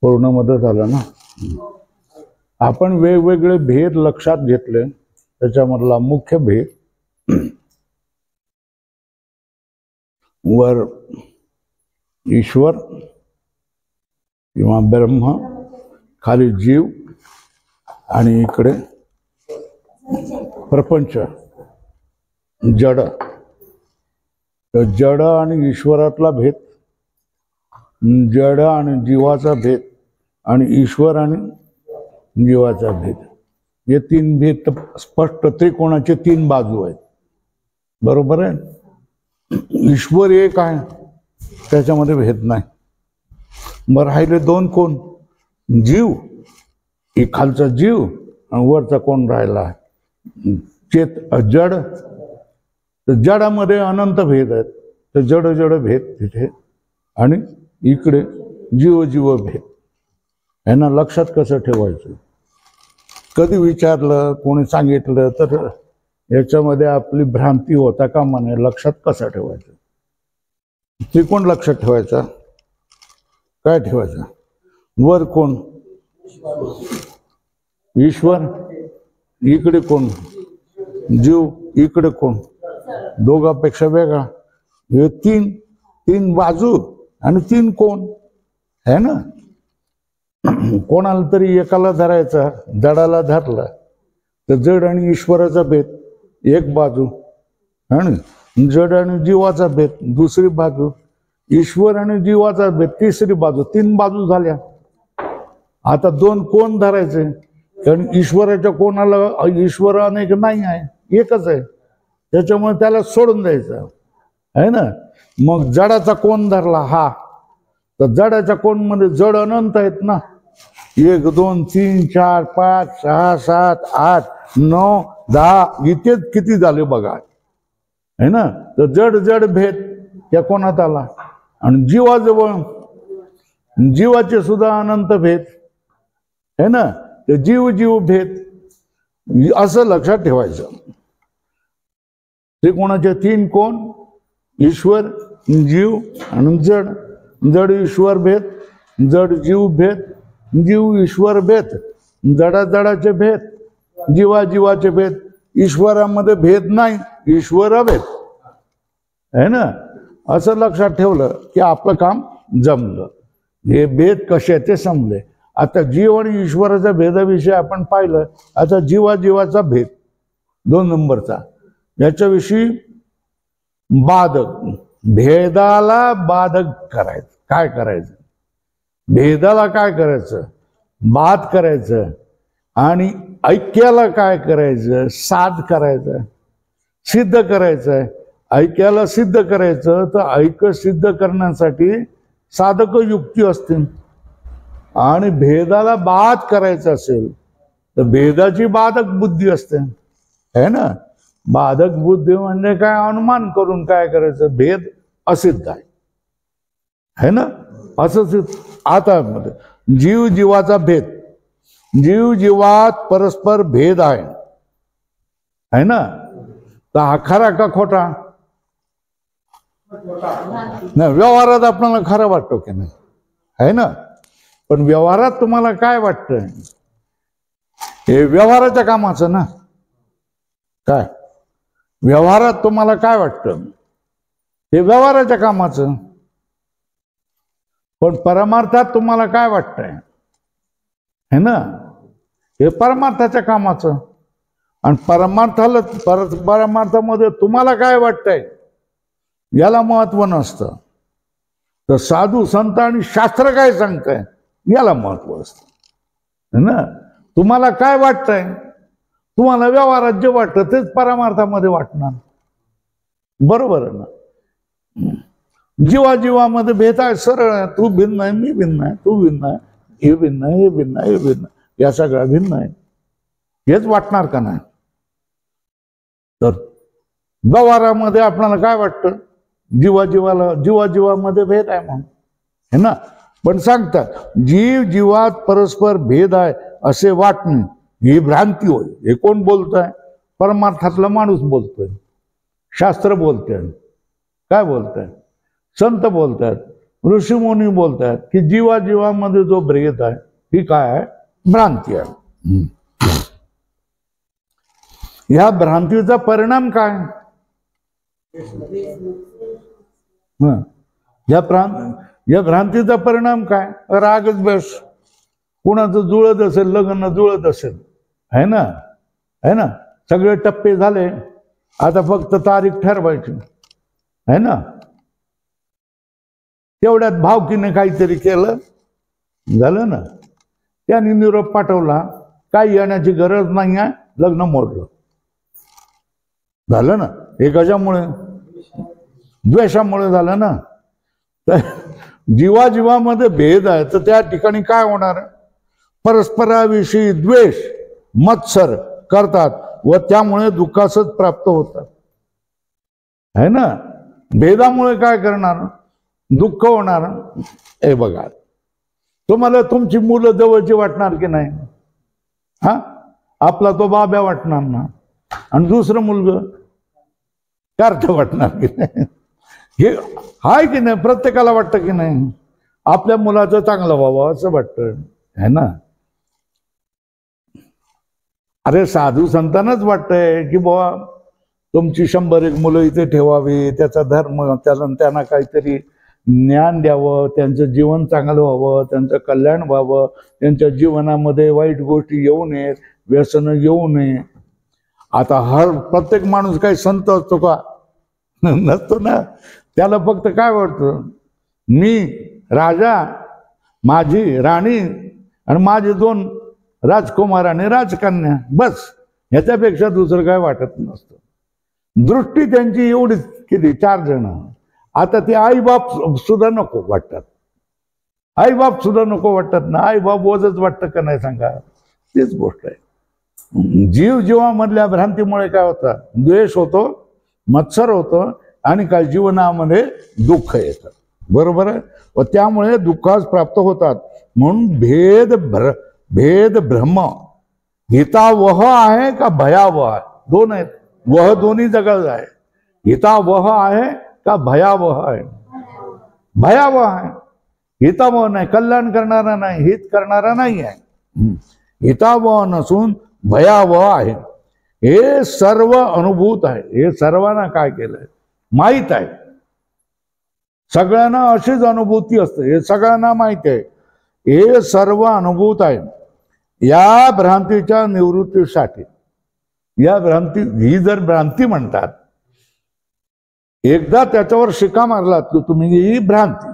पूर्ण मदत झालं ना. आपण वेगवेगळे भेद लक्षात घेतले. त्याच्यामधला मुख्य भेद वर ईश्वर किंवा ब्रह्म, खाली जीव आणि इकडे प्रपंच जड. जड आणि ईश्वरातला भेद, जड आणि जीवाचा भेद आणि ईश्वर आणि जीवाचा भेद, हे तीन भेद स्पष्ट त्रिकोणाचे तीन बाजू आहेत. बरोबर आहे. ईश्वर एक आहे, त्याच्यामध्ये भेद नाही. मग राहिले दोन कोण? जीव, एक खालचा जीव आणि वरचा कोण राहिला जड. तर जडामध्ये अनंत भेद आहेत. तर जड जड भेद तिथे आणि इकडे जीव जीव भेद. यांना लक्षात कसं ठेवायचं? कधी विचारलं, कोणी सांगितलं तर याच्यामध्ये आपली भ्रांती होता का म्हणे. लक्षात कसं ठेवायचं? त्रिकोण लक्षात ठेवायचा. काय ठेवायचं? वर कोण? ईश्वर. इकडे कोण? जीव. इकडे कोण? दोघांपेक्षा वेगळा. हे तीन तीन बाजू आणि तीन कोण है ना. कोणाला तरी एकाला धरायचा, जडाला धरला तर जड आणि ईश्वराचा भेद एक बाजू, आणि जड आणि जीवाचा भेद दुसरी बाजू, ईश्वर आणि जीवाचा भेद तिसरी बाजू. तीन बाजू झाल्या. आता दोन कोण धरायचे? कारण ईश्वराच्या कोणाला ईश्वर अनेक नाही आहे, एकच आहे. त्याच्यामुळे त्याला सोडून द्यायचं आहे ना. मग जडाचा कोण धरला हा, तर जडाच्या कोण मध्ये जड अनंत आहेत ना. 1 2 3 4 5 6 7 8 9 10 इथेच किती झाले बघा है ना. तर जड जड भेद त्या कोणात आला. आणि जीवाजवळ जीवाचे सुद्धा अनंत भेद है ना. ते जीव जीव भेद असं लक्षात ठेवायचं. त्रिकोणाचे तीन कोण? ईश्वर, जीव आणि जड. जड ईश्वर भेद, जड जीव भेद, जीव ईश्वर भेद, जडा जडाचे भेद, जीवा जीवाचे भेद. ईश्वरामध्ये भेद नाही, ईश्वर भेद है ना. असं लक्षात ठेवलं की आपलं काम जमलं. हे भेद कशाचे समजले. आता जीव आणि ईश्वराच्या भेदाविषयी आपण पाहिलं. आता जीवा जीवाचा भेद 2 नंबरचा, याच्याविषयी बाधक, भेदाला बाधक करायचं. काय करायचं? भेदाला काय करायचं? बाध करायचं. आणि ऐक्याला काय करायचं? साध करायचं, सिद्ध करायचं. ऐक्याला सिद्ध करायचं तर ऐक्य सिद्ध करण्यासाठी साधक युक्ती असते. आणि भेदाला बाध करायचं असेल तर भेदाची बाधक बुद्धी असते है ना. बाधक बुद्धी म्हणजे काय? अनुमान करून काय करायचं? भेद असिद्ध आहे है ना. असं आता जीव जीवाचा भेद, जीव जीवात परस्पर भेद आहे है ना. तर हा खरा का खोटा? नाही, व्यवहारात आपल्याला खरं वाटतो की नाही है ना. पण व्यवहारात तुम्हाला काय वाटतं? हे व्यवहाराच्या कामाचं ना. काय व्यवहारात तुम्हाला काय वाटतं? हे व्यवहाराच्या कामाचं. पण परमार्थात तुम्हाला काय वाटतंय है ना. हे परमार्थाच्या कामाचं. आणि परमार्थामध्ये तुम्हाला काय वाटतंय याला महत्व नसतं. तर साधू संत आणि शास्त्र काय सांगताय याला महत्व असतं है ना. तुम्हाला काय वाटतंय? तुम्हाला व्यवहारात जे वाटतं तेच परमार्थामध्ये वाटणार. बरोबर आहे ना. जीवाजीवामध्ये भेद आहे, सरळ आहे. तू भिन्न आहे, मी भिन्न आहे, तू भिन्न आहे, हे भिन्न आहे, हे भिन्न आहे, हे भिन्न, या सगळ्या भिन्न आहे. हेच वाटणार का नाही? तर व्यवहारामध्ये आपल्याला काय वाटतं? जीवाजीवामध्ये भेद आहे म्हणून है ना. पण सांगतात जीव जीवात परस्पर भेद आहे असे वाटणे ही भ्रांती होय. हे कोण बोलतंय? परमार्थातला माणूस बोलतोय, शास्त्र बोलतंय, काय बोलतंय? संत बोलतात. ऋषीमुनी बोलतात की जीवाजीवामध्ये जो भेद आहे ही काय आहे? भ्रांती आहे. ह्या भ्रांतीचा परिणाम काय? या भ्रांतीचा परिणाम काय? रागच बस. कुणाचं जुळत असेल, लग्न जुळत असेल, है ना, है ना, सगळे टप्पे झाले, आता फक्त तारीख ठरवायची, है ना. तेवढ्यात भावकीने काहीतरी केलं, झालं ना. त्याने निरोप पाठवला, काही येण्याची गरज नाही आहे, लग्न मोडलं, झालं ना. हे कशामुळे? द्वेषामुळे झालं ना. तर जीवाजीवामध्ये भेद आहे, तर त्या ठिकाणी काय होणार? परस्पराविषयी द्वेष, मत्सर करतात व त्यामुळे दुःखासच प्राप्त होतात, है ना. भेदामुळे काय करणार? दुःख होणार. हे बघा, तुम्हाला तुमची मुलं जवळची वाटणार की नाही? हा, आपला तो बाब्या वाटणार ना, आणि दुसरं मुलग कार्ट वाटणार की नाही? हे हाय की नाही? प्रत्येकाला वाटतं की नाही? आपल्या मुलाचं चांगलं व्हावं असं वाटतं, है ना. अरे साधू संतांनाच वाटतंय की बुवा तुमची 100 मुलं इथे ठेवावी, त्याचा धर्म, त्यांना काहीतरी ज्ञान द्यावं, त्यांचं जीवन चांगलं व्हावं, त्यांचं कल्याण व्हावं, त्यांच्या जीवनामध्ये वाईट गोष्टी येऊ नयेत, व्यसन येऊ नये. आता प्रत्येक माणूस काही संत असतो का? नसतो ना. त्याला फक्त काय वाटतं? मी राजा, माझी राणी आणि माझे 2 राजकुमार आणि राजकन्या, बस. ह्याच्यापेक्षा दुसरं काय वाटत नसतं. दृष्टी त्यांची एवढीच, किती? 4 जण. आता ते आईबाप सुद्धा नको वाटतात, आईबाप सुद्धा नको वाटतात ना. आईबाप ओझच वाटतं का नाही सांगा? तेच गोष्ट आहे. जीव जीवामधल्या भ्रांतीमुळे काय होतं? द्वेष होतो, मत्सर होतो, आणि काय जीवनामध्ये दुःख येतं, बरोबर आहे. व त्यामुळे दुःखास प्राप्त होतात. म्हणून भेद ब्रह्म हितावह आहे का भयावह आहे? 2 आहेत. वह दोन्ही जगात आहे. हितावह आहे का भयावह आहे? भयावह आहे. हितावह नाही, कल्याण करणारा नाही, हित करणारा नाही आहे. हितावह नसून भयावह आहे. हे सर्व अनुभूत आहे. हे सर्वांना काय केलंय माहित आहे. सगळ्यांना अशीच अनुभूती असते, हे सगळ्यांना माहिती आहे. हे सर्व अनुभूत आहे. या भ्रांतीच्या निवृत्तीसाठी, या भ्रांती, ही जर भ्रांती म्हणतात, एकदा त्याच्यावर शिक्का मारलात की तुम्ही ही भ्रांती,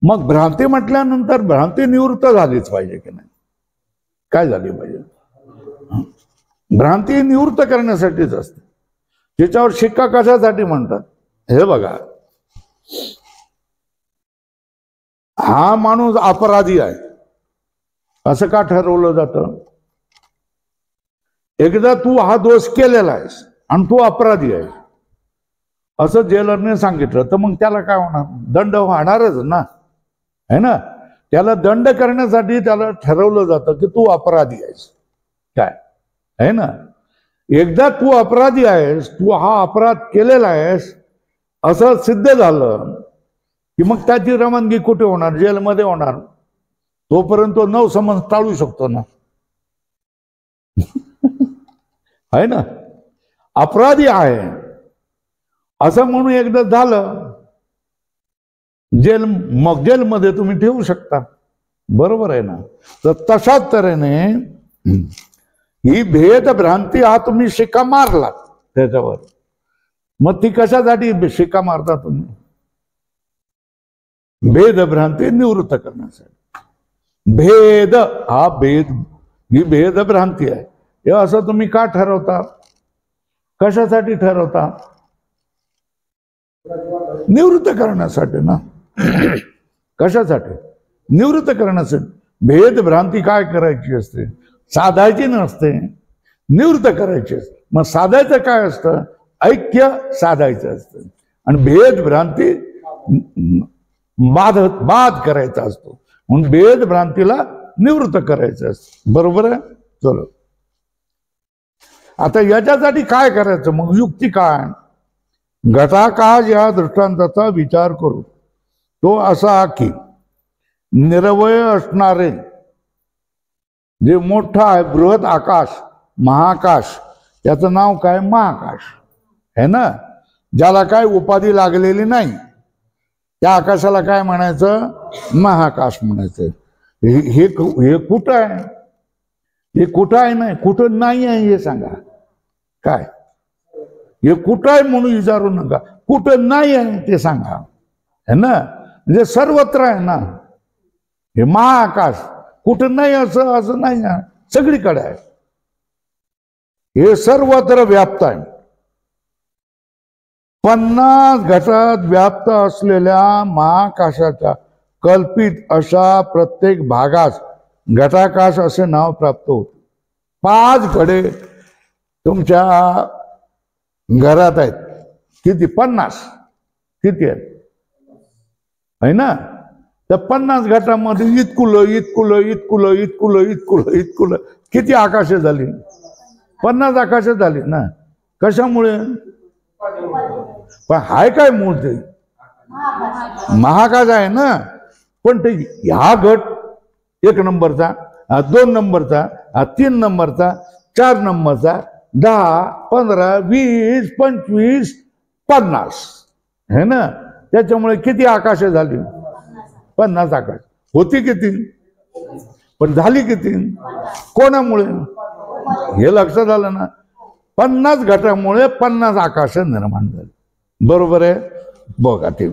मग भ्रांती म्हटल्यानंतर भ्रांती निवृत्त झालीच पाहिजे की नाही? काय झाली पाहिजे? भ्रांती निवृत्त करण्यासाठीच असते. त्याच्यावर शिक्का कशासाठी म्हणतात? हे बघा, हा माणूस अपराधी आहे असं का ठरवलं जातं? एकदा तू हा दोष केलेला आहेस आणि तू अपराधी आहेस असं जेलरने सांगितलं, तर मग त्याला काय होणार? दंड होणारच ना, है ना. त्याला दंड करण्यासाठी त्याला ठरवलं जातं की तू अपराधी आहेस, काय है ना. एकदा तू अपराधी आहेस, तू हा अपराध केलेला आहेस असं सिद्ध झालं की मग त्याची रवानगी कुठे होणार? जेलमध्ये होणार. तोपर्यंत तो 9 समन्स टाळू शकतो ना, आहे ना. अपराधी आहे असं म्हणून एकदा झालं जेल, मग जेलमध्ये तुम्ही ठेवू शकता, बरोबर आहे ना. तर तशाच तऱ्हेने ही भेद भ्रांती हा तुम्ही शिक्का मारला त्याच्यावर, मग ती कशासाठी शिक्का मारता तुम्ही? भेद भ्रांती निवृत्त करण्यासाठी. भेद हा भेद, ही भेद भ्रांती आहे, हे असं तुम्ही का ठरवता? कशासाठी ठरवता? निवृत्त करण्यासाठी ना. कशासाठी? निवृत्त करण्यासाठी. भेद भ्रांती काय करायची असते? साधायची नसते, निवृत्त करायची असते. मग साधायचं काय असतं? ऐक्य साधायचं असतं. आणि भेद भ्रांती बाध करायचा असतो, म्हणून भेद भ्रांतीला निवृत्त करायचं असतं, बरोबर आहे. चलो, आता याच्यासाठी काय करायचं? मग युक्ती काय? घटाकाश या दृष्टांताचा विचार करू तो असा की निरवय असणारे जे मोठं आहे बृहत आकाश, महाकाश, त्याचं नाव काय? महाकाश है ना. ज्याला काय उपाधी लागलेली नाही त्या आकाशाला काय म्हणायचं? महाकाश म्हणायचं. हे कुठं आहे? हे कुठं आहे नाही, कुठं नाही आहे हे सांगा. काय हे कुठं आहे म्हणून विचारू नका, कुठं नाही आहे ते सांगा, है ना. म्हणजे सर्वत्र आहे ना हे महाआकाश. कुठं नाही असं नाही आहे, सगळीकडे आहे. हे सर्वत्र व्याप्त आहे. 50 घटात व्याप्त असलेल्या महाकाशाच्या कल्पित अशा प्रत्येक भागास घटाकाश असे नाव प्राप्त होते. 5 घडे तुमच्या घरात आहेत. किती? 50. किती आहेत? आहे ना. त्या 50 घटामध्ये इतकुलं किती आकाशे झाली? 50 आकाशे झाली ना. कशामुळे? पण हाय काय मूळ ते महाकाश आहे ना. पण ते हा घट 1 नंबरचा, 2 नंबरचा, 3 नंबरचा, 4 नंबरचा, 10, 15, 20, 25, 50 है ना. त्याच्यामुळे किती आकाशे झाली? 50 आकाश. होती किती पण झाली किती? कोणामुळे? हे लक्षात आलं ना. 50 घटामुळे 50 आकाश निर्माण झाले. बरोबर आहे. बघा ते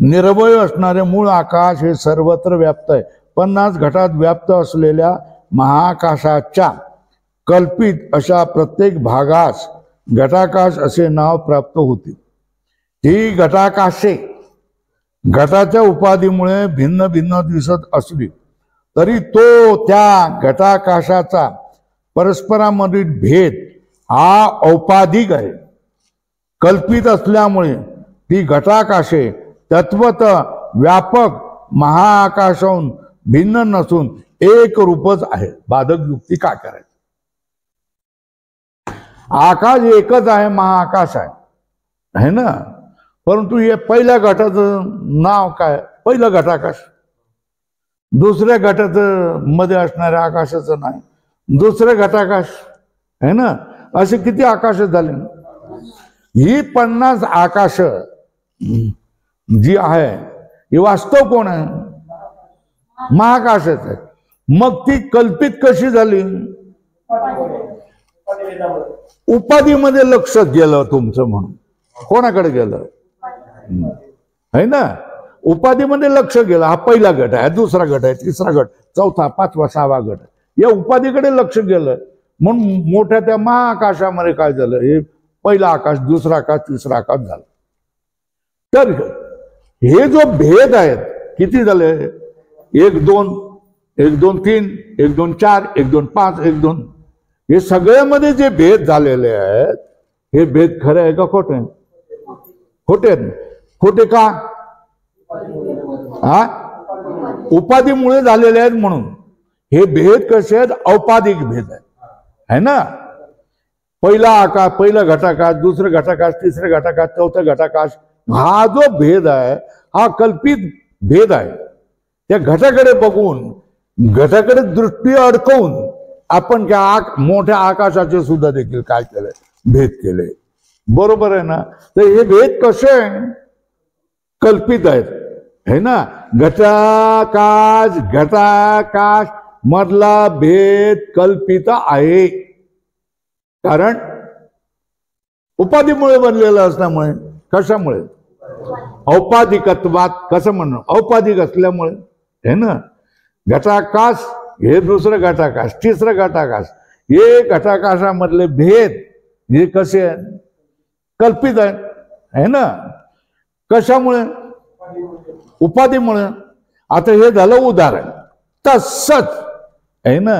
निरवय असणारे मूळ आकाश हे सर्वत्र व्याप्त आहे. 50 घटात व्याप्त असलेल्या महाकाशाच्या कल्पित अशा प्रत्येक भागास घटाकाश असे नाव प्राप्त होते. ही घटाकाशे घटाच्या उपाधीमुळे भिन्न भिन्न दिसत असली तरी तो त्या घटाकाशाचा परस्परामधील भेद हा औपाधिक आहे. कल्पित असल्यामुळे ती घटाकाशे तत्वत व्यापक महाआकाशाहून भिन्न नसून एक रूपच आहे. बाधक युक्ती काय करायची? आकाश एकच आहे, महाआकाश आहे ना. परंतु हे पहिल्या घटाचं नाव काय? पहिलं घटाकाश. दुसऱ्या घटाचं मध्ये असणाऱ्या आकाशाचं नाही, दुसरे घटाकाश है ना. असे किती आकाश झाले? ही 50 आकाश जी आहे ही वास्तव कोण आहे? महाकाशच आहे. मग ती कल्पित कशी झाली? उपाधीमध्ये लक्ष गेलं तुमचं म्हणून. कोणाकडे गेलं? है ना. उपाधीमध्ये लक्ष गेलं. हा पहिला गट आहे, दुसरा गट आहे, तिसरा गट, चौथा, 5वा, 6वा गट. या उपाधीकडे लक्ष गेलं म्हणून मोठ्या त्या महाआकाशामध्ये काय झालं? हे पहिला आकाश, दुसरा आकाश, तिसरा आकाश झालं. तर हे जो भेद आहेत किती झाले? 1, 2, 1, 2, 3, 1, 2, 4, 1, 2, 5, 1, 2 हे सगळ्यामध्ये जे भेद झालेले आहेत हे भेद खरे आहे का खोटे? खोटे. खोटे का? हा उपाधीमुळे झालेले आहेत म्हणून. हे भेद कसे आहेत? औपाधिक भेद आहे ना. पहिला आकाश, पहिला घटाकाश, दुसरं घटाकाश, तिसरं घटाकाश, चौथा घटाकाश, हा जो भेद आहे हा कल्पित भेद आहे. त्या घटाकडे बघून, घटाकडे दृष्टी अडकवून आपण त्या मोठ्या आकाशाचे सुद्धा देखील काय केलंय? भेद केले. बरोबर आहे ना. तर हे भेद कसे आहे? कल्पित आहेत है ना. घटाकाश मधला भेद कल्पित आहे. कारण उपाधीमुळे बनलेलं असल्यामुळे. कशामुळे? औपाधिकत्वात. कसं म्हणणं? औपाधिक असल्यामुळे है ना. घटाकाश हे दुसरं घटाकाश, तिसरं घटाकाश, हे घटाकाशामधले भेद हे कसे आहेत? कल्पित आहेत है ना. कशामुळे? उपाधीमुळे. आता हे झालं उदाहरण. तसंच आहे ना.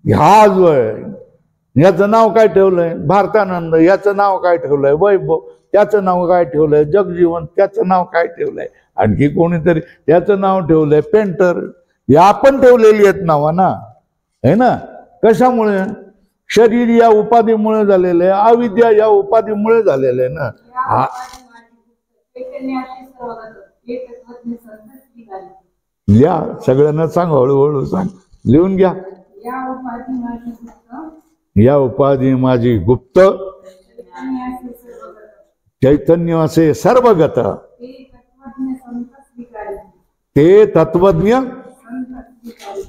हा जो आहे याचं नाव काय ठेवलंय? भारतानंद. याचं नाव काय ठेवलंय? वैभव. त्याचं नाव काय ठेवलंय? जगजीवन. त्याचं नाव काय ठेवलंय? आणखी कोणीतरी त्याचं नाव ठेवलंय पेंटर. या आपण ठेवलेली आहेत नावा ना है ना. कशामुळे? शरीर या उपाधीमुळे झालेले, अविद्या या उपाधीमुळे झालेले ना. लिहा, सगळ्यांना सांग, हळूहळू सांग, लिहून घ्या. या उपाधी माझी गुप्त, चैतन्य असे सर्वगत, ते तत्वज्ञ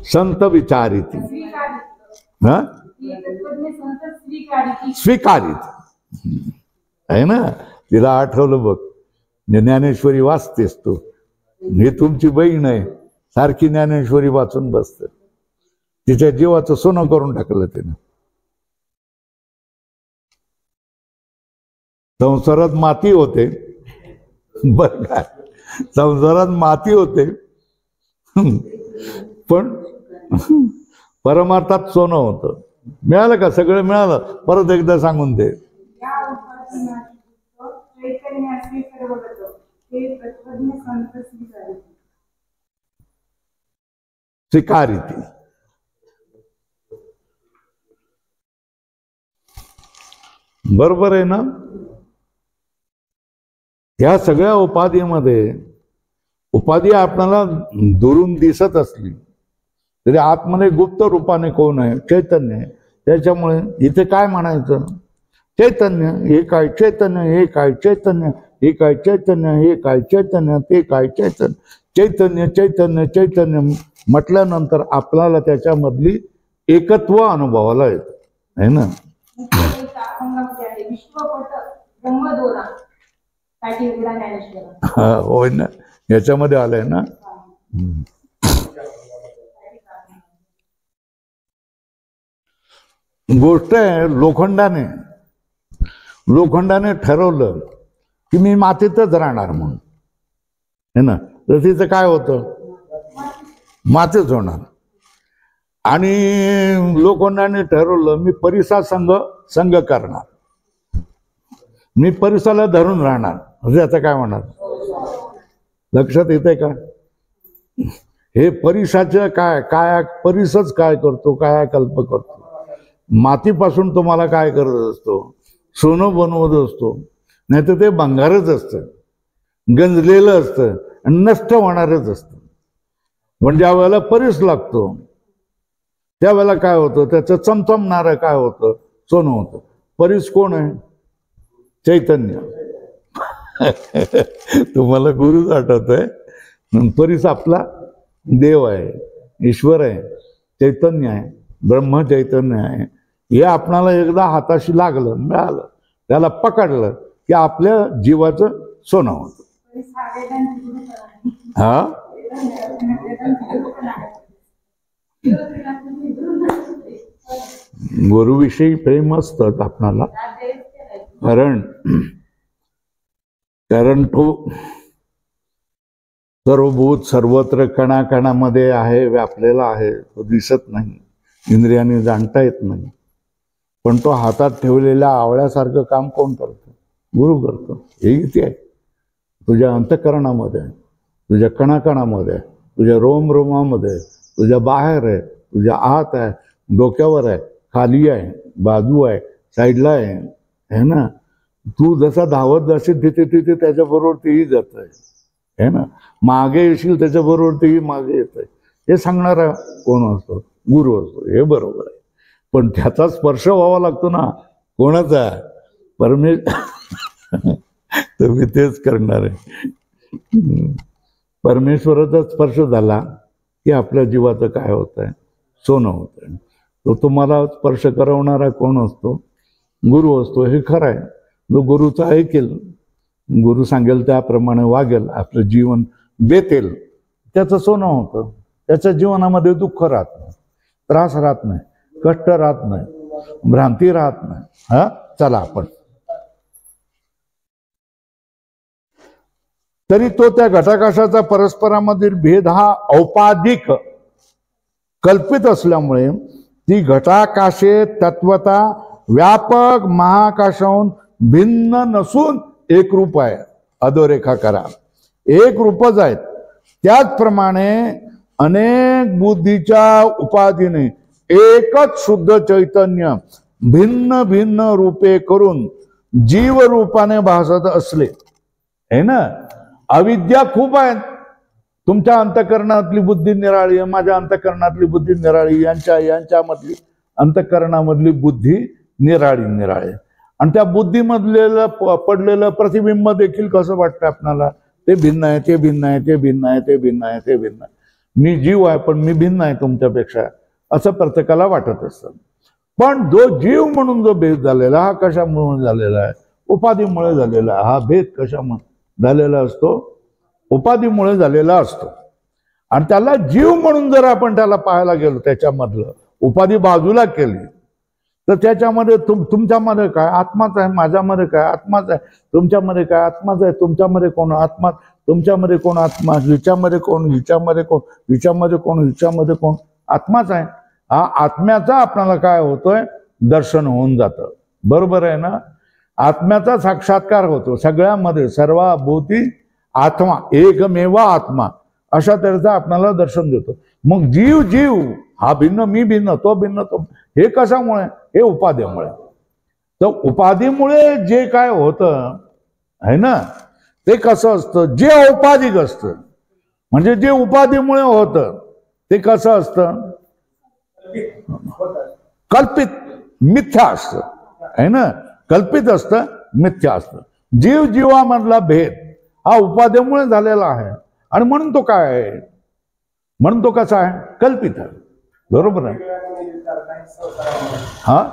संत विचारित. स्वीकारित आहे ना. तिला आठवलं बघ, ज्ञानेश्वरी वाचतेस तू, ही तुमची बहीण आहे, सारखी ज्ञानेश्वरी वाचून बसते. तिच्या जीवाचं सोनं करून टाकलं तिने. संसारात माती होते, बर काय, संसारात माती होते, पण परमार्थात सोनं होतं. मिळालं का? सगळं मिळालं. परत एकदा सांगून दे. स्वीकारिती. बरोबर आहे ना. या सगळ्या उपाधीमध्ये, उपाधी आपल्याला दुरून दिसत असली तरी आतमध्ये गुप्त रूपाने कोण आहे? चैतन्य आहे. त्याच्यामुळे इथे काय म्हणायचं? चैतन्य. हे काय चैतन्य, हे काय चैतन्य, हे काय चैतन्य, हे काय चैतन्य, ते काय चैतन्य. चैतन्य चैतन्य चैतन्य म्हटल्यानंतर आपल्याला त्याच्यामधली एकत्व अनुभवाला येतं, आहे ना. होय ना, याच्यामध्ये आलंय ना. गोष्ट आहे, लोखंडाने ठरवलं की मी मातीतच राहणार म्हणून, है ना. तर तिचं काय होतं? मातीच होणार. आणि लोखंडाने ठरवलं मी परिसा संघ करणार, मी परिसाला धरून राहणार, म्हणजे आता काय म्हणणार? लक्षात येतंय का? हे परिसाचं काय परिसच काय करतो? काय कल्प करतो? मातीपासून तुम्हाला काय करत असतो? सोनं बनवत असतो, नाही तर ते भंगारच असतं, गंजलेलं असतं आणि नष्ट होणारच असतं. पण ज्या वेळेला परिस लागतो त्यावेळेला काय होतं? त्याचं चमचमणारं काय होतं? सोनं होतं. परिस कोण आहे? चैतन्य. तुम्हाला गुरुच आठवतोय. परिस आपला देव आहे, ईश्वर आहे, चैतन्य आहे, ब्रह्म चैतन्य आहे. हे आपणाला एकदा हाताशी लागलं, मिळालं, त्याला पकडलं की आपल्या जीवाचं सोनं होतं. हा, गुरुविषयी प्रेम असतं आपणाला. कारण तो सर्वभूत सर्वत्र कणाकणामध्ये आहे, व्यापलेला आहे. तो दिसत नाही, इंद्रियाने जाणता येत नाही. पण तो हातात ठेवलेल्या आवळ्यासारखं काम कोण करतं? गुरु करतो. हे इथे आहे, तुझ्या अंतःकरणामध्ये, तुझ्या कणाकणामध्ये, तुझ्या रोमरोमामध्ये, तुझ्या बाहेर आहे, तुझ्या आत आहे, डोक्यावर आहे, खाली आहे, बाजू आहे, साईडला आहे, है ना. तू जसा धावत जाशील तिथे तिथे त्याच्याबरोबर तेही जात आहे ना. मागे येशील त्याच्याबरोबर तेही मागे येत आहे. हे सांगणारा कोण असतो? गुरु असतो. हे बरोबर आहे. पण त्याचा स्पर्श व्हावा लागतो ना. कोणाचा? तुम्ही तेच करणार आहे. परमेश्वराचा स्पर्श झाला की आपल्या जीवाचं काय होत आहे? सोनं होत आहे. तो तुम्हाला स्पर्श करवणारा कोण असतो? गुरु असतो. हे खरं आहे. जो गुरुचं ऐकेल, गुरु सांगेल त्याप्रमाणे वागेल, आपलं जीवन बेतेल, त्याचं सोनं होतं. त्याच्या जीवनामध्ये दुःख राहत नाही, त्रास राहत नाही, कष्ट राहत नाही, भ्रांती राहत नाही. हा, चला आपण. तरी तो त्या घटाकाशाचा परस्परामधील भेद हा औपाधिक कल्पित असल्यामुळे ती घटाकाशे तत्वता व्यापक महाकाशाहून भिन्न नसून एक रूप आहे. अधोरेखा करा. एक रूपच आहेत. त्याचप्रमाणे अनेक बुद्धीच्या उपाधीने एकच शुद्ध चैतन्य भिन्न भिन्न रूपे करून जीव रूपाने भासत असले, आहे ना. अविद्या खूप आहेत. तुमच्या अंतःकरणातली बुद्धी निराळी आहे, माझ्या अंतःकरणातली बुद्धी निराळी, यांच्यामधली अंतःकरणामधली बुद्धी निराळी. आणि त्या बुद्धीमधलेलं पडलेलं प्रतिबिंब देखील कसं वाटतं आपल्याला, ते भिन्न आहे, ते भिन्न आहे, ते भिन्न आहे, ते भिन्न आहे, ते भिन्न आहे. मी जीव आहे पण मी भिन्न आहे तुमच्यापेक्षा, असं प्रत्येकाला वाटत असतं. पण जो जीव म्हणून जो भेद झालेला हा कशामुळे झालेला आहे, उपाधीमुळे झालेला. हा भेद कशामुळे झालेला असतो, उपाधीमुळे झालेला असतो. आणि त्याला जीव म्हणून जर आपण त्याला पाहायला गेलो, त्याच्यामधलं उपाधी बाजूला केली तर त्याच्यामध्ये तुमच्यामध्ये काय आत्माच आहे, माझ्यामध्ये काय आत्माच आहे, तुमच्यामध्ये काय आत्माच आहे, तुमच्यामध्ये कोण आत्मा, तुमच्यामध्ये कोण आत्मा, हिच्यामध्ये कोण, हिच्यामध्ये कोण, हिच्यामध्ये कोण, हिच्यामध्ये कोण, आत्माच आहे. हा आत्म्याचा आपल्याला काय होतोय, दर्शन होऊन जातं. बरोबर आहे ना. आत्म्याचा साक्षात्कार होतो सगळ्यामध्ये, सर्वभूती आत्मा, एकमेव आत्मा, अशा तऱ्हेचा आपल्याला दर्शन देतो. मग जीव जीव हा भिन्न, मी भिन्न, तो भिन्न, तो, हे कशामुळे, हे उपाधीमुळे. तर उपाधीमुळे जे काय होतं आहे ना, ते कसं असतं, जे औपाधिक असतं, म्हणजे जे उपाधीमुळे होतं ते कसं असतं, कल्पित, मिथ्या असतं, आहे ना. कल्पित असतं, मिथ्या असतं. जीव जीवामधला भेद हा उपाधीमुळे झालेला आहे. आणि म्हणून तो काय आहे, म्हणून तो कसा आहे, कल्पित आहे. बरोबर आहे. हा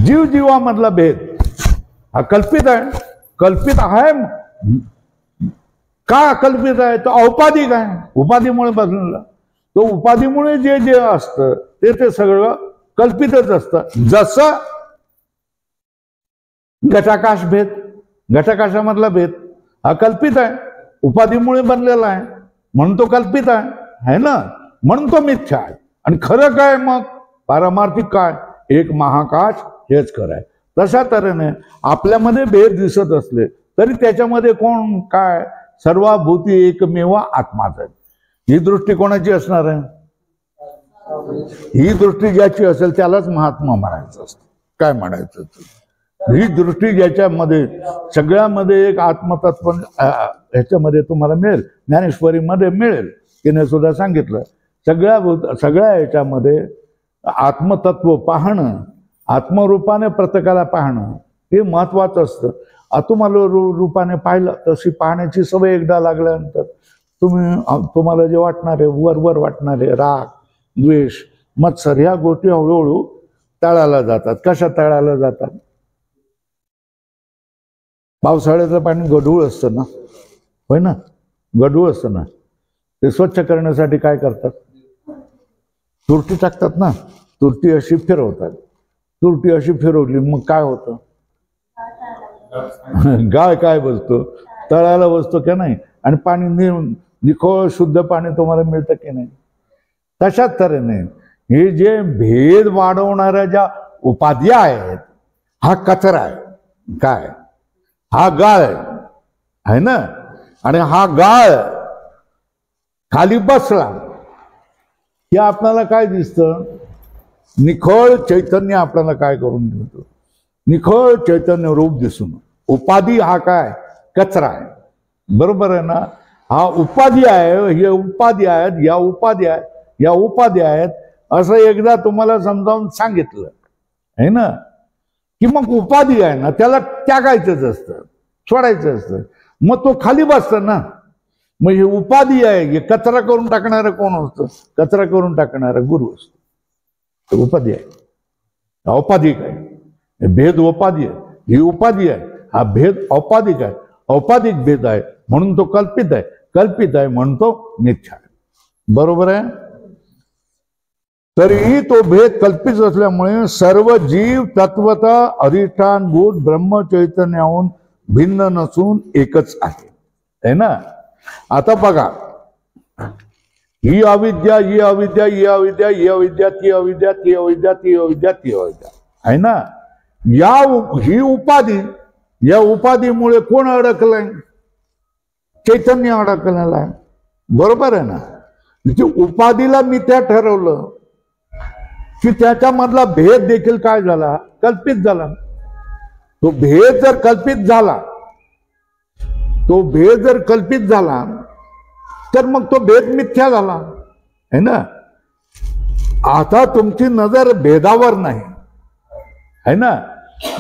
जीव जीवामधला भेद हा कल्पित आहे. कल्पित आहे का, कल्पित आहे तो औपाधिक आहे, उपाधीमुळे बदलला. तो उपाधीमुळे जे जे असतं ते सगळं कल्पितच असतं. जसं घटाकाश भेद, घटाकाशामधला भेद हा कल्पित आहे, उपाधीमुळे बनलेला आहे, म्हणून तो कल्पित आहे ना, म्हणून तो मिथ्या आहे. आणि खरं काय, मग पारमार्थिक काय, एक महाकाश, हेच खरं आहे. तशा तऱ्हेने आपल्यामध्ये भेद दिसत असले तरी त्याच्यामध्ये कोण काय, सर्वभूती एकमेव आत्माच आहे. ही दृष्टी कोणाची असणार आहे, ही दृष्टी ज्याची असेल त्यालाच महात्मा म्हणायचं असतं. काय म्हणायचं, ही दृष्टी ज्याच्यामध्ये सगळ्यामध्ये एक आत्मतत्व ह्याच्यामध्ये तुम्हाला मिळेल, ज्ञानेश्वरीमध्ये मिळेल. तिने सुद्धा सांगितलं सगळ्या ह्याच्यामध्ये आत्मतत्व पाहणं, आत्मरूपाने प्रत्येकाला पाहणं हे महत्वाचं असतं. तुम्हाला रूपाने पाहिलं, तशी पाहण्याची सवय एकदा लागल्यानंतर तुम्हाला जे वाटणारे वर वाटणारे राग, द्वेष, मत्सर ह्या गोष्टी हळूहळू तळाला जातात. कशा तळाला जातात, पावसाळ्याचं पाणी गढूळ असतं ना, होय ना, गढूळ असतं ना, ते स्वच्छ करण्यासाठी काय करतात, तुरटी टाकतात ना, तुरटी अशी फिरवतात. तुरटी अशी फिरवली मग काय होतं, गाळ काय बसतो, तळाला बसतो की नाही, आणि पाणी निखळ शुद्ध पाणी तुम्हाला मिळतं की नाही. तशाच तऱ्हेने हे जे भेद वाढवणाऱ्या ज्या उपाध्या आहेत, हा कचरा आहे. काय, हा गाळ आहे ना, आणि हा गाळ खाली बसला की आपल्याला काय दिसतं, निखळ चैतन्य आपल्याला काय करून देतो, निखळ चैतन्य रूप दिसून. उपाधी हा काय, कचरा आहे. बरोबर आहे ना. हा उपाधी आहे, हे उपाधी आहेत, या उपाधी आहेत, या उपाधी आहेत, असं एकदा तुम्हाला समजावून सांगितलं आहे ना, की मग उपाधी आहे ना त्याला त्यागायचंच असतं, सोडायचं असतं. मग तो खाली बसतं ना. मग हे उपाधी आहे, हे कचरा करून टाकणारं कोण असतं, कचरा करून टाकणारा गुरु असतो. उपाधी आहे, औपाधिक आहे. भेद उपाधी आहे, ही उपाधी आहे, हा भेद औपाधिक आहे. औपाधिक भेद आहे म्हणून तो कल्पित आहे, कल्पित आहे म्हणून तो मिथ्या आहे. बरोबर आहे. तरीही तो भेद कल्पित असल्यामुळे सर्व जीव तत्वतः अधिष्ठानभूत ब्रह्म चैतन्याहून भिन्न नसून एकच आहे ना. आता बघा, ही अविद्या, ही अविद्या, ही अविद्या, ही अविद्या, ती अविद्या, ती अविद्या, ती अविद्या, ती अविद्या आहे ना. ही उपाधी, या उपाधीमुळे कोण अडकलंय, चैतन्य अडकलेलं आहे. बरोबर आहे ना. उपाधीला मिथ्या ठरवलं की त्याच्यामधला भेद देखील काय झाला, कल्पित झाला. तो भेद जर कल्पित झाला, तो भेद जर कल्पित झाला तर मग तो भेद मिथ्या झाला है ना. आता तुमची नजर भेदावर नाही है ना,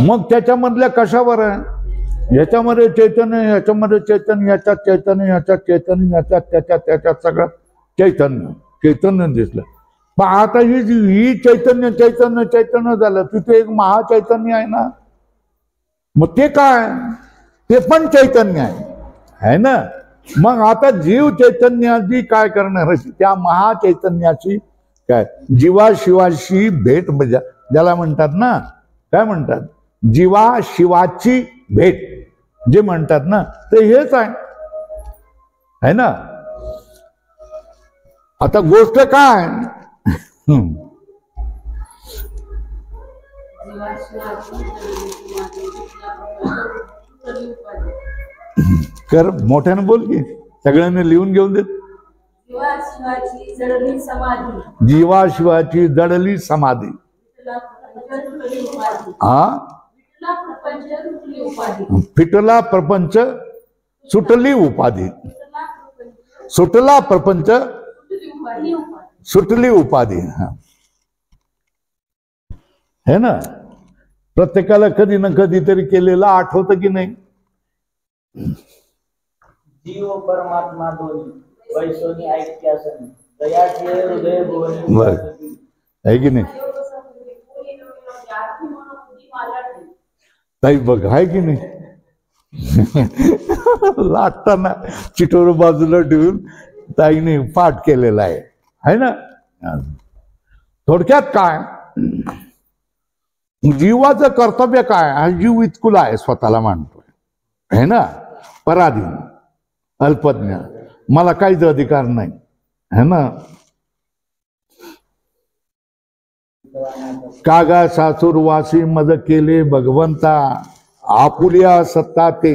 मग त्याच्यामधल्या कशावर आहे? याच्यामध्ये चैतन्य, याच्यामध्ये चैतन्य, याच्यात चैतन्य, याच्यात चैतन्य, याच्यात त्याच्यात सगळं चैतन्य दिसलं. पण आता ही चैतन्य चैतन्य चैतन्य झालं, तिथे एक महाचैतन्य आहे ना, मग ते काय? ते पण चैतन्य आहे ना. मग आता जीव चैतन्याची काय करणार? त्या महाचैतन्याची काय जीवाशिवाशी भेट, ज्याला म्हणतात ना, काय म्हणतात, जीवाशिवाची भेट जे म्हणतात ना, ते हेच आहे ना. आता गोष्ट काय? कर मोठ्यानं बोल की, सगळ्यांनी लिहून घेऊन देत. जीवाशिवाची जडली समाधी. हा, फिटला प्रपंच सुटली उपाधी. सुटला प्रपंच सुटली उपाधी. हा है ना. प्रत्येकाला कधी ना कधीतरी केलेलं आठवतं की नाही? जीव परमात्मा दोन्ही वैसोनी ऐक्यासनी दयाचे हृदय भुवनी आहे की नाही? ताई बघ, आहे की नाही? लाटताना चिटोर बाजूला ठेवून ताईने पाठ केलेला आहे ना. थोडक्यात काय, जीवाचं कर्तव्य काय? हा जीव इतकुला आहे, स्वतःला मानतोय है ना, पराधीन, अल्पज्ञ, मला काहीच अधिकार नाही है ना. कागा सासूरवासी मज केले भगवंता, आपुलिया सत्ता ते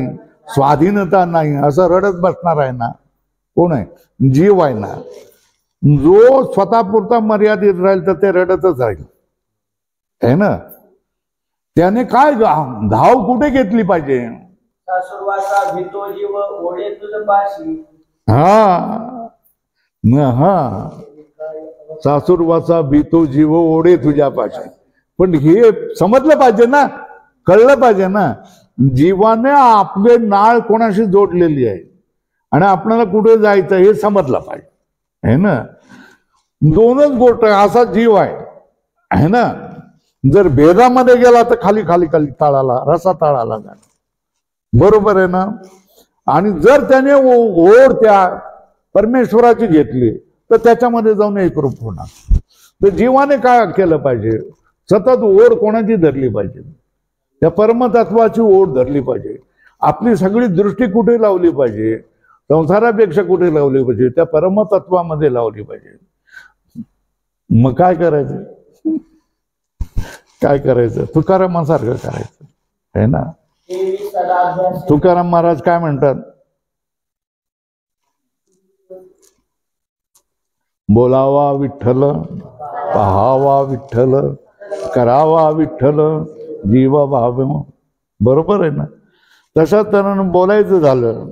स्वाधीनता नाही, असं रडत बसणार आहे ना. कोण आहे? जीव आहे ना. जो स्वतःपुरता मर्यादित राहील तर ते रडतच राहील है ना. त्याने काय धाव कुठे घेतली पाहिजे? सासूरवासा भीतो जीव ओढे तुझ पाशी. हा हा, सासूरवासा भीतो जीव ओढे तुझ्या पाशी. पण हे समजलं पाहिजे ना, कळलं पाहिजे ना, जीवाने आपले नाळ कोणाशी जोडलेली आहे आणि आपल्याला कुठे जायचं हे समजलं पाहिजे है ना. दोनच गोष्ट, असा जीव आहे ना. जर भेदामध्ये गेला तर खाली खाली खाली तळाला, रसा तळाला जाणार, बरोबर आहे ना. आणि जर त्याने ओढ त्या परमेश्वराची घेतली तर त्याच्यामध्ये जाऊन एकरूप होणार. तर जीवाने काय केलं पाहिजे? सतत ओढ कोणाची धरली पाहिजे? त्या परमतत्वाची ओढ धरली पाहिजे. आपली सगळी दृष्टी कुठे लावली पाहिजे? संसारापेक्षा कुठे लावली पाहिजे? त्या परमतत्वामध्ये लावली पाहिजे. मग काय करायचं? काय करायचं? तुकारामासारखं करायचं है ना. तुकाराम महाराज काय म्हणतात? बोलावा विठ्ठल, पहावा विठ्ठल, करावा विठ्ठल, जीवा भाव. बरोबर आहे ना. तशाच तऱ्हेनं बोलायचं झालं,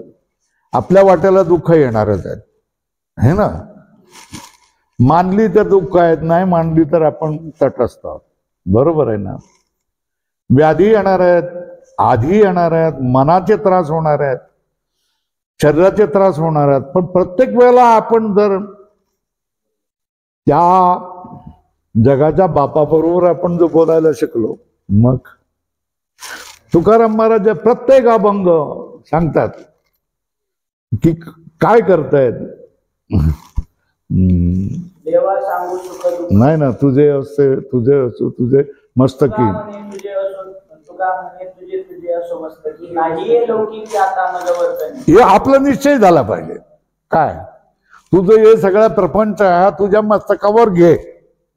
आपल्या वाट्याला दुःख येणारच आहे है ना. मानली तर दुःख आहेत, नाही मानली तर आपण तटस्थ आहोत, बरोबर आहे ना. व्याधी येणार आहेत, आधी येणार आहेत, मनाचे त्रास होणार आहेत, शरीराचे त्रास होणार आहेत. पण प्रत्येक वेळेला आपण जर त्या जगाच्या बापाबरोबर आपण जो बोलायला शिकलो, मग तुकाराम महाराज प्रत्येक अभंग सांगतात की काय करतायत. देवा सांगू सुख दुःख नाही ना, तुझे असते, तुझे असो, तुझे मस्तकी. हे आपला निश्चय झाला पाहिजे. काय तुझं हे सगळा प्रपंच हा तुझ्या मस्तकावर घे,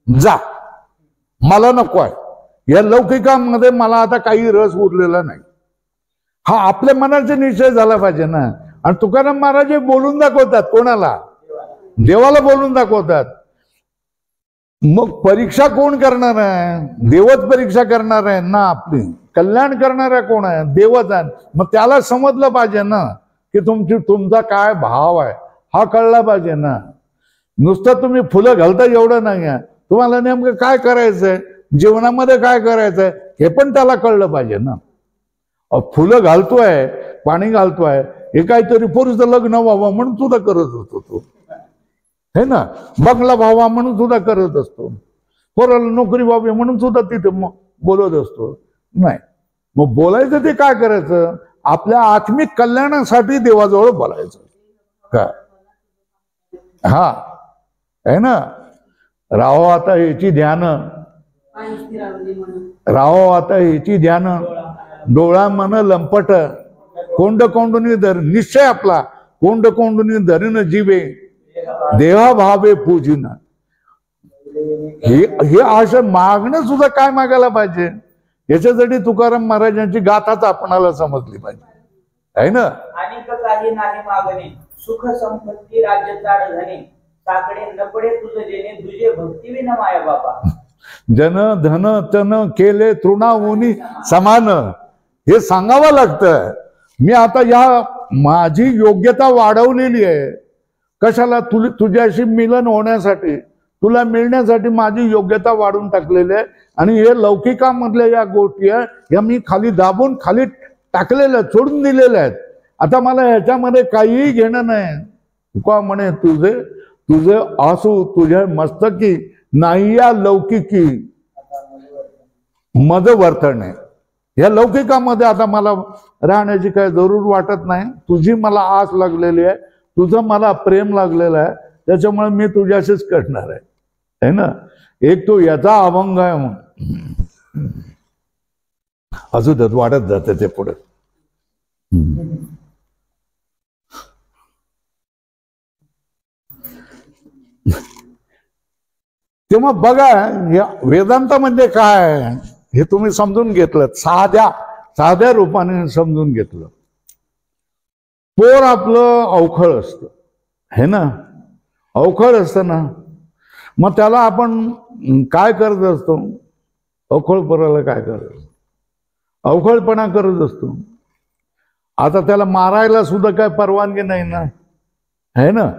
जा, मला नको आहे. या लौकिकामध्ये मला आता काही रस उरलेला नाही, हा आपल्या मनाचा निश्चय झाला पाहिजे ना. आणि तुकाराम महाराज बोलून दाखवतात. कोणाला? देवाला बोलून दाखवतात. मग परीक्षा कोण करणार आहे? देवच परीक्षा करणार आहे ना. आपली कल्याण करणारा कोण आहे? देवच आहे. मग त्याला समजलं पाहिजे ना की तुमचा काय भाव आहे, हा कळला पाहिजे ना. नुसतं तुम्ही फुलं घालता एवढं नाही आहे, तुम्हाला नेमकं काय करायचंय, जीवनामध्ये काय करायचंय हे पण त्याला कळलं पाहिजे ना. फुलं घालतोय, पाणी घालतोय, हे काहीतरी पोरीचं लग्न व्हावं म्हणून सुद्धा करत होतो तो, हे ना. बंगला व्हावा म्हणून सुद्धा करत असतो, पोराला नोकरी व्हावी म्हणून सुद्धा तिथे बोलत असतो. नाही, मग बोलायचं ते काय करायचं? आपल्या आत्मिक कल्याणासाठी देवाजवळ बोलायचं का. हा आहे ना. राहो आता ह्याची ध्यान, राहो आता ह्याची ध्यान, डोळा मन लंपट, कोंड कोंडुनी धर निश्चय आपला, कोंड कोंडुनी धरीन जीवे, देवा भावे पूजिन. हे असं मागणं सुद्धा काय मागायला पाहिजे, याच्यासाठी तुकाराम महाराजांची गाथाच आपणाला समजली पाहिजे, आहे ना. आणि काही नाही मागणे, सुख संपत्ती राज्य चाड धने, साकडे न पडे तुझ जेणे, तुझे भक्ती विना माया बाबा. जन धन तन केले तृणावोनी समान, हे सांगावं लागतं. मी आता माझी योग्यता वाढवलेली आहे. कशाला? तुझ्याशी मिलन होण्यासाठी, तुला मिळण्यासाठी माझी योग्यता वाढून टाकलेली आहे. आणि हे लौकिकामधल्या या गोष्टी आहे या मी खाली दाबून खाली टाकलेल्या, सोडून दिलेल्या आहेत. आता मला ह्याच्यामध्ये काहीही घेणं नाही. तुका म्हणे तुझे आसू तुझ्या मस्तकी, नाही या लौकिकी मद वर्तणे. या लौकिकामध्ये आता मला राहण्याची काही जरूर वाटत नाही. तुझी मला आस लागलेली आहे, तुझं मला प्रेम लागलेलं आहे, त्याच्यामुळे मी तुझ्याशीच करणार आहे ना. एक तो याचा अभंग आहे मग अजून वाढत जाते ते पुढे. तेव्हा बघा, या वेदांत म्हणजे काय हे तुम्ही समजून घेतलं, साध्या रूपाने समजून घेतलं. पोर आपलं अवखळ असतं, हे ना, अवखळ असतं ना. मग त्याला आपण काय करत असतो? अवखळ पोराला काय करत असतो? अवखळपणा करत असतो. आता त्याला मारायला सुद्धा काय परवानगी नाही ना, है ना.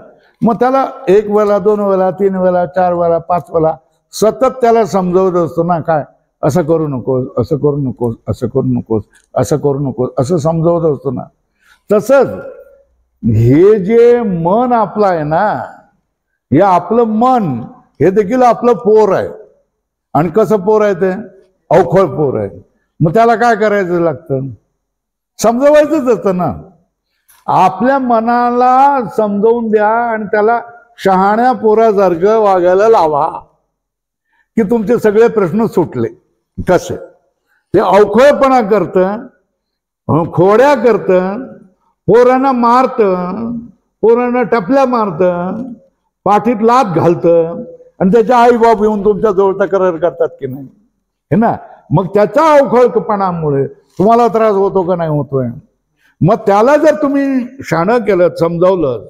मग त्याला 1 वेळा 2 वेळा 3 वेळा 4 वेळा 5 वेळा सतत त्याला समजवत असतो ना, काय असं करू नकोस, असं करू नकोस, असं करू नकोस, असं करू नकोस, असं समजवत असतो ना. तसंच हे जे मन आपलं आहे ना, हे आपलं मन हे देखील आपलं पोर आहे. आणि कसं पोर आहे ते? अवखळ पोर आहे. मग त्याला काय करायचं लागतं? समजवायचंच असतं ना. आपल्या मनाला समजवून द्या आणि त्याला शहाण्या पोरासारखं वागायला लावा की तुमचे सगळे प्रश्न सुटले. कसे? ते अवखळपणा करतं, खोड्या करतं, पोरांना मारतं, पोरांना टपल्या मारतं, पाठीत लाथ घालतं आणि त्याच्या आई बाप येऊन तुमच्या जवळ तक्रार करतात की नाही, हे ना. मग त्याच्या अवखळपणामुळे तुम्हाला त्रास होतो का नाही होतोय? मग त्याला जर तुम्ही शाणं केलं, समजावलं,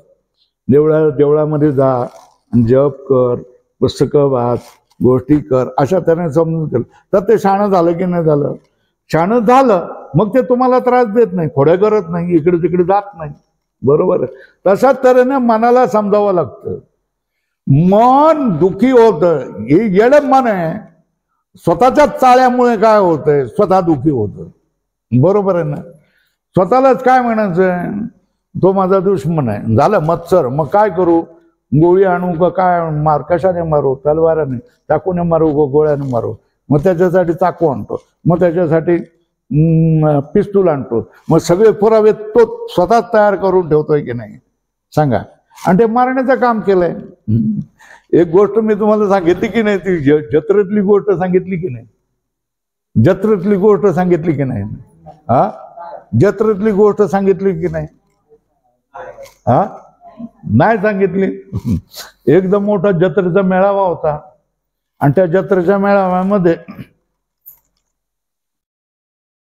देवळामध्ये जा, जप कर, पुस्तकं वाच, गोष्टी कर, अशा तऱ्हेने समजून केलं तर ते शाणं झालं की नाही झालं? शाणं झालं. मग ते तुम्हाला त्रास देत नाही, खोड्या करत नाही, इकडे तिकडे जात नाही, बरोबर. तशाच तऱ्हेने मनाला समजावं लागतं. मन दुखी होतं, हे येडं मन आहे. स्वतःच्याच चाळ्यामुळे काय होतंय? स्वतः दुखी होतं, बरोबर आहे ना. स्वतःलाच काय म्हणायचं? तो माझा दुश्मन आहे, झालं मत्सर. मग काय करू? गोळी आणू का काय? मार कशाने मारू? तलवाराने, चाकूने मारू का गोळ्याने मारू? मग त्याच्यासाठी चाकू आणतो, मग त्याच्यासाठी पिस्तूल आणतो, मग सगळे पुरावे तो स्वतःच तयार करून ठेवतोय की नाही सांगा. आणि ते मारण्याचं काम केलंय. एक गोष्ट मी तुम्हाला सांगितली की नाही, ती जत्रेतली गोष्ट सांगितली की नाही? जत्रेतली गोष्ट सांगितली की नाही? हा, जत्रेतली गोष्ट सांगितली की नाही? हा, नाही सांगितली. एकदम मोठा जत्रेचा मेळावा होता आणि त्या जत्रेच्या मेळाव्यामध्ये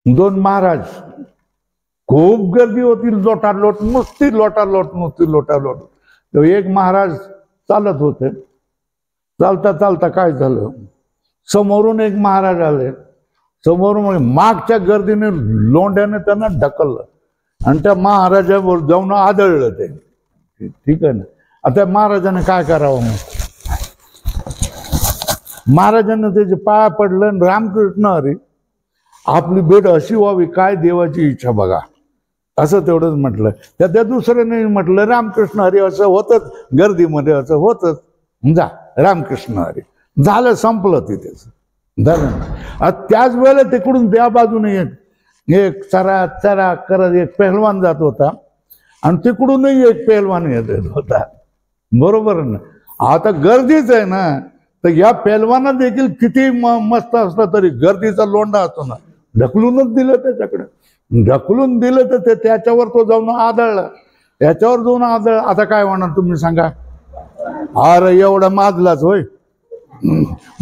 2 महाराज, खूप गर्दी होती, लोटालोट, नुसती लोटालोट, नुसती लोटालोट. तो एक महाराज चालत होते, चालता चालता काय झालं, समोरून एक महाराज आले. समोरून मागच्या गर्दीने लोंढ्याने त्यांना ढकललं आणि त्या महाराजावर जाऊन आदळलं ते. ठीक आहे ना. आता महाराजाने काय करावं मग? महाराजांना त्याचे पाया पडलं आणि रामकृष्ण हरी आपली भेट अशी व्हावी, काय देवाची इच्छा बघा, असं तेवढंच म्हटलं. त्या दुसऱ्याने म्हटलं रामकृष्ण हरी, असं होतच गर्दीमध्ये, असं होतच, जा रामकृष्ण हरी. झालं, संपलं तिथेच झालं. त्याच वेळेला तिकडून त्या बाजूने एक चरा चरा करत एक पेहलवान जात होता आणि तिकडूनही एक पेहलवान येत होता. बरोबर ना. आता गर्दीच आहे ना, तर या पेहलवाना देखील किती मस्त असलं तरी गर्दीचा लोंढा असतो ना, ढकलूनच दिलं त्याच्याकडे. ढकलून दिलं तर ते त्याच्यावर तो जाऊन आदळला. त्याच्यावर जाऊन आदळ. आता काय म्हणणार तुम्ही सांगा? अरे एवढा माजलाच होय,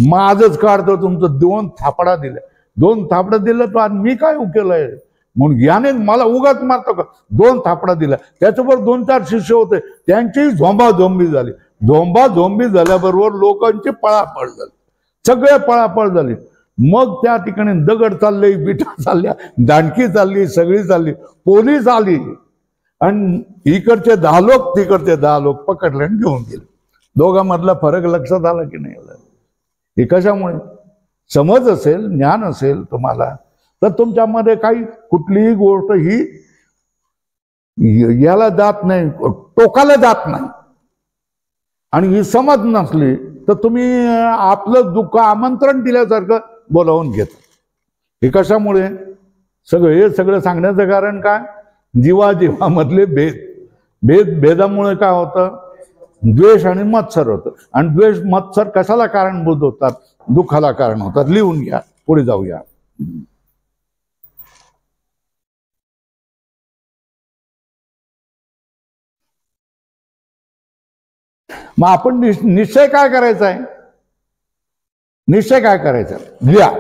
माझच काढतो तुमचं. 2 थापडा दिल्या, 2 थापडा दिलं तर आज मी काय केलंय म्हणून याने मला उगाच मारतो का? 2 थापडा दिला. त्याच्याबरोबर 2-4 शिष्य होते, त्यांचीही झोंबाझोंबी झाली. झोंबाझोंबी झाल्याबरोबर लोकांची पळापळ झाली, सगळे पळापळ झाली. मग त्या ठिकाणी दगड चालले, विटा चालल्या, दांडकी चालली, सगळी चालली. पोलीस आली आणि इकडचे 10 लोक तिकडचे 10 लोक पकडले आणि घेऊन गेले. दोघांमधला फरक लक्षात आला की नाही? हे कशामुळे? समज असेल, ज्ञान असेल तुम्हाला, तर तुमच्यामध्ये काही कुठलीही गोष्ट ही याला जात नाही, टोकाला जात नाही. आणि ही समज नसली तर तुम्ही आपलं दुःख आमंत्रण दिल्यासारखं बोलावून घेत. हे कशामुळे? हे सगळं सांगण्याचं कारण काय? जीवाजीवामधले भेदामुळे काय होतं? द्वेष आणि मत्सर होतं. आणि द्वेष मत्सर कशाला कारणभूत होतात? दुःखाला कारण होतात. लिहून घ्या, पुढे जाऊया. मग आपण निश्चय काय करायचा आहे? निश्चय काय करायचा? लिहा.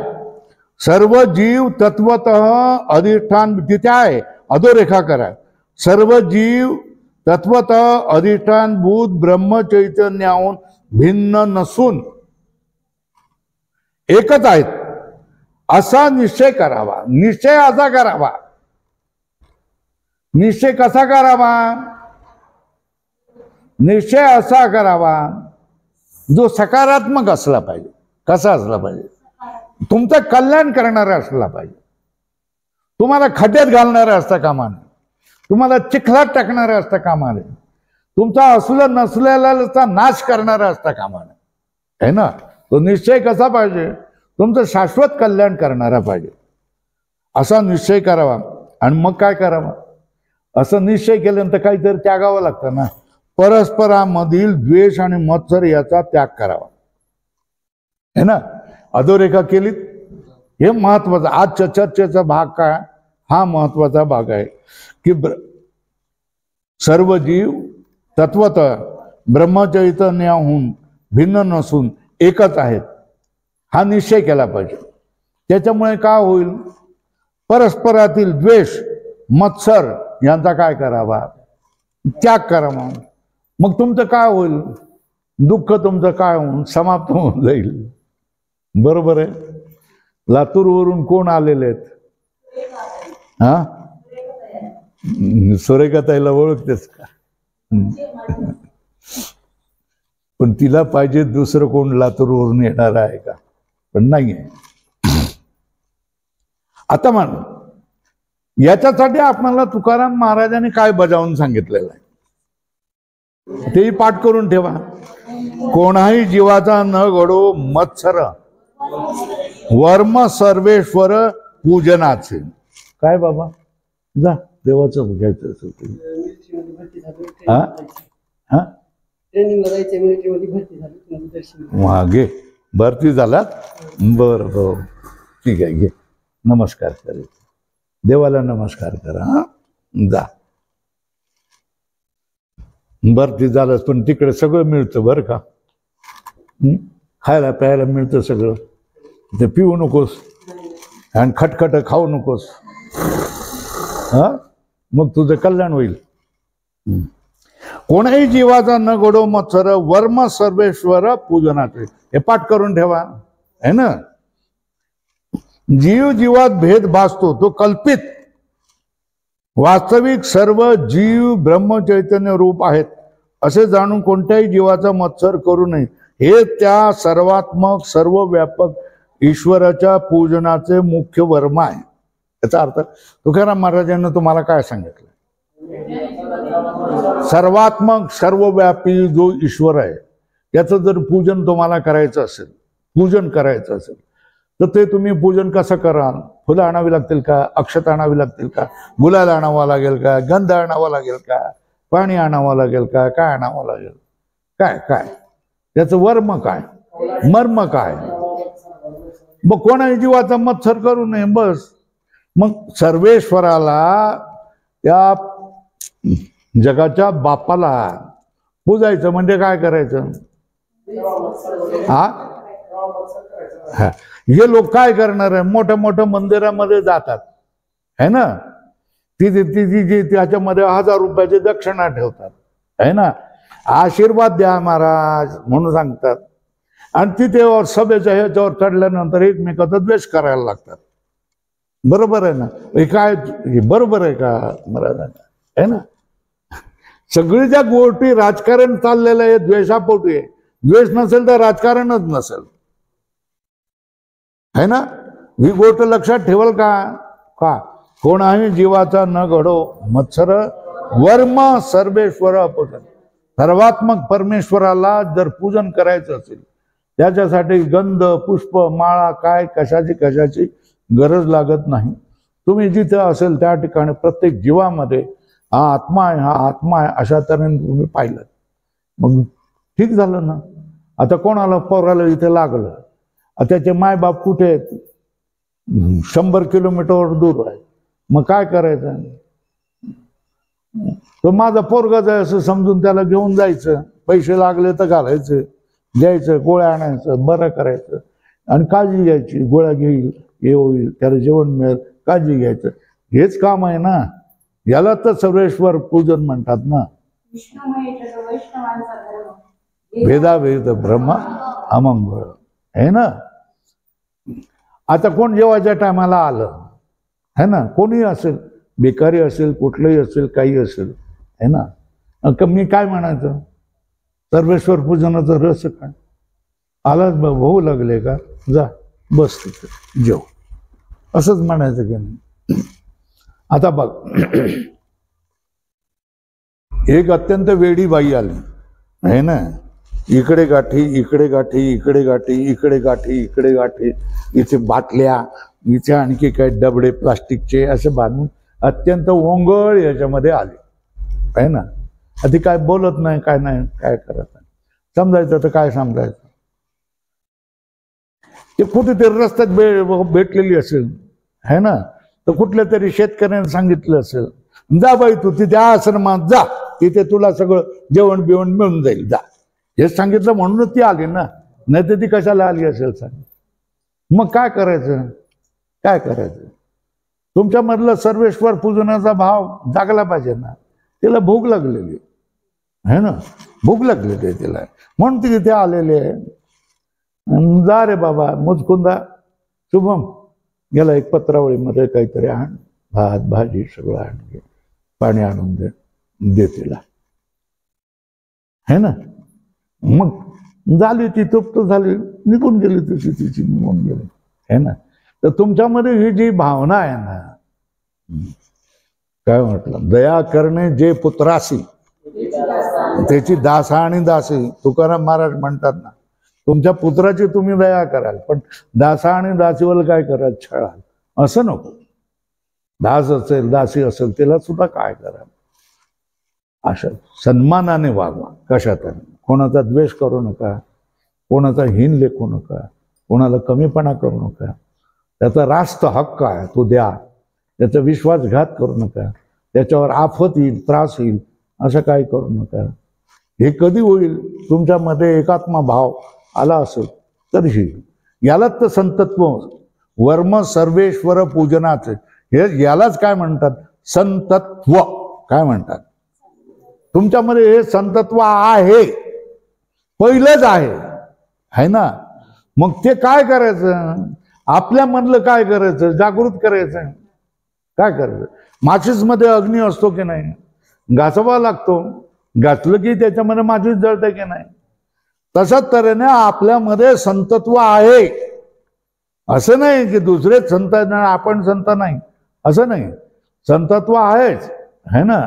सर्व जीव तत्वतः अधिष्ठान, तिथे आहे अधोरेखा करा. सर्व जीव तत्वतः अधिष्ठानभूत ब्रह्म चैतन्याहून भिन्न नसून एकच आहेत असा निश्चय करावा. निश्चय असा करावा. निश्चय कसा करावा? निश्चय असा करावा जो सकारात्मक असला पाहिजे. कसा असला पाहिजे? तुमचं कल्याण करणारा असला पाहिजे. तुम्हाला खड्ड्यात घालणारा असता कामा नये, तुम्हाला चिखलात टाकणारा असता कामा नये, तुमचा असलं नसलेला नाश करणारा असता कामा नये, है ना? तो निश्चय कसा पाहिजे? तुमचं शाश्वत कल्याण करणारा पाहिजे, असा निश्चय करावा. आणि मग काय करावं? असं निश्चय केल्यानंतर काहीतरी त्यागावं लागतं ना. परस्परामधील द्वेष आणि मत्सर याचा त्याग करावा, है ना? अधोरेखा केली. हे महत्वाचा आजच्या चर्चेचा भाग काय? हा महत्वाचा भाग आहे की सर्व जीव तत्वतः ब्रह्मचैतन्याहून भिन्न नसून एकच आहेत हा निश्चय केला पाहिजे. त्याच्यामुळे काय होईल? परस्परातील द्वेष मत्सर यांचा काय करावा? त्याग करावा. मग तुमचं काय होईल? दुःख तुमचं काय होऊन समाप्त होऊन जाईल. बरोबर आहे. लातूरवरून कोण आलेले आहेत? हा, सुरेखाताईला ओळखतेस का? पण तिला पाहिजे दुसरं कोण लातूरवरून येणार आहे का? पण नाही आहे. आता म्हण, याच्यासाठी आपल्याला तुकाराम महाराजांनी काय बजावून सांगितलेलं आहे तेही पाठ करून ठेवा. कोणाही जीवाचा न घडो मत्सर, वर्म सर्वेश्वर पूजनाचे. काय बाबा, जा देवाचं घ्यायचं असेल ते. घे, भरती झालात? बरं बरं, ठीक आहे, घे. नमस्कार करे, देवाला नमस्कार करा. हा, जा. भरती झालंच, पण तिकडे सगळं मिळतं बरं का. खायला प्यायला मिळतं सगळं. ते पिऊ नकोस आणि खटखट खाऊ नकोस. हा, मग तुझं कल्याण होईल. कोणाही जीवाचा न घडो मत्सर वर्म सर्वेश्वर पूजनाचे. हे पाठ करून ठेवा है ना. जीव जीवात भेद भासतो तो कल्पित. वास्तविक सर्व जीव ब्रह्मचैतन्य रूप आहेत असे जाणून कोणत्याही जीवाचा मत्सर करू नये. हे त्या सर्वात्मक सर्वव्यापक ईश्वराच्या पूजनाचे मुख्य वर्म आहे. याचा अर्थ तुकाराम महाराजांनी तुम्हाला काय सांगितलं. सर्वात्मक सर्वव्यापी जो ईश्वर आहे त्याचं जर पूजन तुम्हाला करायचं असेल, पूजन करायचं असेल तर ते तुम्ही पूजन कसं कराल. फुलं आणावी लागतील का, अक्षत आणावी लागतील का, गुलाल आणावा लागेल का, गंध आणावा लागेल का, पाणी आणावं लागेल का, काय आणावं लागेल, काय काय त्याचं वर्म काय, मर्म काय. मग कोणाही जीवाचा मत्सर करू नये बस. मग सर्वेश्वराला त्या जगाच्या बापाला पूजायचं म्हणजे काय करायचं. हा हे लोक काय करणार आहे, मोठ्या मोठ्या मंदिरामध्ये जातात है ना. ती त्याच्यामध्ये 1000 रुपयाची दक्षिणा ठेवतात है ना. आशीर्वाद द्या महाराज म्हणून सांगतात. आणि तिथे सभेच्या ह्याच्यावर चढल्यानंतर एकमेकाचा द्वेष करायला लागतात. बरोबर आहे ना. हे काय बरोबर आहे का महाराज है ना. सगळी ज्या गोष्टी राजकारण चाललेलं आहे द्वेषापोटी आहे. द्वेष नसेल तर राजकारणच नसेल है ना. ही गोष्ट लक्षात ठेवल का कोणाही जीवाचा न घडो मत्सर वर्म सर्वेश्वर पूजन. सर्वात्मक परमेश्वराला जर पूजन करायचं असेल त्याच्यासाठी गंध पुष्प माळा काय कशाची गरज लागत नाही. तुम्ही जिथे असेल त्या ठिकाणी प्रत्येक जीवामध्ये हा आत्मा आहे अशा तऱ्हेने तुम्ही पाहिलं मग ठीक झालं ना. आता कोणाला पोराला इथे लागलं, त्याचे मायबाप कुठे आहेत, 100 किलोमीटरवर दूर आहे. मग काय करायचं. तो माझा पोरगाच आहे असं समजून त्याला घेऊन जायचं. पैसे लागले तर घालायचं, द्यायचं, गोळ्या आणायचं, बरं करायचं आणि काळजी घ्यायची. गोळ्या घेईल, हे होईल, त्याला जेवण मिळेल, काळजी घ्यायचं. हेच काम आहे ना. याला तर सर्वेश्वर पूजन म्हणतात ना. भेदाभेद ब्रह्म अमंगळ है ना. आता कोण जेवायच्या टायमाला आलं है ना, कोणी असेल, बेकारी असेल, कुठलंही असेल, काही असेल है ना. मी काय म्हणायचं, सर्वेश्वर पूजनाचं रस काय. आलाच भाऊ लागले का, जा बस तिथे जेव, असंच म्हणायचं की नाही. आता बघ एक अत्यंत वेडी बाई आली है ना. इकडे गाठी, इकडे गाठी, इकडे गाठी, इकडे गाठी, इकडे गाठी, इथे बाटल्या, इथे आणखी काही डबडे प्लास्टिकचे असे बांधून अत्यंत ओंगळ याच्यामध्ये आले है ना. ती काय बोलत नाही, काय नाही, काय करत नाही. समजायचं तर काय समजायचं. ते कुठेतरी रस्त्यात भेटलेली असेल है ना, तर कुठल्या तरी शेतकऱ्याने सांगितलं असेल, जा बाई तू तिथे आश्रमात जा, तिथे तुला सगळं जेवण बिवण मिळून जाईल, जा. हे सांगितलं म्हणूनच ती आली ना, नाही तर ती कशाला आली असेल सांग. मग काय करायचं, काय करायचं. तुमच्यामधलं सर्वेश्वर पूजनाचा भाव जागला पाहिजे ना. तिला भूक लागलेली है ना, भूक लागलेली आहे तिला, म्हणून ती तिथे आलेली आहे. जा रे बाबा मुचकुंदा शुभम, गेला एक पत्रावळीमध्ये काहीतरी आण, भात भाजी सगळं आण, घे, पाणी आणून दे तिला है ना. मग झाली ती तृप्त झाली, निघून गेली तिची निघून गेली है ना. तर तुमच्यामध्ये ही जी भावना आहे ना, काय म्हटलं, दया करणे जे पुत्रासी त्याची दासा आणि दासी. तुकाराम महाराज म्हणतात ना, तुमच्या पुत्राची तुम्ही दया कराल, पण दासा आणि दासीवर काय कराल, छळाल, असं नको. दास असेल दासी असेल त्याला सुद्धा काय कराल, अशा सन्मानाने वागवा. कशात कोणाचा द्वेष करू नका, कोणाचा हीन लेखू नका, कोणाला कमीपणा करू नका. त्याचा रास्त हक्क आहे तो द्या. त्याचा विश्वासघात करू नका. त्याच्यावर आफत येईल, त्रास येईल, असं काय करू नका. हे कधी होईल, तुमच्यामध्ये एकात्मा भाव आला असेल तरीही. यालाच तर संतत्व वर्म सर्वेश्वर पूजनाचे, हे यालाच काय म्हणतात, संतत्व काय म्हणतात. तुमच्यामध्ये हे संतत्व आहे, पहिलंच आहे ना. मग ते काय करायचं, आपल्या मधलं काय करायचं, जागृत करायचं. काय करायचं, माचीसमध्ये अग्नी असतो की नाही, घासावा लागतो, घासलं की त्याच्यामध्ये माचीस जळते की नाही. तशाच तऱ्हेने आपल्यामध्ये संतत्व आहे. असं नाही की दुसरे संत आपण संत नाही, असं नाही, संतत्व आहेच, है ना.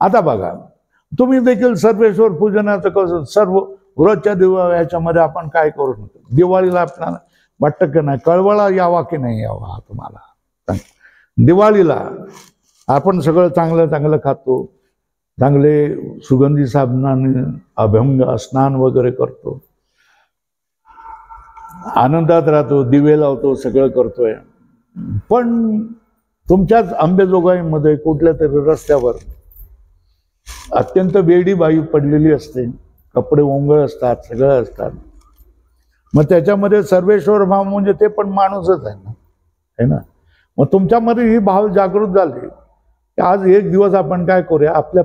आता बघा, तुम्ही देखील सर्वेश्वर पूजनाचं कसं सर्व रोजच्या याच्यामध्ये आपण काय करू शकतो. दिवाळीला आपल्याला वाटतं की नाही, कळवळा यावा की नाही यावा तुम्हाला. दिवाळीला आपण सगळं चांगलं चांगलं खातो, चांगले सुगंधी साबणाने अभंग स्नान वगैरे करतो, आनंदात राहतो, दिवे लावतो, सगळं करतोय. पण तुमच्याच अंबेजोगाईमध्ये कुठल्या तरी रस्त्यावर अत्यंत वेडी बाई पडलेली असते, कपडे ओंगळ असतात, सगळं असतात. मग त्याच्यामध्ये सर्वेश्वर भाव म्हणजे ते पण माणूसच आहे ना, है ना. मग तुमच्यामध्ये ही भाव जागृत झाली की आज एक दिवस आपण काय करूया, आपल्या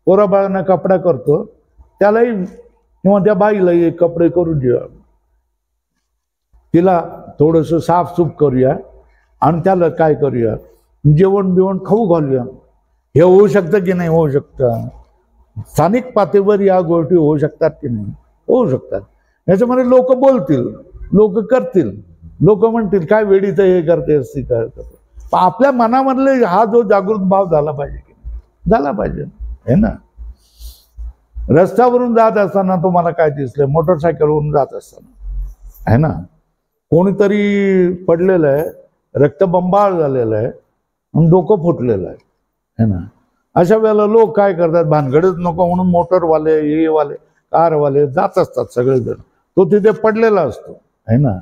पोराबाळांना कपडा करतो, त्यालाही किंवा त्या बाईलाही एक कपडे करून देऊया, तिला थोडंसं साफसूफ करूया आणि त्याला काय करूया, जेवण बिवण खाऊ घालूया. हे होऊ शकतं की नाही होऊ शकतं. स्थानिक पातळीवर या गोष्टी होऊ शकतात की नाही होऊ शकतात. याच्यामध्ये लोक बोलतील, लोक करतील, लोक म्हणतील काय वेळीचं हे करते असती काय करते. पण आपल्या मनामधले हा जो जागृत भाव झाला पाहिजे की नाही, झाला पाहिजे, है ना. रस्त्यावरून जात असताना तुम्हाला काय दिसलं, मोटरसायकलवरून जात असताना, है ना, कोणीतरी पडलेलं आहे, रक्तबंबाळ झालेलं आहे, डोकं फुटलेलं आहे, है ना. अशा वेळेला लोक काय करतात, भानगडच नको म्हणून मोटरवाले, हे वाले, कारवाले जात असतात सगळेजण. तो तिथे पडलेला असतो, है ना.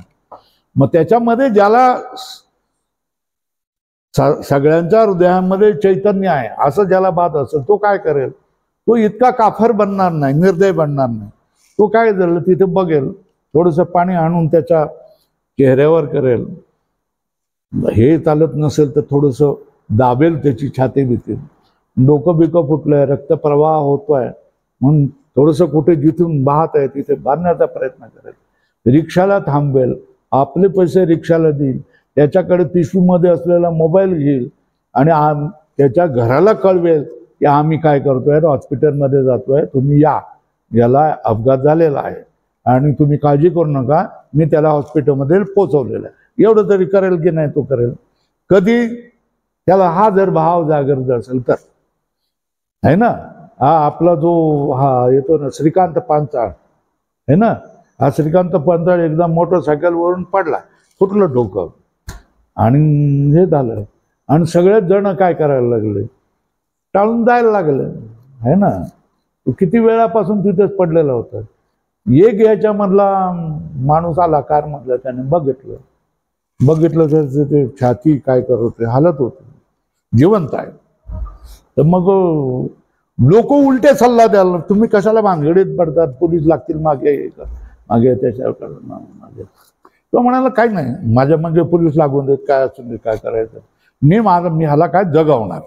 मग त्याच्यामध्ये ज्याला सगळ्यांच्या हृदयामध्ये चैतन्य आहे असं ज्याला बात असेल, तो काय करेल, तो इतका काफर बनणार नाही, निर्दय बनणार नाही. तो काय झालं तिथे बघेल, थोडंसं पाणी आणून त्याच्या चेहऱ्यावर करेल, हे चालत नसेल तर थोडंसं दाबेल त्याची छाती भीती, डोकं बिकं फुटलंय, रक्तप्रवाह होतोय म्हणून थोडंसं कुठे जिथून वाहत आहे तिथे बांधण्याचा प्रयत्न करेल. रिक्षाला थांबवेल, आपले पैसे रिक्षाला देईल, त्याच्याकडे पिशवीमध्ये असलेला मोबाईल घेईल आणि त्याच्या घराला कळवेल की आम्ही काय करतोय, हॉस्पिटलमध्ये जातोय, तुम्ही या, याला अपघात झालेला आहे आणि तुम्ही काळजी करू नका, मी त्याला हॉस्पिटलमध्ये पोचवलेलं आहे. एवढं तरी करेल की नाही तो करेल. कधी त्याला हा जर भाव जागृत असेल तर, है ना. हा आपला जो हा येतो ना श्रीकांत पांचाळ, है ना, हा श्रीकांत पांचाळ एकदा मोटरसायकलवरून पडला, फुटलं डोकं आणि हे झालं आणि सगळेच जण काय करायला लागले, टाळून जायला लागले, है ना. तो किती वेळापासून तिथेच पडलेला होता. एक याच्यामधला माणूस आला कारमधला, त्याने बघितलं तर ते छाती काय करत होते, हालत होते, जिवंत आहे. तर मग लोक उलटे सल्ला द्याल, तुम्ही कशाला भानगडीत पडतात, पोलीस लागतील मागे मागे त्याच्यावर मागे. तो म्हणाला काय नाही, माझ्या म्हणजे पोलीस लागून देत, काय असून दे, काय करायचं, मी ह्याला काय जगवणार,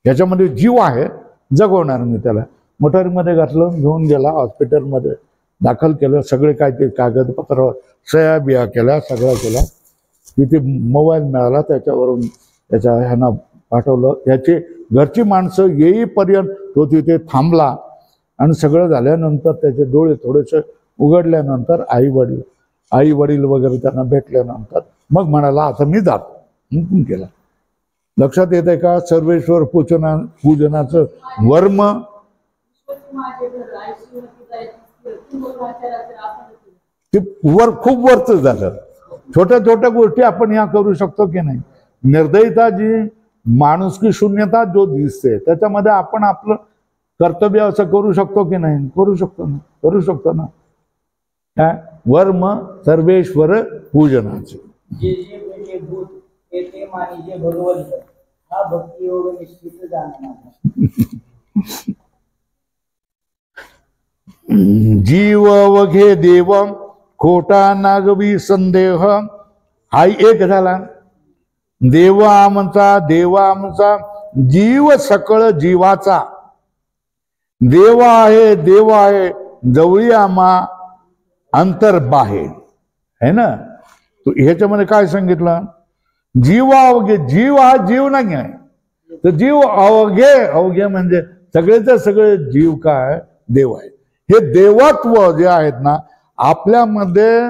ह्याच्यामध्ये जीव आहे, जगवणार मी त्याला. मोटारीमध्ये घातलं, घेऊन गेला, हॉस्पिटलमध्ये दाखल केलं, सगळे काय ते कागदपत्र सह्या बिया केल्या, सगळं केला. तिथे मोबाईल मिळाला, त्याच्यावरून त्याच्या ह्यांना पाठवलं. त्याचे घरची माणसं येईपर्यंत तो तिथे थांबला आणि सगळं झाल्यानंतर त्याचे डोळे थोडेसे उघडल्यानंतर आई वडील वगैरे त्यांना भेटल्यानंतर मग म्हणाला आता मी जातो केला. लक्षात येत आहे का सर्वेश्वर पूजनाचं वर्म. ते खूप वर्ष झालं. छोट्या छोट्या गोष्टी आपण ह्या करू शकतो की नाही. निर्दयता जी माणुसकी शून्यता जो दिसते त्याच्यामध्ये आपण आपलं कर्तव्य असं करू शकतो की नाही. करू शकतो ना. काय वर्म सर्वेश्वर पूजनाचे. जे जे म्हणजे भूत ते मानी जे भगवंत हा भक्ती योग निश्चित जाणणार. जीव वघे देव खोटा नागवी संदेह. हा एक झाला. देव आमचा जीव सकळ जीवाचा. देव आहे देव आहे जवळी आम्हा अंतर बाहेर है ना. तो ह्याच्यामध्ये काय सांगितलं, जीव अवघे, जीव हा जीव नाही आहे, तर जीव अवघे, अवघे म्हणजे सगळेचे सगळे जीव काय देव आहे. हे देवत्व जे आहेत ना आपल्यामध्ये,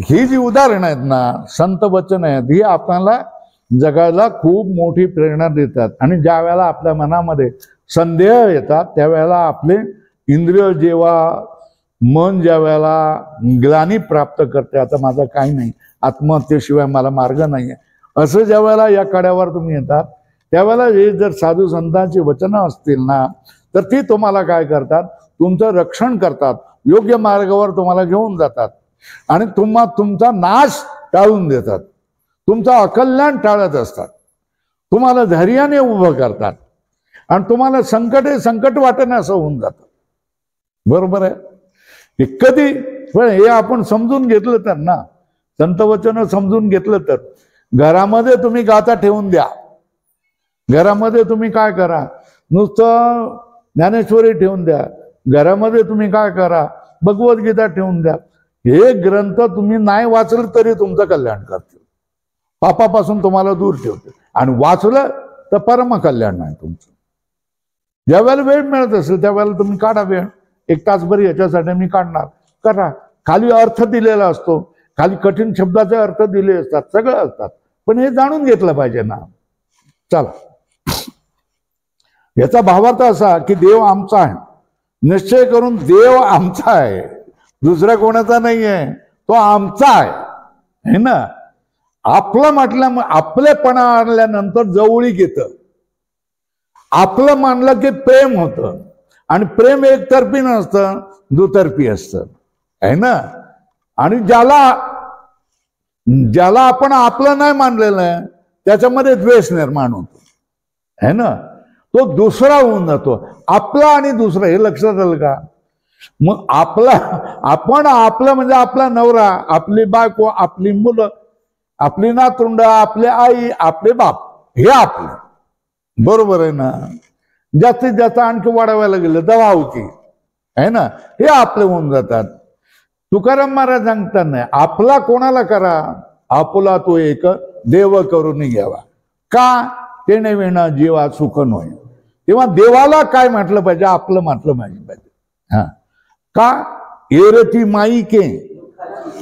ही जी उदाहरण आहेत ना संत वचन आहेत, ही आपल्याला जगायला खूप मोठी प्रेरणा देतात. आणि ज्या वेळेला आपल्या मनामध्ये संदेह येतात त्यावेळेला आपले इंद्रिय जेव्हा मन ज्या वेळेला ग्लानी प्राप्त करते, आता माझं काही नाही, आत्महत्येशिवाय मला मार्ग नाही आहे, असं ज्या वेळेला या कड्यावर तुम्ही येतात त्यावेळेला हे जर साधू संतांची वचनं असतील ना तर ती तुम्हाला काय करतात, तुमचं रक्षण करतात, योग्य मार्गावर तुम्हाला घेऊन जातात आणि तुमचा नाश टाळून देतात, तुमचं अकल्याण टाळत असतात, तुम्हाला धैर्याने उभं करतात आणि तुम्हाला संकट वाटेनं असं होऊन जातं. बरोबर आहे. हे कधी पण हे आपण समजून घेतलं तर ना, संतवचन समजून घेतलं तर, घरामध्ये तुम्ही गाथा ठेवून द्या, घरामध्ये तुम्ही काय करा, नुसतं ज्ञानेश्वरी ठेवून द्या, घरामध्ये तुम्ही काय करा, भगवद्गीता ठेवून द्या, हे ग्रंथ तुम्ही नाही वाचलं तरी तुमचं कल्याण करतील, पापापासून तुम्हाला दूर ठेवतील, आणि वाचलं तर परम कल्याण आहे तुमचं. ज्या वेळेला वेळ मिळत असेल त्यावेळेला तुम्ही काढा वेळ, 1 तासभर याच्यासाठी मी काढणार, करा. खाली अर्थ दिलेला असतो, खाली कठीण शब्दाचे अर्थ दिले असतात, सगळं असतात, पण हे जाणून घेतलं पाहिजे ना. चला, याचा भावार्थ असा की देव आमचा आहे, निश्चय करून देव आमचा आहे, दुसऱ्या कोणाचा नाही आहे, तो आमचा आहे ना. आपलं म्हटलं, आपलेपणा आणल्यानंतर जवळीक येतं, आपलं मानलं की प्रेम होतं, आणि प्रेम एकतर्फी नसतं, दुतर्फी असतं आहे ना. आणि ज्याला आपण आपलं नाही मानलेलं आहे त्याच्यामध्ये द्वेष निर्माण होतो है ना, तो दुसरा होऊन जातो. आपला आणि दुसरा हे लक्षात आलं का. मग आपण आपलं म्हणजे आपला नवरा, आपली बायको, आपली मुलं, आपली नातरुंड, आपले आई, आपले बाप, हे आपले. बरोबर आहे ना. जास्तीत जास्त आणखी वाढवायला गेलं दवा होती आहे ना, हे आपले होऊन जातात. तुकाराम महाराज सांगतात नाही, आपला कोणाला करा, आपुला तो एक देव करून घ्यावा, का तेने विना जीवा सुख नोय. तेव्हा देवाला काय म्हटलं पाहिजे, आपलं म्हटलं पाहिजे. हा, का एरती माईके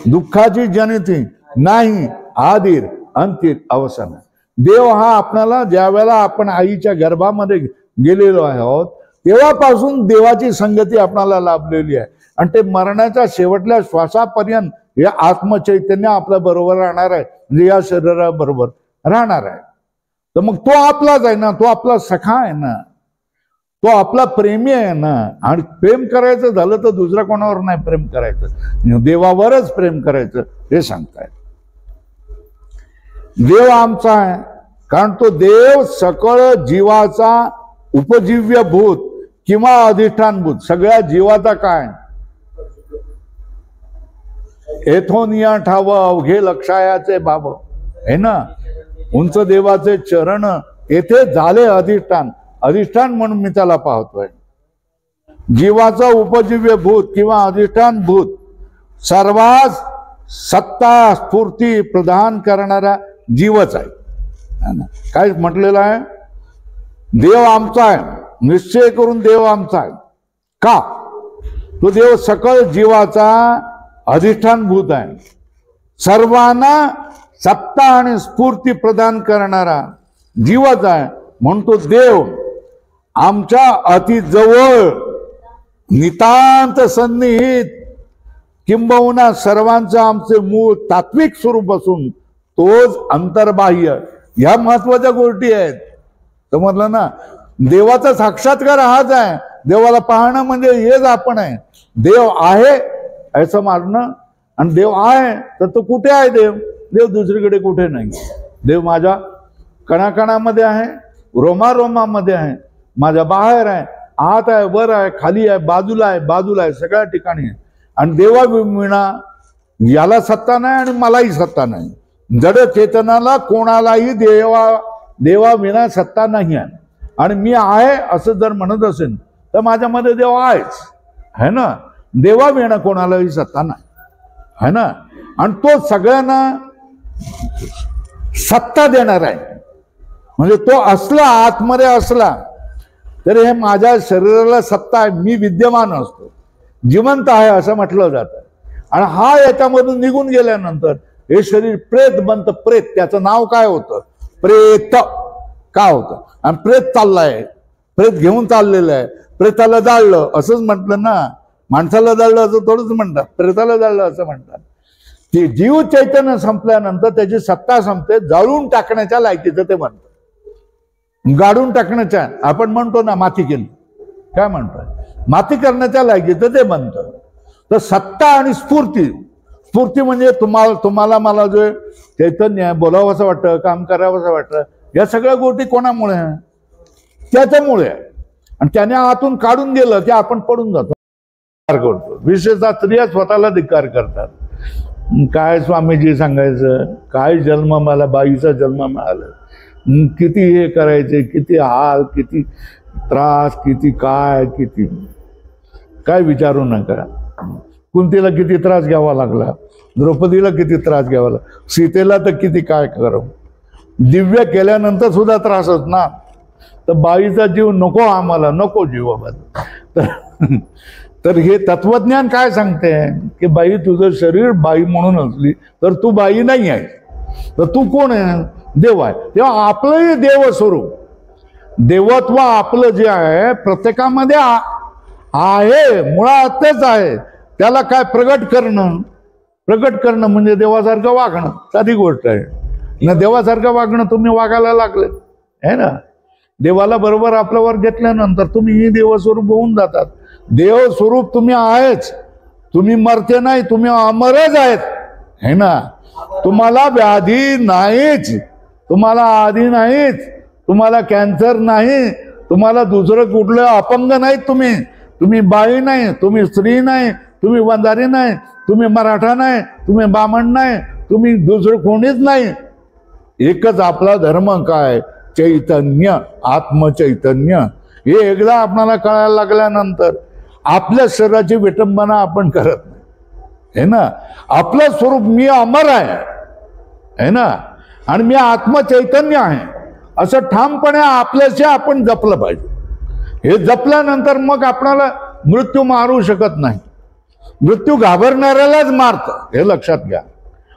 दुःखाची जनती नाही आधीर अंतिर अवसान. देव हा आपल्याला ज्या वेळेला आपण आईच्या गर्भामध्ये गेलेलो आहोत तेव्हापासून देवाची संगती आपल्याला लाभलेली आहे, आणि ते मरणाच्या शेवटल्या श्वासापर्यंत हे आत्मचैतन्य आपल्या बरोबर राहणार आहे, म्हणजे या शरीराबरोबर राहणार आहे. तर मग तो आपलाच आहे ना, तो आपला सखा आहे ना, तो आपला प्रेमी आहे ना. आणि प्रेम करायचं झालं तर दुसऱ्या कोणावर नाही प्रेम करायचं, देवावरच प्रेम करायचं हे सांगतायत. देव आमचा आहे कारण तो देव सकळ जीवाचा उपजीव्य भूत किंवा अधिष्ठानभूत, सगळ्या जीवाचा काय येथून या ठाव अवघे लक्षायाचे बाब है ना. उंच देवाचे चरण येथे झाले अधिष्ठान, अधिष्ठान म्हणून मी त्याला पाहतोय. जीवाचा उपजीव्य भूत किंवा अधिष्ठान भूत, सर्वात सत्ता स्फूर्ती प्रदान करणारा जीवच आहे. काय म्हटलेलं आहे, देव आमचा आहे, निश्चय करून देव आमचा आहे. का, तो देव सकळ जीवाचा अधिष्ठानभूत आहे, सर्वांना सत्ता आणि स्फूर्ती प्रदान करणारा जीवच आहे. म्हणतो देव आमच्या अति जवळ नितांत सन्निहित, किंबहुना सर्वांचं आमचे मूळ तात्विक स्वरूप असून तोच अंतर्बाह्य. ह्या महत्वाच्या गोष्टी आहेत. समजलं ना. देवाचा साक्षात्कार हाच आहे. देवाला पाहणं म्हणजे हेच आपण आहे. देव आहे असं मानणं, आणि देव आहे तर तो कुठे आहे. देव दुसरीकडे कुठे नाही. देव माझ्या कणाकणामध्ये आहे, रोमारोमामध्ये आहे, माझ्या बाहेर आहे, आत आहे, वर आहे, खाली आहे, बाजूला आहे, सगळ्या ठिकाणी आहे. आणि देवा विना याला सत्ता नाही आणि मलाही सत्ता नाही. जड चेतनाला कोणालाही देवा विना सत्ता नाही आहे. आणि मी आहे असं जर म्हणत असेल तर माझ्यामध्ये देव आहेच, है ना. देवा विणं कोणालाही सत्ता नाही, है ना. आणि तो सगळ्यांना सत्ता देणार आहे. म्हणजे तो असला, आतमध्ये असला तरी हे माझ्या शरीराला सत्ता आहे, मी विद्यमान असतो, जिवंत आहे असं म्हटलं जातं. आणि हा याच्यामधून निघून गेल्यानंतर हे शरीर प्रेत बनतं. प्रेत, त्याचं नाव काय होतं? प्रेत का होतं? आणि प्रेत चाललाय, प्रेत घेऊन चाललेलं आहे. प्रेताला जाळलं असंच म्हटलं ना, माणसाला जाळलं असं थोडंच म्हणतात, प्रेताला जाळलं असं म्हणतात. ते जीव चैतन्य संपल्यानंतर त्याची सत्ता संपते, जाळून टाकण्याच्या लायकीचं ते म्हणतं. गाडून टाकण्याच्या, आपण म्हणतो ना माती केली, काय म्हणतोय, माती करण्याच्या लायकीचं ते म्हणतं. तर सत्ता आणि स्फूर्ती, स्फूर्ती म्हणजे तुम्हाला मला जो चैतन्य बोलावंसं वाटतं, काम करावंसं वाटतं, या सगळ्या गोष्टी कोणामुळे? त्याच्यामुळे. आणि त्याने आतून काढून गेलं की आपण पडून जातो, करतो. विशेषतः स्त्रिया स्वतःला धिक्कार करतात. काय स्वामीजी सांगायचं, काय जन्म मला, बाईचा जन्म मिळाला, किती हे करायचे, किती हाल, किती त्रास, किती काय, किती काय विचारू नका. कुंतीला किती त्रास घ्यावा लागला, द्रौपदीला किती त्रास घ्यावा लागला, सीतेला तर किती काय करू. दिव्य केल्यानंतर सुद्धा त्रासच ना. तर बाईचा जीव नको आम्हाला, नको जीवाबाद. तर हे तत्वज्ञान काय सांगते की बाई, तुझं शरीर बाई म्हणून असली तर तू बाई नाही आहे, तर तू कोण आहे? देव आहे. तेव्हा आपलंही देव स्वरूप, देवत्व आपलं जे आहे प्रत्येकामध्ये आहे, मुळात तेच आहे. त्याला काय प्रगट करणं म्हणजे देवासारखं वागणं, साधी गोष्ट आहे ना. देवासारखं वागणं तुम्ही वागायला लागले, है ना. देवाला बरोबर आपल्यावर घेतल्यानंतर तुम्ही ही देवस्वरूप होऊन जातात. देवस्वरूप तुम्ही आहेच, तुम्ही मरते नाही, तुम्ही अमरच आहेत, है ना. तुम्हाला व्याधी नाहीच, तुम्हाला आधी नाहीच, तुम्हाला कॅन्सर नाही, तुम्हाला दुसरं कुठलं अपंग नाहीत. तुम्ही बाई नाही, तुम्ही स्त्री नाही, तुम्ही वंजारी नाही, तुम्ही मराठा नाही, तुम्ही बामण नाही, तुम्ही दुसरं कोणीच नाही. एकच आपला धर्म काय? चैतन्य, आत्मचैतन्य. हे एकदा आपल्याला कळायला लागल्यानंतर आपल्या शरीराची विटंबना आपण करत नाही, है ना. आपलं स्वरूप मी अमर आहे, है ना, आणि मी आत्मचैतन्य आहे असं ठामपणे आपल्याशी आपण जपलं पाहिजे. हे जपल्यानंतर मग आपल्याला मृत्यू मारू शकत नाही. मृत्यू घाबरणाऱ्यालाच मारतं, हे लक्षात घ्या.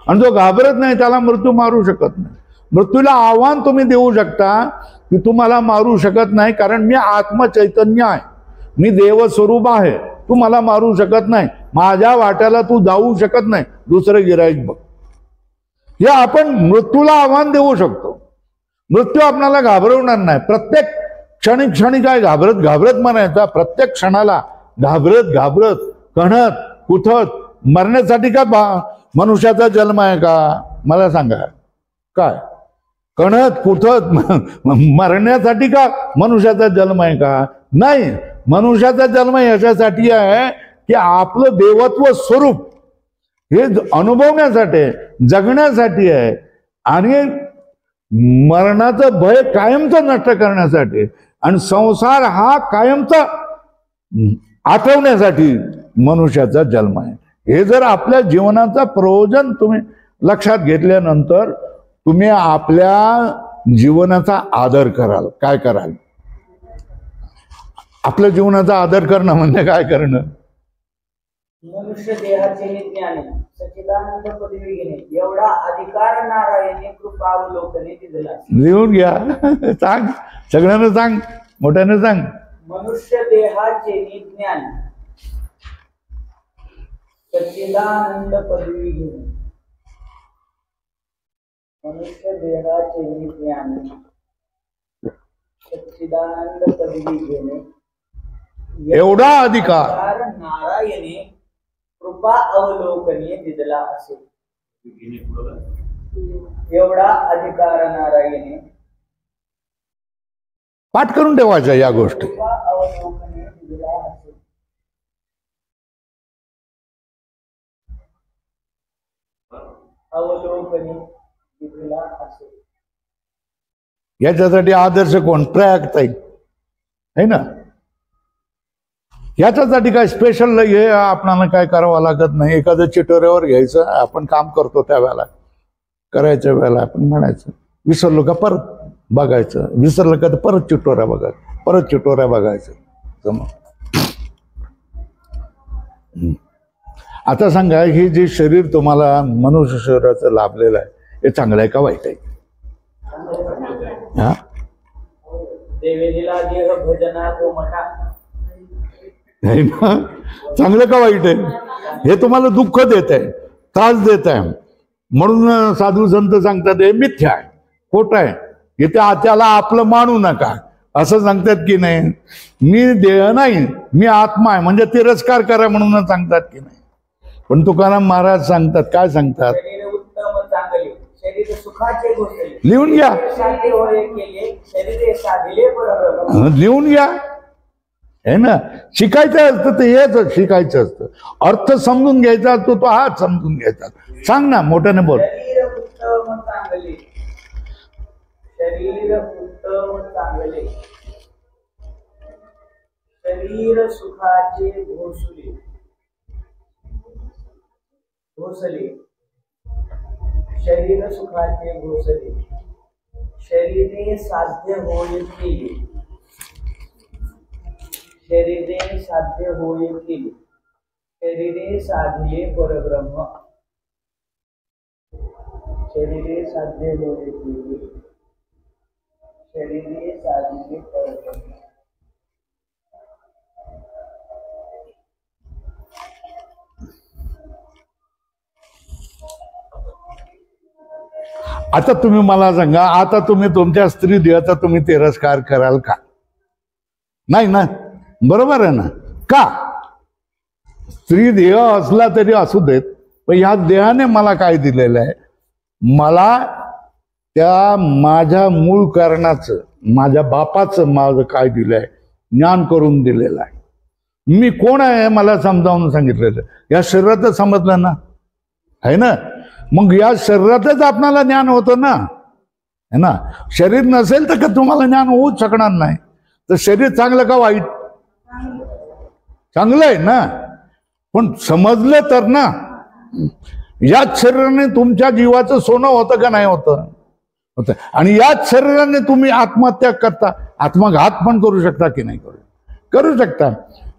आणि जो घाबरत नाही त्याला मृत्यू मारू शकत नाही. मृत्यूला आव्हान तुम्ही देऊ शकता की तुम्हाला मारू शकत नाही, कारण मी आत्मचैतन्य आहे, मी देवस्वरूप आहे, तू मला मारू शकत नाही, माझ्या वाट्याला तू जाऊ शकत नाही, दुसरं गिराईक बघ. हे आपण मृत्यूला आव्हान देऊ शकतो. मृत्यू आपल्याला घाबरवणार नाही. प्रत्येक क्षणी काय घाबरत म्हणायचा, प्रत्येक क्षणाला घाबरत कणत कुथत मरण्यासाठी का मनुष्याचा जन्म आहे का? मला सांगा, काय कणत कुथत मरण्यासाठी का मनुष्याचा जन्म आहे का? नाही. मनुष्याचा जन्म याच्यासाठी आहे की आपलं देवत्व स्वरूप हे अनुभवण्यासाठी, जगण्यासाठी आहे, आणि मरणाचं भय कायमचं नष्ट करण्यासाठी, आणि संसार हा कायमचा आठवण्यासाठी मनुष्याचा जन्म आहे. हे जर आपल्या जीवनाचा प्रयोजन तुम्ही लक्षात घेतल्यानंतर तुम्ही आपल्या जीवनाचा आदर कराल. काय कराल? आपल्या जीवनाचा आदर करणं म्हणजे काय करणं? मनुष्य देहाचे ज्ञान, सच्चिदानंद पदवी घेणे, एवढा अधिकार नारायणी कृपावलोकने दिलेला. लिहून घ्या, सांग, सगळ्यांना सांग, मोठ्याने सांग. मनुष्य देहाचे ज्ञान, सच्चिदानंद पदवी घेणे. मनुष्य देहाचे ज्ञान, सच्चिदानंद पदवी घेणे, एवढा अधिकार नारायणे कृपा अवलोकने दिदला असे. एवढा अधिकार नारायणे, पाठ करून ठेवायच्या या गोष्टी. कृपा अवलोकने दिदला असे. अवलोकने दिदला असे. याच्यासाठी आदर्श कोण? प्रयागताई, है ना. याच्यासाठी काय स्पेशल हे आपणाला काय करावं लागत नाही. एखादं चिटोऱ्यावर घ्यायचं, आपण काम करतो त्यावेळेला, करायच्या वेळेला आपण म्हणायचं, विसरलो का परत बघायचं, विसरलं का तर परत चिटोऱ्या बघायचं, परत चिटोऱ्या बघायचं. आता सांगा, हे जे शरीर तुम्हाला मनुष्य शरीराचं लाभलेलं आहे, हे चांगलं आहे का वाईट आहे? हा, देवेलीला देह भजना गोमटा. नाही ना, चांगलं का वाईट आहे? हे तुम्हाला दुःख देत आहे, त्रास देत आहे. म्हणून साधू संत सांगतात हे मिथ्या आहे, खोट आहे, हे त्याला आपलं मानू नका असं सांगतात की नाही. मी देह नाही, मी आत्मा आहे म्हणजे तिरस्कार करा म्हणून सांगतात की नाही. पण तुकाराम महाराज सांगतात, काय सांगतात? शरीर उत्तम चांगले, शरीर सुखाचे घोषले, लिहून घ्या, साधे होय केले, शरीरे साधिले परब्रह्म. लिहून घ्या. है ना, शिकायचं असतं ते हेच शिकायचं असतं. अर्थ समजून घ्यायचा असतो तो हाच समजून घ्यायचा. सांग ना, मोठ्याने बोल. शरीर उत्तम चांगले, शरीर उत्तम चांगले, शरीर सुखाचे घोषले, घोषले, शरीर सुखाचे घोषले, शरीरे साध्य होय केले, शरीरे साध्य होय केले, शरीरे साधिले परब्रह्म, शरीरे साध्य होय केले, शरीरे साधिले परब्रह्म. आता तुम्ही मला सांगा, आता तुम्ही तुमच्या स्त्री देहाचा तुम्ही तिरस्कार कराल का? नाही ना, बरोबर आहे ना? का? स्त्री देह असला तरी असू देत, पण ह्या देहाने मला काय दिलेलं आहे? मला त्या माझ्या मूळ कारणाचं, माझ्या बापाचं माझं काय दिलंय? ज्ञान करून दिलेलं आहे. मी कोण आहे मला समजावून सांगितलेलं. या शरीरातच समजलं ना, आहे ना? मग या शरीरातच आपणाला ज्ञान होतं ना, है ना? शरीर नसेल तर का तुम्हाला ज्ञान होऊच शकणार नाही. तर शरीर चांगलं का वाईट? चांगलं आहे ना, पण समजलं तर ना. याच शरीराने तुमच्या जीवाचं सोनं होतं का नाही होतं? होतं. आणि याच शरीराने तुम्ही आत्महत्या करता, आत्मघात पण करू शकता की नाही करू शकता.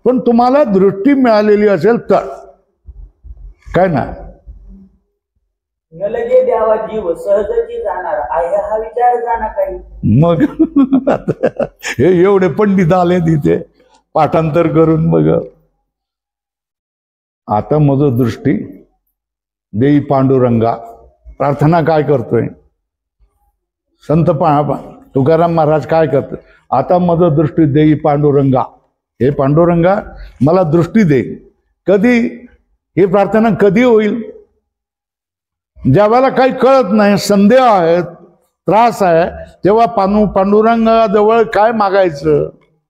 पण तुम्हाला दृष्टी मिळालेली असेल तर काय ना, न लगे द्यावा जीव सहजची जाणार आहे हा विचार जाणार काही. मग हे एवढे पंडित आले तिथे पाठांतर करून. मग आता मज दृष्टी देई पांडुरंगा. प्रार्थना काय करतोय संत तुकाराम महाराज? काय करतोय? आता मज दृष्टी देई पांडुरंगा. हे पांडुरंगा मला दृष्टी दे. कधी ही प्रार्थना कधी होईल? ज्यावेळेला काही कळत नाही, संदेह आहे, त्रास आहे, तेव्हा पांडुरंगाजवळ काय मागायचं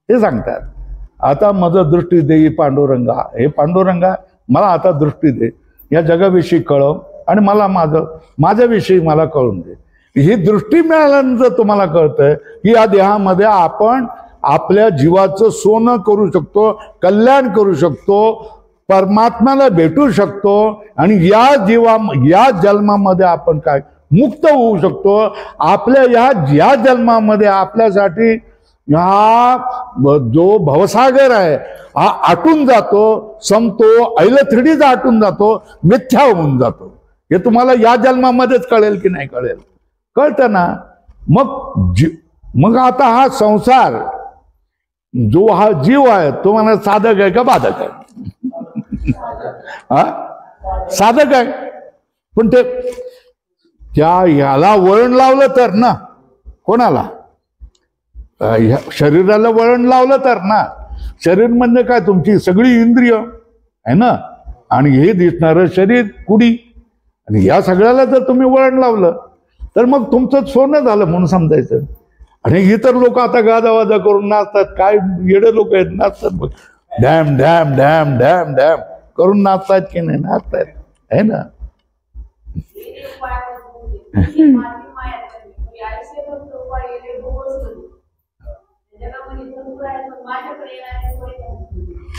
हे सांगतात. आता मज दृष्टी देई पांडुरंगा. हे पांडुरंगा मला आता दृष्टी दे, या जगाविषयी कळव आणि मला माझ्याविषयी मला कळून दे. ही दृष्टी मिळाल्यानंतर तुम्हाला कळतंय की या देहामध्ये आपण आपल्या जीवाचं सोनं करू शकतो, कल्याण करू शकतो, परमात्म्याला भेटू शकतो आणि या जन्मामध्ये आपण काय मुक्त होऊ शकतो. आपल्या या जन्मामध्ये आपल्यासाठी हा जो भवसागर आहे हा आटून जातो, संपतो, ऐलथडीच आटून जातो, मिथ्या होऊन जातो. हे तुम्हाला या जन्मामध्येच कळेल की नाही कळेल? कळतं ना. मग आता हा संसार जो हा जीव आहे तो मला साधक आहे का बाधक आहे? हा, साधक आहे. पण ते ह्याला वळण लावलं तर ना, कोणाला? शरीराला वळण लावलं तर ना. शरीर म्हणजे काय? तुमची सगळी इंद्रिय आहे ना, आणि हे दिसणारं शरीर कुडी, आणि या सगळ्याला जर तुम्ही वळण लावलं तर मग तुमचं सोनं झालं म्हणून समजायचं. आणि इतर लोक आता गाजावाजा करून नाचतात. काय येडे लोक आहेत, नाचतात बघ, dam dam dam dam dam करून नाचतात की नाही? नाचतात, आहे ना.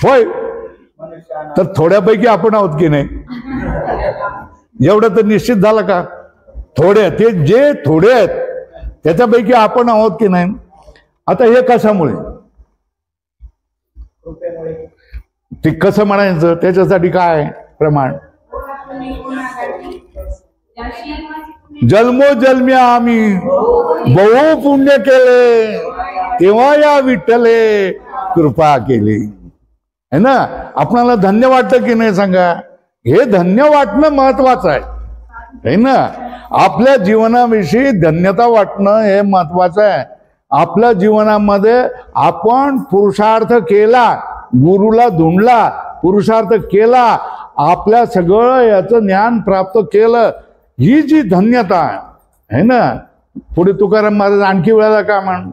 होय, मनुष्यानं तर थोड्यापैकी आपण आहोत की नाही? एवढं तर निश्चित झालं का? थोडे, ते जे थोडे आहेत त्याच्यापैकी आपण आहोत की नाही? आता हे कशामुळे? कृपेमुळे ते कसं म्हणायचं? त्याच्यासाठी काय प्रमाण? जन्मोजन्मी आम्ही बहु पुण्य केले, तेव्हा या विठ्ठले कृपा केली. है ना? आपणाला धन्य वाटतं की नाही सांगा? हे धन्य वाटणं महत्वाचं आहे ना? आपल्या जीवनाविषयी धन्यता वाटणं हे महत्वाचं आहे. आपल्या जीवनामध्ये आपण पुरुषार्थ केला, गुरुला धुंडला, पुरुषार्थ केला, आपल्या सगळं याचं ज्ञान प्राप्त केलं, ही जी धन्यता आहे ना. पुढे तुकाराम महाराज आणखी वेळाला का म्हण,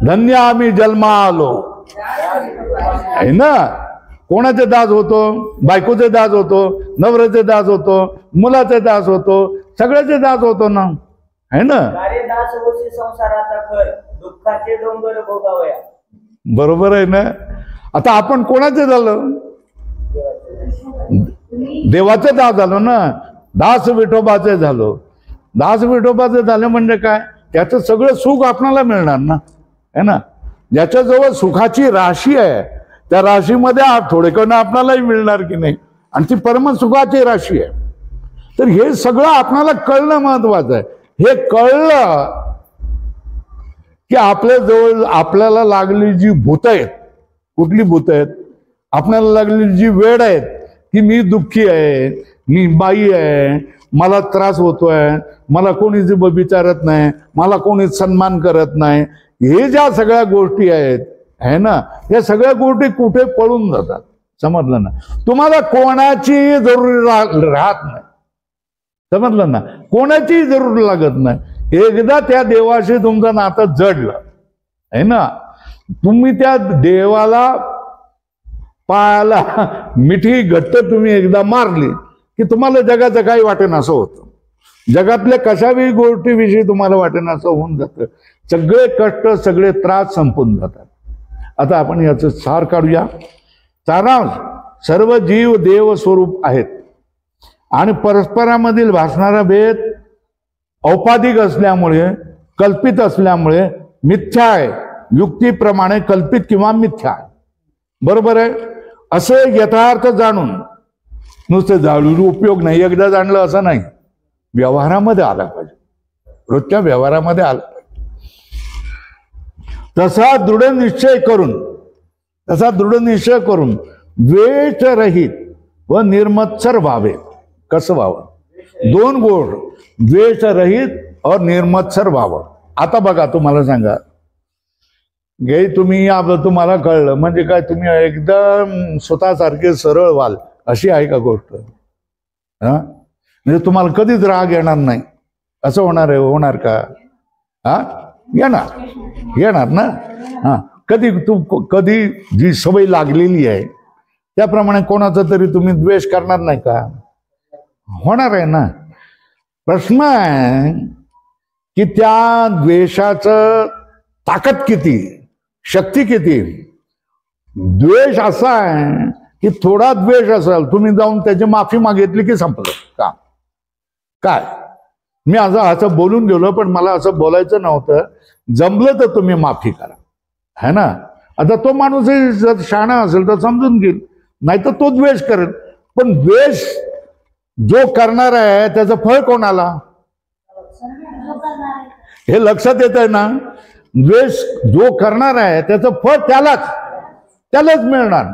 धन्य आम्ही जन्मा आलो, आहे ना. कोणाचे दास होतो? बायकोचे दास होतो, नवऱ्याचे दास होतो, मुलाचे दास होतो, सगळ्याचे दास होतो ना, है ना. सारे दास होसी संसाराचा खर, दुःखाचे डोंगर भोगावया. बरोबर आहे ना. आता आपण कोणाचे झालो? देवाचे दास झालो ना. दास विठोबाचे झालो. दास विठोबाचे झाले म्हणजे काय? त्याचं सगळं सुख आपणाला मिळणार ना, है ना. ज्याच्याजवळ सुखाची राशी आहे त्या राशीमध्ये थोडेकण आपणालाही मिळणार की नाही, आणि ती परमसुखाची राशी आहे. तर हे सगळं आपणाला कळणं महत्वाचं आहे. हे कळलं की आपल्या जवळ आपल्याला लागलेली जी भूत आहेत, कुठली भूत आहेत? आपल्याला लागलेली जी वेळ आहेत की मी दुःखी आहे, मी बाई आहे, मला त्रास होतोय, मला कोणीच विचारत नाही, मला कोणीच सन्मान करत नाही, हे ज्या सगळ्या गोष्टी आहेत है ना, या सगळ्या गोष्टी कुठे पळून जातात. समजलं ना? तुम्हाला कोणाची जरूर राहत नाही. समजलं ना? कोणाची जरूर लागत नाही. एकदा त्या देवाशी तुमचं नातं जडलं है ना, तुम्ही त्या देवाला पायाला मिठी घट्ट तुम्ही एकदा मारली की तुम्हाला जगाचं काही वाटेन असं होतं. जगातल्या कशाही गोष्टीविषयी तुम्हाला वाटेन असं होऊन जातं. सगळे कष्ट, सगळे त्रास संपून जातात. आता आपण याचं सार काढूया. सारांश, सर्व जीव देव स्वरूप आहेत आणि परस्परामधील भासणारा भेद औपाधिक असल्यामुळे, कल्पित असल्यामुळे मिथ्या आहे. युक्तीप्रमाणे कल्पित किंवा मिथ्या आहे. बरोबर आहे. असे यथार्थ जाणून नुसते जाणून उपयोग नाही. एकदा जाणलं असं नाही, व्यवहारामध्ये आला पाहिजे, रोजच्या व्यवहारामध्ये आला पाहिजे. तसा दृढ निश्चय करून द्वेषरहित व निर्मत्सर व्हावे. कसं व्हावं? दोन गोड, द्वेषरहित और निर्मत्सर व्हावं. आता बघा, तुम्हाला सांगा, गे तुम्ही तुम्हाला कळलं म्हणजे काय, तुम्ही एकदम स्वतःसारखे सरळ व्हाल अशी आहे का गोष्ट? हा, म्हणजे तुम्हाला कधीच राग येणार नाही असं होणार आहे? होणार का? हा, येणार ना. हा, कधी जी सवय लागलेली आहे त्याप्रमाणे कोणाचा तरी तुम्ही द्वेष करणार नाही का? होणार आहे ना. प्रश्न आहे की त्या द्वेषाचं ताकद किती, शक्ती किती. द्वेष असा आहे की थोडा द्वेष असेल, तुम्ही जाऊन त्याची माफी मागितली की संपलं काम. काय, मी असं बोलून गेलो पण मला असं बोलायचं नव्हतं, जमलं तर तुम्ही माफी करा, है ना. आता तो माणूसही जर शहाणा असेल तर समजून घेईल, नाही तर तो द्वेष करेल. पण द्वेष जो करणार आहे त्याचं फळ कोणाला? हे लक्षात येत आहे ना. द्वेष जो करणार आहे त्याचं फळ त्यालाच मिळणार.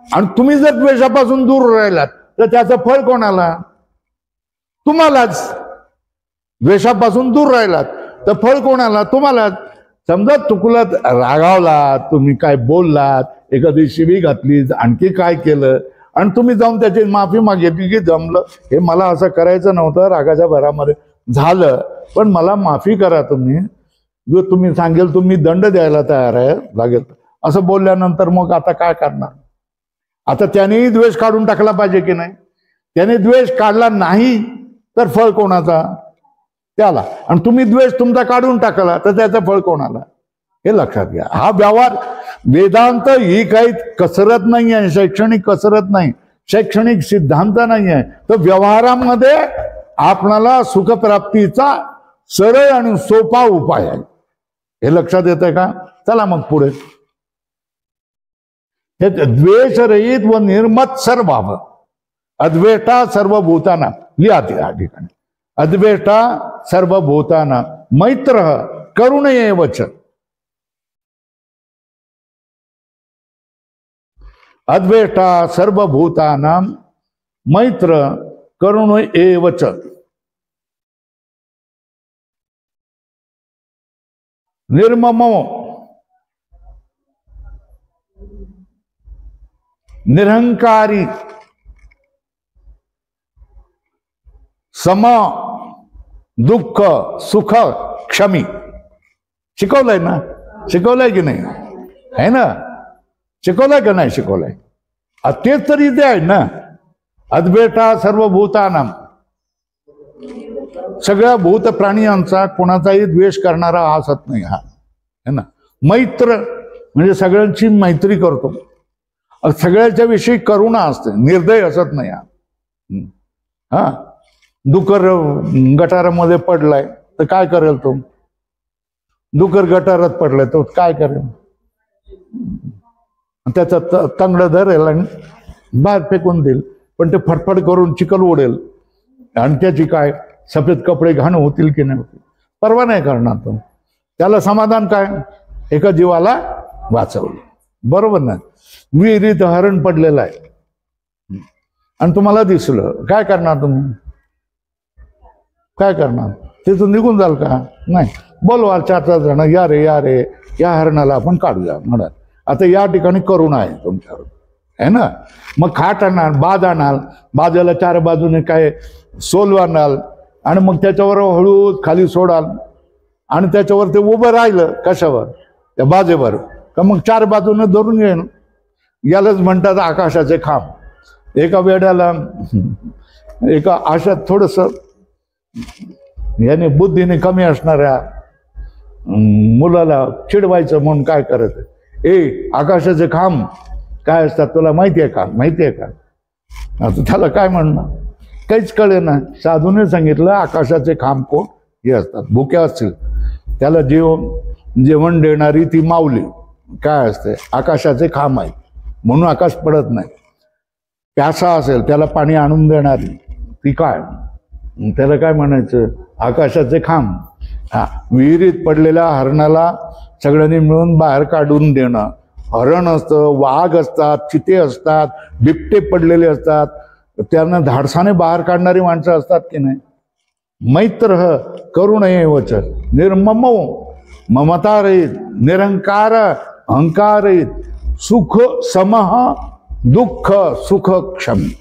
आणि तुम्ही जर द्वेषापासून दूर राहिलात तर त्याचं फळ कोणाला? तुम्हालाच. द्वेषापासून दूर राहिलात तर फळ कोणाला? तुम्हालाच. समजा चुकलात, रागावलात, तुम्ही काय बोललात, एखादी शिवी घातली, आणखी काय केलं, आणि तुम्ही जाऊन त्याची माफी मागितली की जमलं, हे मला असं करायचं नव्हतं, रागाच्या भरामध्ये झालं, पण मला माफी करा तुम्ही. जो तुम्ही सांगेल तुम्ही दंड द्यायला तयार आहे लागेल असं बोलल्यानंतर मग आता काय करणार? आता त्यानेही द्वेष काढून टाकला पाहिजे की नाही? त्याने द्वेष काढला नाही तर फळ कोणाचा? त्याला. आणि तुम्ही द्वेष तुमचा काढून टाकला तर त्याचं फळ कोणाला? हे लक्षात घ्या. हा व्यवहार वेदांत ही काही कसरत नाही आहे, शैक्षणिक कसरत नाही, शैक्षणिक सिद्धांत नाही आहे, तर व्यवहारामध्ये आपणाला सुखप्राप्तीचा सरळ आणि सोपा उपाय आहे. हे लक्षात येतंय का? चला मग पुढे. हे द्वेषरहित व निर्मत्सर व्हावं. अद्वेष्टा सर्वभूताना, लिहा या ठिकाणी. अद्वेष्टा सर्वभूताना मैत्र करुणेवच. अद्वेष्टा सर्वभूतानां मैत्र करुणेवच. निर्ममो निरहंकारी सम दुःख सुख क्षमी. शिकवलंय ना? शिकवलंय की नाही? आहे ना? शिकवलंय का नाही शिकवलंय? तेच तरी इथे आहे ना. अद्वेष्टा सर्वभूतानां, सगळ्या भूत प्राणीयांचा कोणाचाही द्वेष करणारा असत नाही हा, है ना. मैत्र म्हणजे सगळ्यांची मैत्री करतो, सगळ्याच्या विषयी करुणा असते, निर्दय असत नाही हा. हा, डुकर गटारामध्ये पडलाय तर काय करेल तो? डुकर गटारात पडलाय तो काय करेल? त्याचा तंगड धरेल आणि बाहेर फेकून देईल, पण ते फटफट करून चिखल ओढेल आणि त्याची काय सफेद कपडे घाण होतील की नाही होतील परवा नाही करणार तो. त्याला समाधान काय? एका जीवाला वाचवलं. बरोबर ना? विहिरीत हरण पडलेलं आहे आणि तुम्हाला दिसलं, काय करणार तुम्ही? काय करणार? तिथून निघून जाल का? नाही. बोलवाल 4-5 जण, या रे या रे, या हरणाला आपण काढूया म्हणा. आता या ठिकाणी करुणा आहे तुमच्यावर, है ना. मग खाट आणाल, बाज आणाल, बाजाला 4 बाजूने काय सोल आणाल आणि मग त्याच्यावर हळू खाली सोडाल आणि त्याच्यावर ते उभं राहिलं कशावर? त्या बाजेवर, का मग 4 बाजूने धरून येईन. यालाच म्हणतात आकाशाचे खांब. एका वेड्याला एका आशात थोडस याने बुद्धीने कमी असणाऱ्या मुलाला चिडवायचं म्हणून काय करायचं? आकाशाचे खांब काय असतात तुला माहितीये का? माहितीये का? आता त्याला काय म्हणणं? काहीच कळे ना. साधूने सांगितलं आकाशाचे खांब कोण? हे असतात, भुक्या असतील त्याला जेवण देणारी ती माऊली काय असते? आकाशाचे खांब आहे, म्हणून आकाश पडत नाही. प्यासा असेल त्याला पाणी आणून देणारी ती काय? त्याला काय म्हणायचं? आकाशाचे खांब. हा, विहिरीत पडलेल्या हरणाला सगळ्यांनी मिळून बाहेर काढून देणं. हरण असतं, वाघ असतात, चिते असतात, बिबटे पडलेले असतात, त्यांना धाडसाने बाहेर काढणारी माणसं असतात की नाही. मैत्र करुणेवच. निर्ममो ममता रहित, निरंकार अहंकार रहित, सुख समह दुःख सुख क्षमी.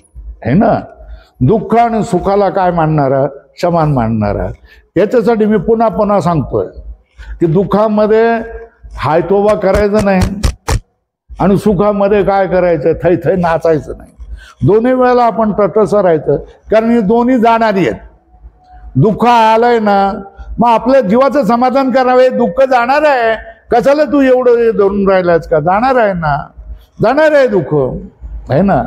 है ना. दुःख आणि सुखाला काय मानणारा? समान मानणारा. याच्यासाठी मी पुन्हा पुन्हा सांगतोय की दुःखामध्ये हायतोबा करायचं नाही आणि सुखामध्ये काय करायचं? थै थै नाचायचं नाही. दोन्ही वेळेला आपण तटस्थ राहायचं, कारण ही दोन्ही जाणारी आहेत. दुःख आलंय ना, मग आपल्या जीवाचं समाधान करावे. दुःख जाणार आहे, कशाला तू एवढं धरून राहिलायस का? जाणार आहे ना, जाणार आहे दुःख, आहे ना.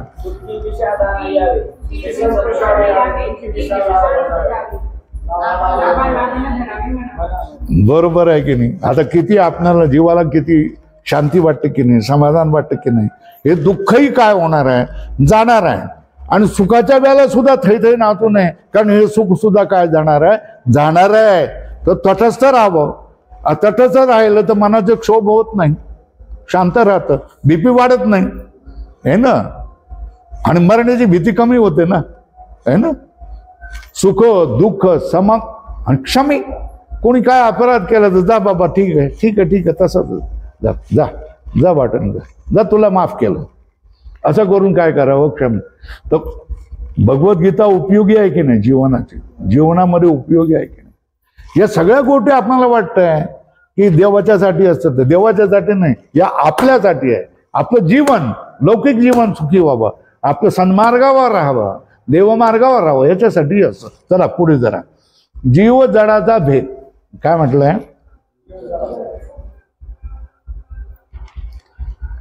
बरोबर आहे की नाही? आता किती आपल्याला जीवाला किती शांती वाटते की नाही, समाधान वाटते की नाही. हे दुःखही काय होणार आहे? जाणार आहे. आणि सुखाच्या वेळेला सुद्धा थै थै नाचू नये, कारण हे सुख सुद्धा काय जाणार आहे? जाणार आहे. तर तटस्थ राहावं. तटस्थ राहिलं तर मनाचे क्षोभ होत नाही, शांत राहतं, बीपी वाढत नाही, है ना. आणि मरण्याची भीती कमी होते ना, है ना. सुख दुःख सम आणि क्षमी. कोणी काय अपराध केला तर जा बाबा, ठीक आहे ठीक आहे ठीक आहे, तसंच जा जा जा वाटण जा, तुला माफ केलं. असं करून काय करावं? क्षम. तर भगवद्गीता उपयोगी आहे की नाही? जीवनाची, जीवनामध्ये उपयोगी आहे की नाही? या सगळ्या गोष्टी आपल्याला वाटतंय की देवाच्यासाठी असतात, देवाच्यासाठी नाही, या आपल्यासाठी आहे. आपलं जीवन, लौकिक जीवन सुखी व्हावं, आपलं सन्मार्गावर राहावं, देवमार्गावर राहावं, याच्यासाठी असतं. चला पुढे जरा. जीव जडाचा भेद काय म्हटलंय?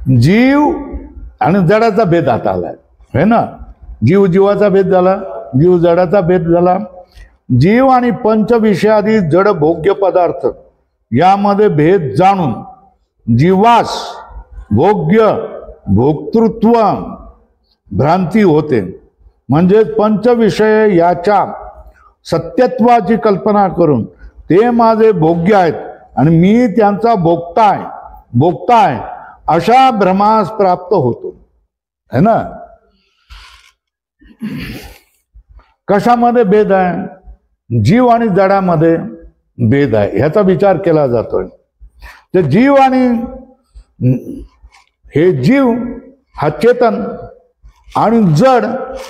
जीव आणि जडाचा भेद आता आलाय, है ना. जीव जीवाचा भेद झाला, जीव जडाचा भेद झाला. जीव आणि पंचविषयादी जड भोग्य पदार्थ यामध्ये भेद जाणून जीवास भोग्य भोक्तृत्व भ्रांती होते. म्हणजे पंचविषय याच्या सत्यत्वाची कल्पना करून ते माझे भोग्य आहेत आणि मी त्यांचा भोगता आहे अशा भ्रमास प्राप्त होतो, है ना. कशामध्ये भेद आहे? जीव आणि जडामध्ये भेद आहे, ह्याचा विचार केला जातोय. तर जीव आणि हे जीव हा चेतन आणि जड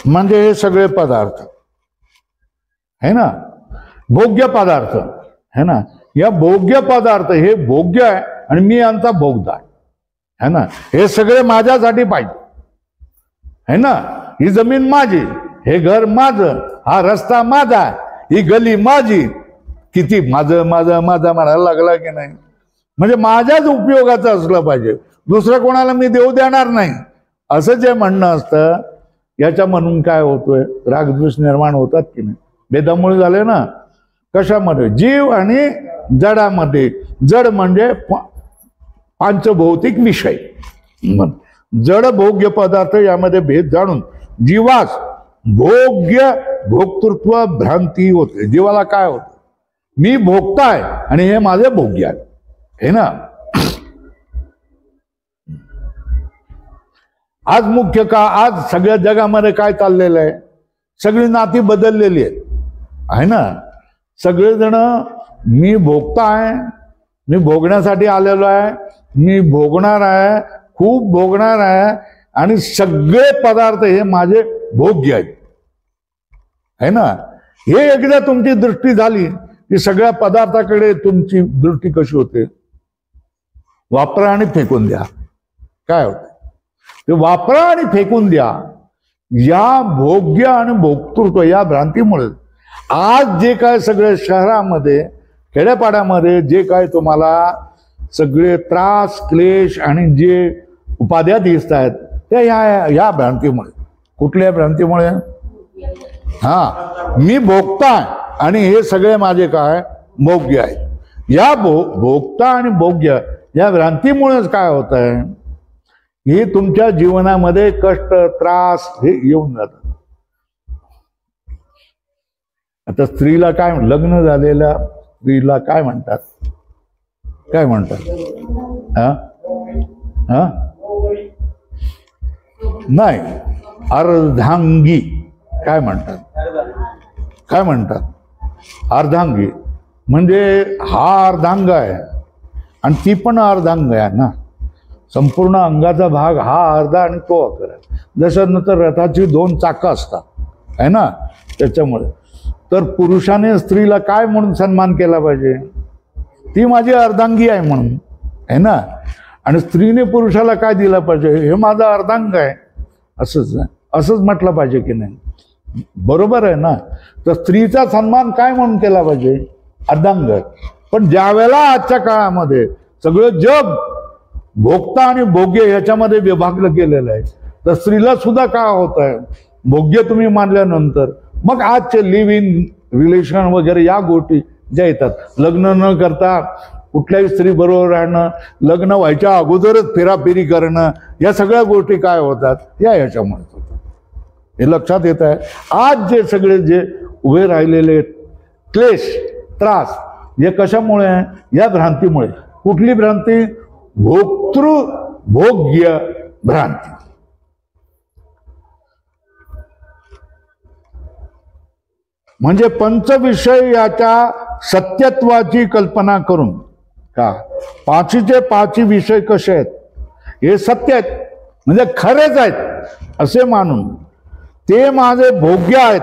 म्हणजे हे सगळे पदार्थ, है ना, भोग्य पदार्थ, है ना. या भोग्य पदार्थ हे भोग्य आहे आणि मी यांचा भोगता आहे ना. हे सगळे माझ्यासाठी पाहिजे, है ना. ही जमीन माझी, हे घर माझं, हा रस्ता माझा, ही गली माझी. किती माझं माझं माझं म्हणायला लागला की नाही. म्हणजे माझ्याच उपयोगाचं असलं पाहिजे, दुसरं कोणाला मी देऊ देणार नाही, असं जे म्हणणं असतं. याच्या म्हणून काय होतोय? रागद्वेष निर्माण होतात की नाही, भेदामुळे झाले ना. कशामध्ये? जीव आणि जडामध्ये. जड म्हणजे पांचभौतिक विषय, जड भोग्य पदार्थ यामध्ये भेद जाणून जीवास भोग्य भोक्तृत्व भ्रांती होते. जीवाला काय होतं? मी भोगताय आणि हे माझे भोग्य आहे, हे ना. आज मुख्य का, आज सगळ्या जगामध्ये काय चाललेलं आहे? सगळी नाती बदललेली आहेत, आहे ना. सगळेजण मी भोगताय, मी भोगण्यासाठी आलेलो आहे, मी भोगणार आहे, खूप भोगणार आहे आणि सगळे पदार्थ हे माझे भोग्य आहेत, है ना. हे एकदा तुमची दृष्टी झाली की सगळ्या पदार्थाकडे तुमची दृष्टी कशी होते? वापरा आणि फेकून द्या. काय होतं ते? वापरा आणि फेकून द्या. या भोग्य आणि भोक्तृत्व या भ्रांतीमुळे आज जे काय सगळे शहरामध्ये खेड्यापाड्यामध्ये जे काय तुम्हाला सगळे त्रास क्लेश आणि जे उपाध्या दिसत आहेत ते या भ्रांतीमुळे. कुठल्या भ्रांतीमुळे? हा, मी भोगताय आणि हे सगळे माझे काय भोग्य आहेत. या भोगता आणि भोग्य या भ्रांतीमुळेच काय होत आहे? हे तुमच्या जीवनामध्ये कष्ट त्रास हे येऊन जातात. आता स्त्रीला काय, लग्न झालेल्या स्त्रीला काय म्हणतात? काय म्हणतात? हा हा नाही, अर्धांगी. काय म्हणतात? काय म्हणतात? अर्धांगी. म्हणजे हा अर्धांग आहे आणि ती पण अर्धांग आहे ना. संपूर्ण अंगाचा भाग हा अर्धा आणि तो अकर आहे. जसं नंतर रथाची दोन चाकं असतात, आहे ना. त्याच्यामुळे तर पुरुषाने स्त्रीला काय म्हणून सन्मान केला पाहिजे? ती माझी अर्धांगी आहे म्हणून, आहे ना. आणि स्त्रीने पुरुषाला काय दिलं पाहिजे? हे माझा अर्धांग आहे, असंच म्हटलं पाहिजे की नाही? बरोबर आहे ना. तर स्त्रीचा सन्मान काय म्हणून केला पाहिजे? अर्धांग. पण ज्यावेळेला आजच्या काळामध्ये सगळं जग भोगता आणि भोग्य याच्यामध्ये विभागलं गेलेलं आहे, तर स्त्रीला सुद्धा काय होत आहे? भोग्य तुम्ही मानल्यानंतर मग आजचे लिव्ह इन रिलेशन वगैरे या गोष्टी ज्या येतात, लग्न न करता कुठल्याही स्त्री बरोबर राहणं, लग्न व्हायच्या अगोदरच फेराफेरी करणं, या सगळ्या गोष्टी काय होतात? याच्यामुळे होतात. हे लक्षात येत आहे. आज जे सगळे जे उभे राहिलेले क्लेश त्रास हे कशामुळे? या भ्रांतीमुळे. कुठली भ्रांती? भोक्तृ भोग्य भ्रांती. म्हणजे पंचविषय याच्या सत्यत्वाची कल्पना करून का पाचीचे पाची विषय कसे आहेत? हे सत्य आहेत, म्हणजे खरेच आहेत असे मानून ते माझे भोग्य आहेत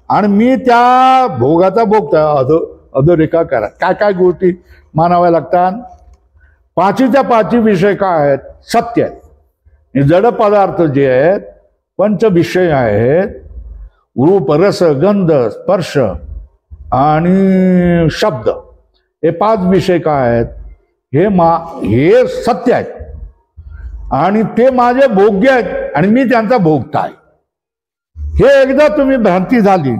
आणि मी त्या भोगाचा भोगता. अधोरेखा करा. काय काय गोष्टी मानाव्या लागतात? पाचीच्या पाची विषय काय आहेत? सत्य आहेत. जड पदार्थ जे आहेत पंचविषय आहेत, रूप रस गंध स्पर्श आणि शब्द, हे पाच विषय काय आहेत? हे सत्य आहेत. आणि ते माझे भोग्य आहेत आणि मी त्यांचा भोगता आहे. हे एकदा तुम्ही भ्रांती झाली,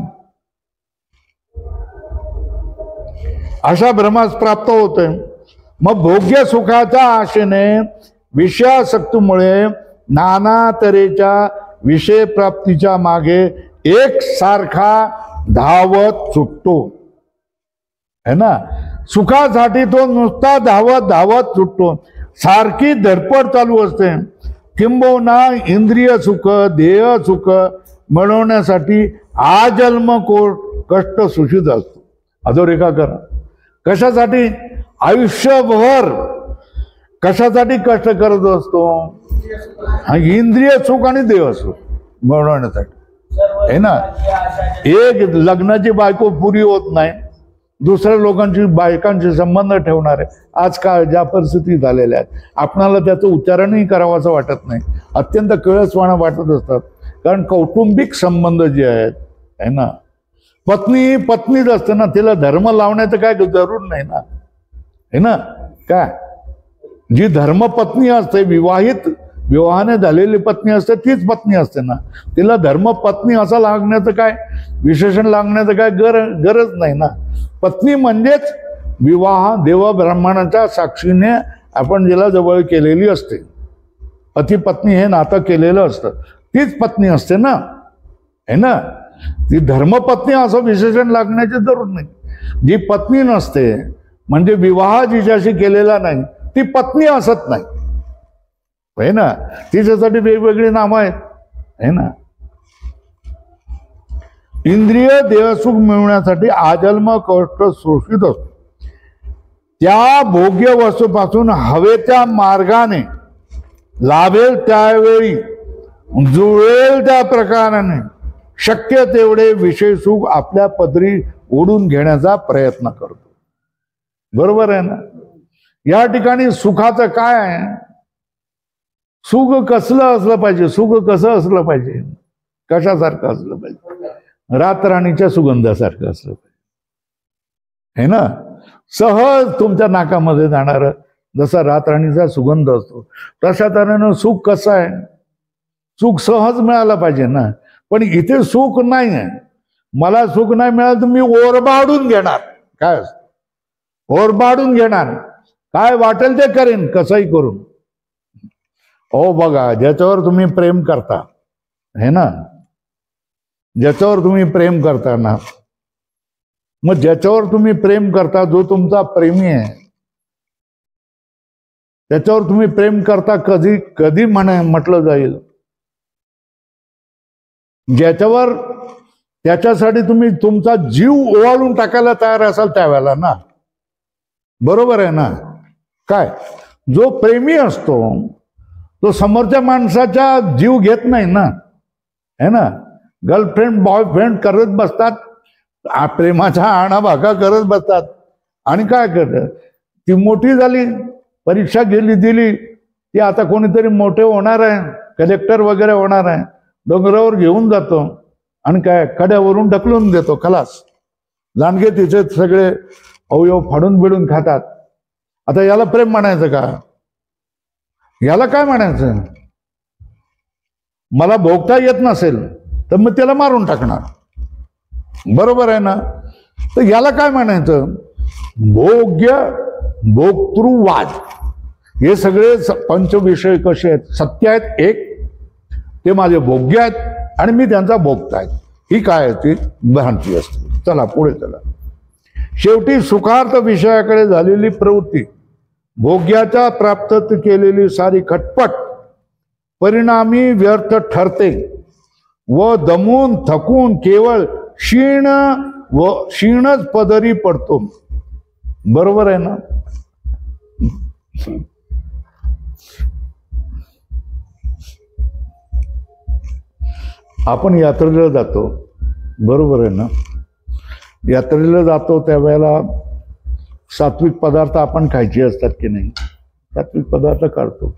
अशा भ्रमास प्राप्त होते. मग भोग्य सुखाच्या आशेने विषयासक्तीमुळे नाना तऱ्हेच्या विषय प्राप्तीच्या मागे एक सारखा धावत सुटतो है ना. सुखासाठी तो नुसता धावत धावत सुटतो, सारखी धडपड चालू असते. किंबहुना इंद्रिय सुख देह सुख मिळवण्यासाठी आजन्म कष्ट सूचित असतो. अधोरेखा करा. कशासाठी? आयुष्यभर कशासाठी कष्ट करत असतो? इंद्रिय सुख आणि देह सुख मिळवण्यासाठी है ना. एक लग्नाची बायको पुरी होत नाही, दुसऱ्या लोकांची बायकांशी संबंध ठेवणारे आजकाल ज्या परिस्थिती झालेल्या आहेत, आपणाला त्याचं उच्चारणही करावंसं वाटत नाही, अत्यंत किळसवाणं वाटत असतात. कारण कौटुंबिक संबंध जे आहेत है ना, पत्नी पत्नीच असते ना, तिला धर्म लावण्याचं काय जरूर नाही ना है ना. काय जी धर्मपत्नी असते, विवाहाने झालेली पत्नी असते, तीच पत्नी असते ना. तिला धर्मपत्नी असं लागण्याचं काय विशेषण लागण्याचं काय गरज नाही ना. पत्नी म्हणजेच विवाह देव ब्राह्मणाच्या साक्षीने आपण जिला जवळ केलेली असते, पती पत्नी हे नातं केलेलं असतं, तीच पत्नी असते ना है ना. ती धर्मपत्नी असं विशेषण लागण्याची जरूर नाही. जी पत्नी नसते म्हणजे विवाह जिच्याशी केलेला नाही, ती पत्नी असत नाही है ना. तिच्यासाठी वेगवेगळी नावं आहेत है ना. इंद्रिय देहसुख मिळवण्यासाठी आजन्म कष्ट शोषित असतो. त्या भोग्य वस्तूपासून हवेच्या मार्गाने लाभेल त्यावेळी जुळेल त्या प्रकाराने शक्य तेवढे विषय सुख आपल्या पदरी ओढून घेण्याचा प्रयत्न करतो. बरोबर आहे ना. या ठिकाणी सुखाचं काय आहे? सुख कसलं असलं पाहिजे? सुख कसं असलं पाहिजे? कशासारखं असलं पाहिजे? रातराणीच्या सुगंधासारखं असलं पाहिजे है ना. सहज तुमच्या नाकामध्ये जाणार जसा रातराणीचा सुगंध असतो, तशा तऱ्हेनं सुख कसं आहे? सुख सहज मिळालं पाहिजे ना. पण इथे सुख नाही आहे. मला सुख नाही मिळालं तर मी ओरबाडून घेणार. काय ओरबाडून घेणार? काय वाटेल ते करेन, कसंही करून. ओ बघा, ज्याच्यावर तुम्ही प्रेम करता है ना, ज्याच्यावर तुम्ही प्रेम करता ना, मग ज्याच्यावर तुम्ही प्रेम करता, जो तुमचा प्रेमी आहे, त्याच्यावर तुम्ही प्रेम करता, कधी कधी म्हटलं जाईल, ज्याच्यावर त्याच्यासाठी तुम्ही तुमचा जीव ओवाळून टाकायला तयार असाल त्यावेळेला ना. बरोबर आहे ना. काय जो प्रेमी असतो तो समोरच्या माणसाचा जीव घेत नाही ना है ना. गर्लफ्रेंड बॉयफ्रेंड करत बसतात, प्रेमाचा आणाभाका करत बसतात आणि काय करतात, ती मोठी झाली, परीक्षा दिली, ती आता कोणीतरी मोठे होणार आहे, कलेक्टर वगैरे होणार आहे, डोंगरावर घेऊन जातो आणि काय कड्यावरून ढकलून देतो, खलास. लांडगे तिचे सगळे अवयव फाडून बिडून खातात. आता याला प्रेम म्हणायचं का? याला काय म्हणायचं? मला भोगता येत नसेल तर मग त्याला मारून टाकणार. बरोबर आहे ना. तर याला काय म्हणायचं? भोग्य भोक्तृवाद. हे सगळे पंचविषय कसे आहेत? सत्य आहेत. एक ते माझे भोग्य आहेत आणि मी त्यांचा भोगता आहे. ही काय आहे? ती भ्रांती असते. चला पुढे चला. शेवटी सुखार्थ विषयाकडे झालेली प्रवृत्ती, भोग्याच्या प्राप्त केलेली सारी खटपट परिणामी व्यर्थ ठरते व दमून थकून केवळ क्षीणच पदरी पडतो. बरोबर आहे ना. आपण यात्रेला जातो, बरोबर आहे ना. यात्रेला जातो त्यावेळेला सात्विक पदार्थ आपण खायचे असतात की नाही? सात्विक पदार्थ काढतो.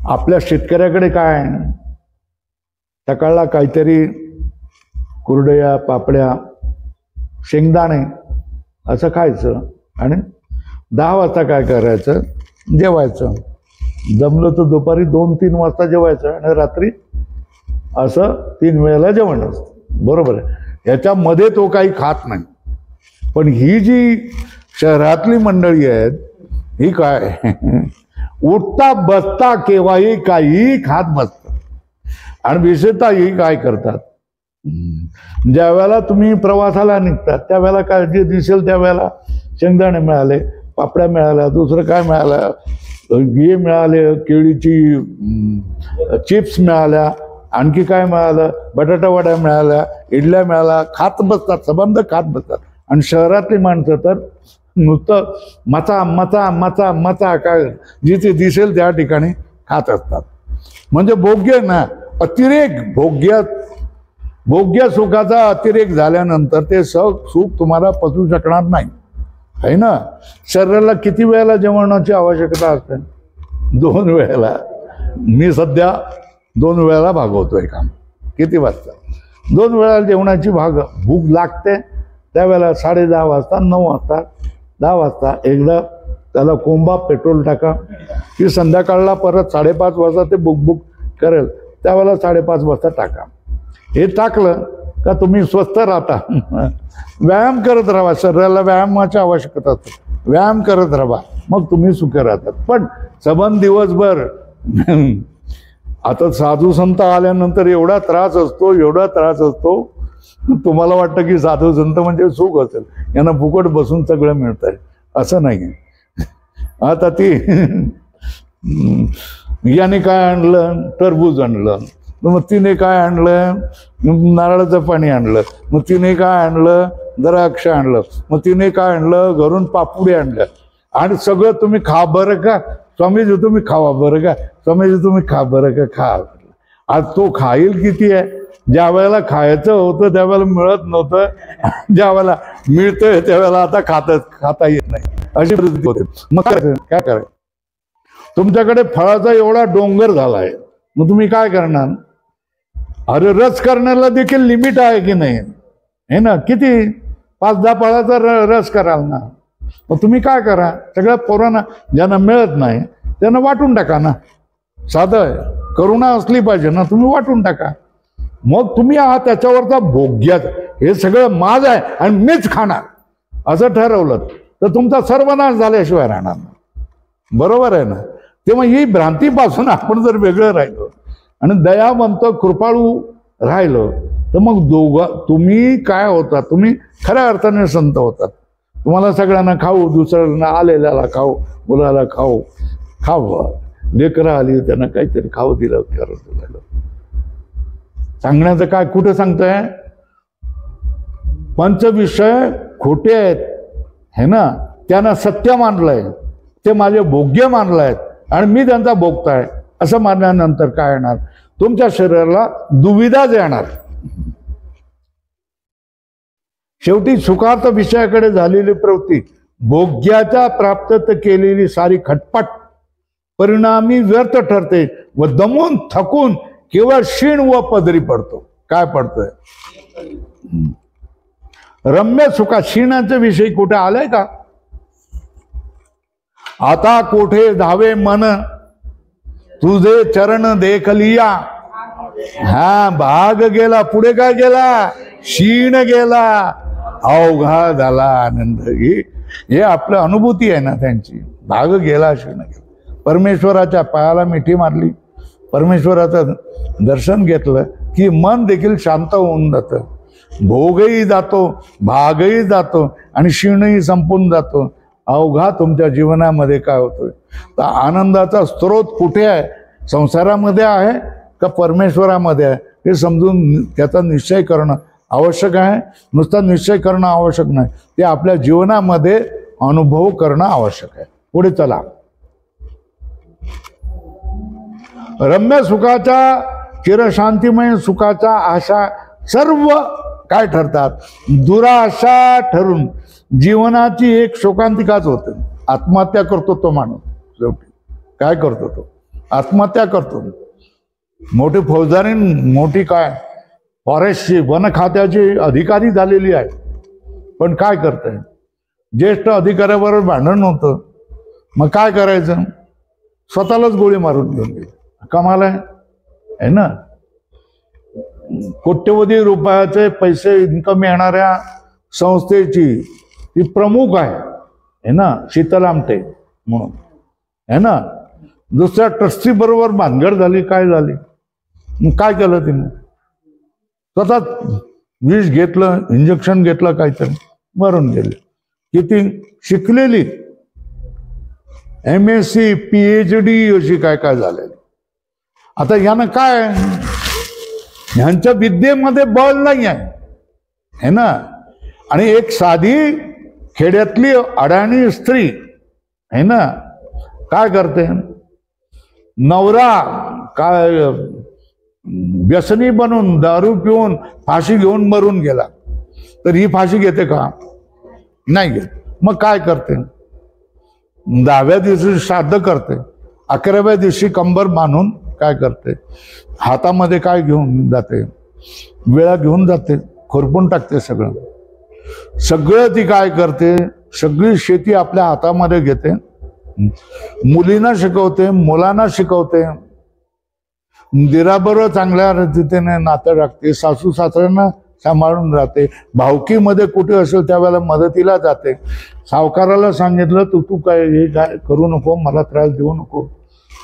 आपल्या शेतकऱ्याकडे काय, सकाळला काहीतरी कुरडया, पापड्या, शेंगदाणे असं खायचं आणि 10 वाजता काय करायचं? जेवायचं. जमलं तर दुपारी 2-3 वाजता जेवायचं आणि रात्री असं 3 वेळेला जेवण असतं, बरोबर आहे. याच्यामध्ये तो काही खात नाही. पण ही जी शहरातली मंडळी आहेत ही काय उठता बसता केव्हाही काहीही खात बसतात. आणि विशेषतः ही काय करतात, ज्या वेळेला तुम्ही प्रवासाला निघतात त्यावेळेला काय जे दिसेल त्यावेळेला शेंगदाणे मिळाले, पापड्या मिळाल्या, दुसरं काय मिळालं, हे मिळाले, केळीची चिप्स मिळाल्या, आणखी काय मिळालं, बटाटा वड्या मिळाल्या, इडल्या मिळाल्या, खात बसतात, संबंध खात बसतात. आणि शहरातली माणसं तर नुसतं मचा मचा मचा मचा काय जिथे दिसेल त्या ठिकाणी खात असतात. म्हणजे भोग्य ना अतिरेक, भोग्य सुखाचा अतिरेक झाल्यानंतर ते सुख तुम्हाला पचू शकणार नाही, आहे ना. शरीराला किती वेळेला जेवणाची आवश्यकता असते? 2 वेळेला. मी सध्या 2 वेळेला भागवतोय काम. किती वाजता? 2 वेळेला जेवणाची भूक लागते. त्यावेळेला 10:30 वाजता, 9 वाजता, 10 वाजता एकदा त्याला कोंबा पेट्रोल टाका की संध्याकाळला परत 5:30 वाजता ते बुक करेल, त्यावेळेला 5:30 वाजता टाका. हे टाकलं का तुम्ही स्वस्थ राहता. व्यायाम करत राहा, शरीराला व्यायामाची आवश्यकता असते, व्यायाम करत राहा, मग तुम्ही सुखी राहतात. पण सबंध दिवसभर आता साधू संत आल्यानंतर एवढा त्रास असतो, तुम्हाला वाटतं की साधू संत म्हणजे सुख असेल, यांना फुकट बसून सगळं मिळत आहे, असं नाही. आता ती याने काय आणलं, टरबूज आणलं, मग तिने काय आणलं, नारळाचं पाणी आणलं, मग तिने काय आणलं, द्राक्ष आणलं, मग तिने काय आणलं, घरून पापुडी आणलं, आणि सगळं तुम्ही खा बरं का स्वामीजी, तुम्ही खावा बरं का स्वामीजी, तुम्ही खा बरं का, खा. आज तो खाईल किती आहे? ज्या वेळेला खायचं होतं त्यावेळेला मिळत नव्हतं, ज्या वेळेला मिळतंय त्यावेळेला आता खाता येत नाही, अशी परिस्थिती होते. मग काय करायचं? तुमच्याकडे फळाचा एवढा डोंगर झालाय, मग तुम्ही काय करणार? अरे रस करण्याला देखील लिमिट आहे की नाही, हे ना. किती 5-10 फळाचा रस कराल ना. मग तुम्ही काय करा, सगळ्या पोरांना ज्यांना मिळत नाही त्यांना वाटून टाका ना. साधं आहे, करुणा असली पाहिजे ना, तुम्ही वाटून टाका. मग तुम्ही आहात त्याच्यावरचा भोग्याच, हे सगळं माझ आहे आणि मीच खाणार असं ठरवलं तर तुमचा सर्वनाश झाल्याशिवाय राहणार नाही, बरोबर आहे ना. तेव्हा ही भ्रांतीपासून आपण जर वेगळं राहिलो आणि दयावंत कृपाळू राहिलो तर मग तुम्ही काय होता, तुम्ही खऱ्या अर्थाने संत होतात. तुम्हाला सगळ्यांना खाऊ, दुसऱ्यांना आलेल्याला खाऊ, मुलाला खाऊ, लेकरं आली त्यांना काहीतरी खाऊ दिलं, करत सांगण्याचं काय, कुठं सांगताय? पंचविषय खोटे आहेत, हे ना. त्यांना सत्य मानलंय, ते माझे भोग्य मानलंय आणि मी त्यांचा भोगताय असं मानल्यानंतर काय येणार? तुमच्या शरीराला दुविधाच येणार. शेवटी सुखार्थ विषयाकडे झालेली प्रवृत्ती, भोग्याच्या प्राप्त केलेली सारी खटपट परिणामी व्यर्थ ठरते व दमून थकून केवळ क्षीण व पदरी पडतो. काय पडतोय? रम्य सुखा क्षीणाचे विषयी कुठे आलाय का? आता कोठे धावे मन तुझे चरण देखलिया. हा भाग गेला, पुढे काय गेला? क्षीण गेला, अवघा झाला आनंद. हे आपलं अनुभूती आहे ना त्यांची. भाग गेला, क्षीण गेला. परमेश्वराच्या पायाला मिठी मारली, परमेश्वराचं दर्शन घेतलं की मन देखील शांत होऊन जातं, भोगही जातो, भागही जातो आणि क्षीणही संपून जातो. अवघा तुमच्या जीवनामध्ये काय होतोय? तर आनंदाचा स्रोत कुठे आहे? संसारामध्ये आहे का परमेश्वरामध्ये आहे? हे समजून त्याचा निश्चय करणं आवश्यक आहे. नुसता निश्चय करणं आवश्यक नाही, ते आपल्या जीवनामध्ये अनुभव करणं आवश्यक आहे. पुढे चला. रम्य सुखाच्या, चिरशांतिमय सुखाच्या आशा सर्व काय ठरतात? दुराशा ठरून जीवनाची एक शोकांतिकाच होते. आत्महत्या करतो तो माणूस. शेवटी काय करतो तो? आत्महत्या करतो. मोठी फौजदारी, मोठी काय फॉरेस्टची, वन खात्याची अधिकारी झालेली आहे, पण काय करते? ज्येष्ठ अधिकाऱ्याबरोबर भांडण होतं, मग काय करायचं? स्वतःलाच गोळी मारून घेऊन गेले. कमाल आहे ना. कोट्यवधी रुपयाचे पैसे इन्कम येणाऱ्या संस्थेची ती प्रमुख आहे ना, शीतल आमटे म्हणून आहे ना. दुसऱ्या ट्रस्टी बरोबर भानगड झाली, काय झाली, मग काय केलं तिने? स्वतः विष घेतलं, इंजेक्शन घेतलं, काहीतरी मरून गेले. किती शिकलेली, MSc PhD अशी काय काय झालेली. आता यानं काय, ह्यांच्या विद्येमध्ये बळ नाही आहे ना. आणि एक साधी खेड्यातली अडाणी स्त्री आहे ना, काय करते, नवरा काय व्यसनी बनून दारू पिऊन फाशी घेऊन मरून गेला, तर ही फाशी घेते का? नाही घेत. मग काय करते, 10व्या दिवशी श्राद्ध करते, 11व्या दिवशी कंबर बांधून काय करते, हातामध्ये काय घेऊन जाते, वेळा घेऊन जाते, खुरपून टाकते. सगळं ती काय करते, सगळी शेती आपल्या हातामध्ये घेते, मुलींना शिकवते, मुलांना शिकवते, दिराबरोबर चांगल्या रीतीने नातं राखते, सासू सासऱ्यांना सांभाळून राहते, भावकीमध्ये कुठे असेल त्यावेळेला मदतीला जाते. सावकाराला सांगितलं तू काय हे काय करू नको, मला त्रास देऊ नको,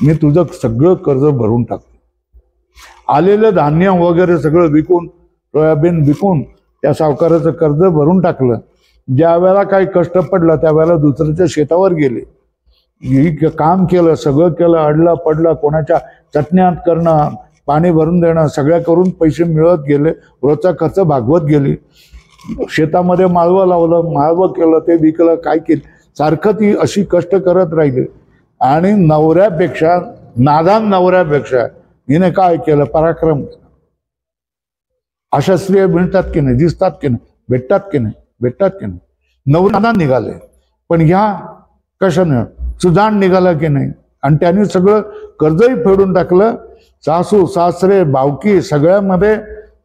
मी तुझं सगळं कर्ज भरून टाकतो. आलेलं धान्य वगैरे सगळं विकून, सोयाबीन विकून त्या सावकाराचं कर्ज भरून टाकलं. ज्या वेळेला काही कष्ट पडलं त्यावेळेला दुसऱ्याच्या शेतावर गेले, ही काम केलं, सगळं केलं, अडलं पडलं, कोणाच्या चटण्यात करणं, पाणी भरून देणं, सगळ्या करून पैसे मिळत गेले, रोजचा खर्च भागवत गेली. शेतामध्ये माळवं लावलं, माळवं केलं, ते विकलं, काय केलं, सारखं ती अशी कष्ट करत राहिली. आणि नवऱ्यापेक्षा, नादान नवऱ्यापेक्षा हिने काय केलं, पराक्रम केला. अशा स्त्रिया मिळतात की नाही, दिसतात की नाही, भेटतात की नाही, भेटतात की नाही. नवरा निघाले, पण ह्या कशाने सुजाण निघाला की नाही. आणि त्यांनी सगळं कर्जही फेडून टाकलं. सासू सासरे भावकी सगळ्यामध्ये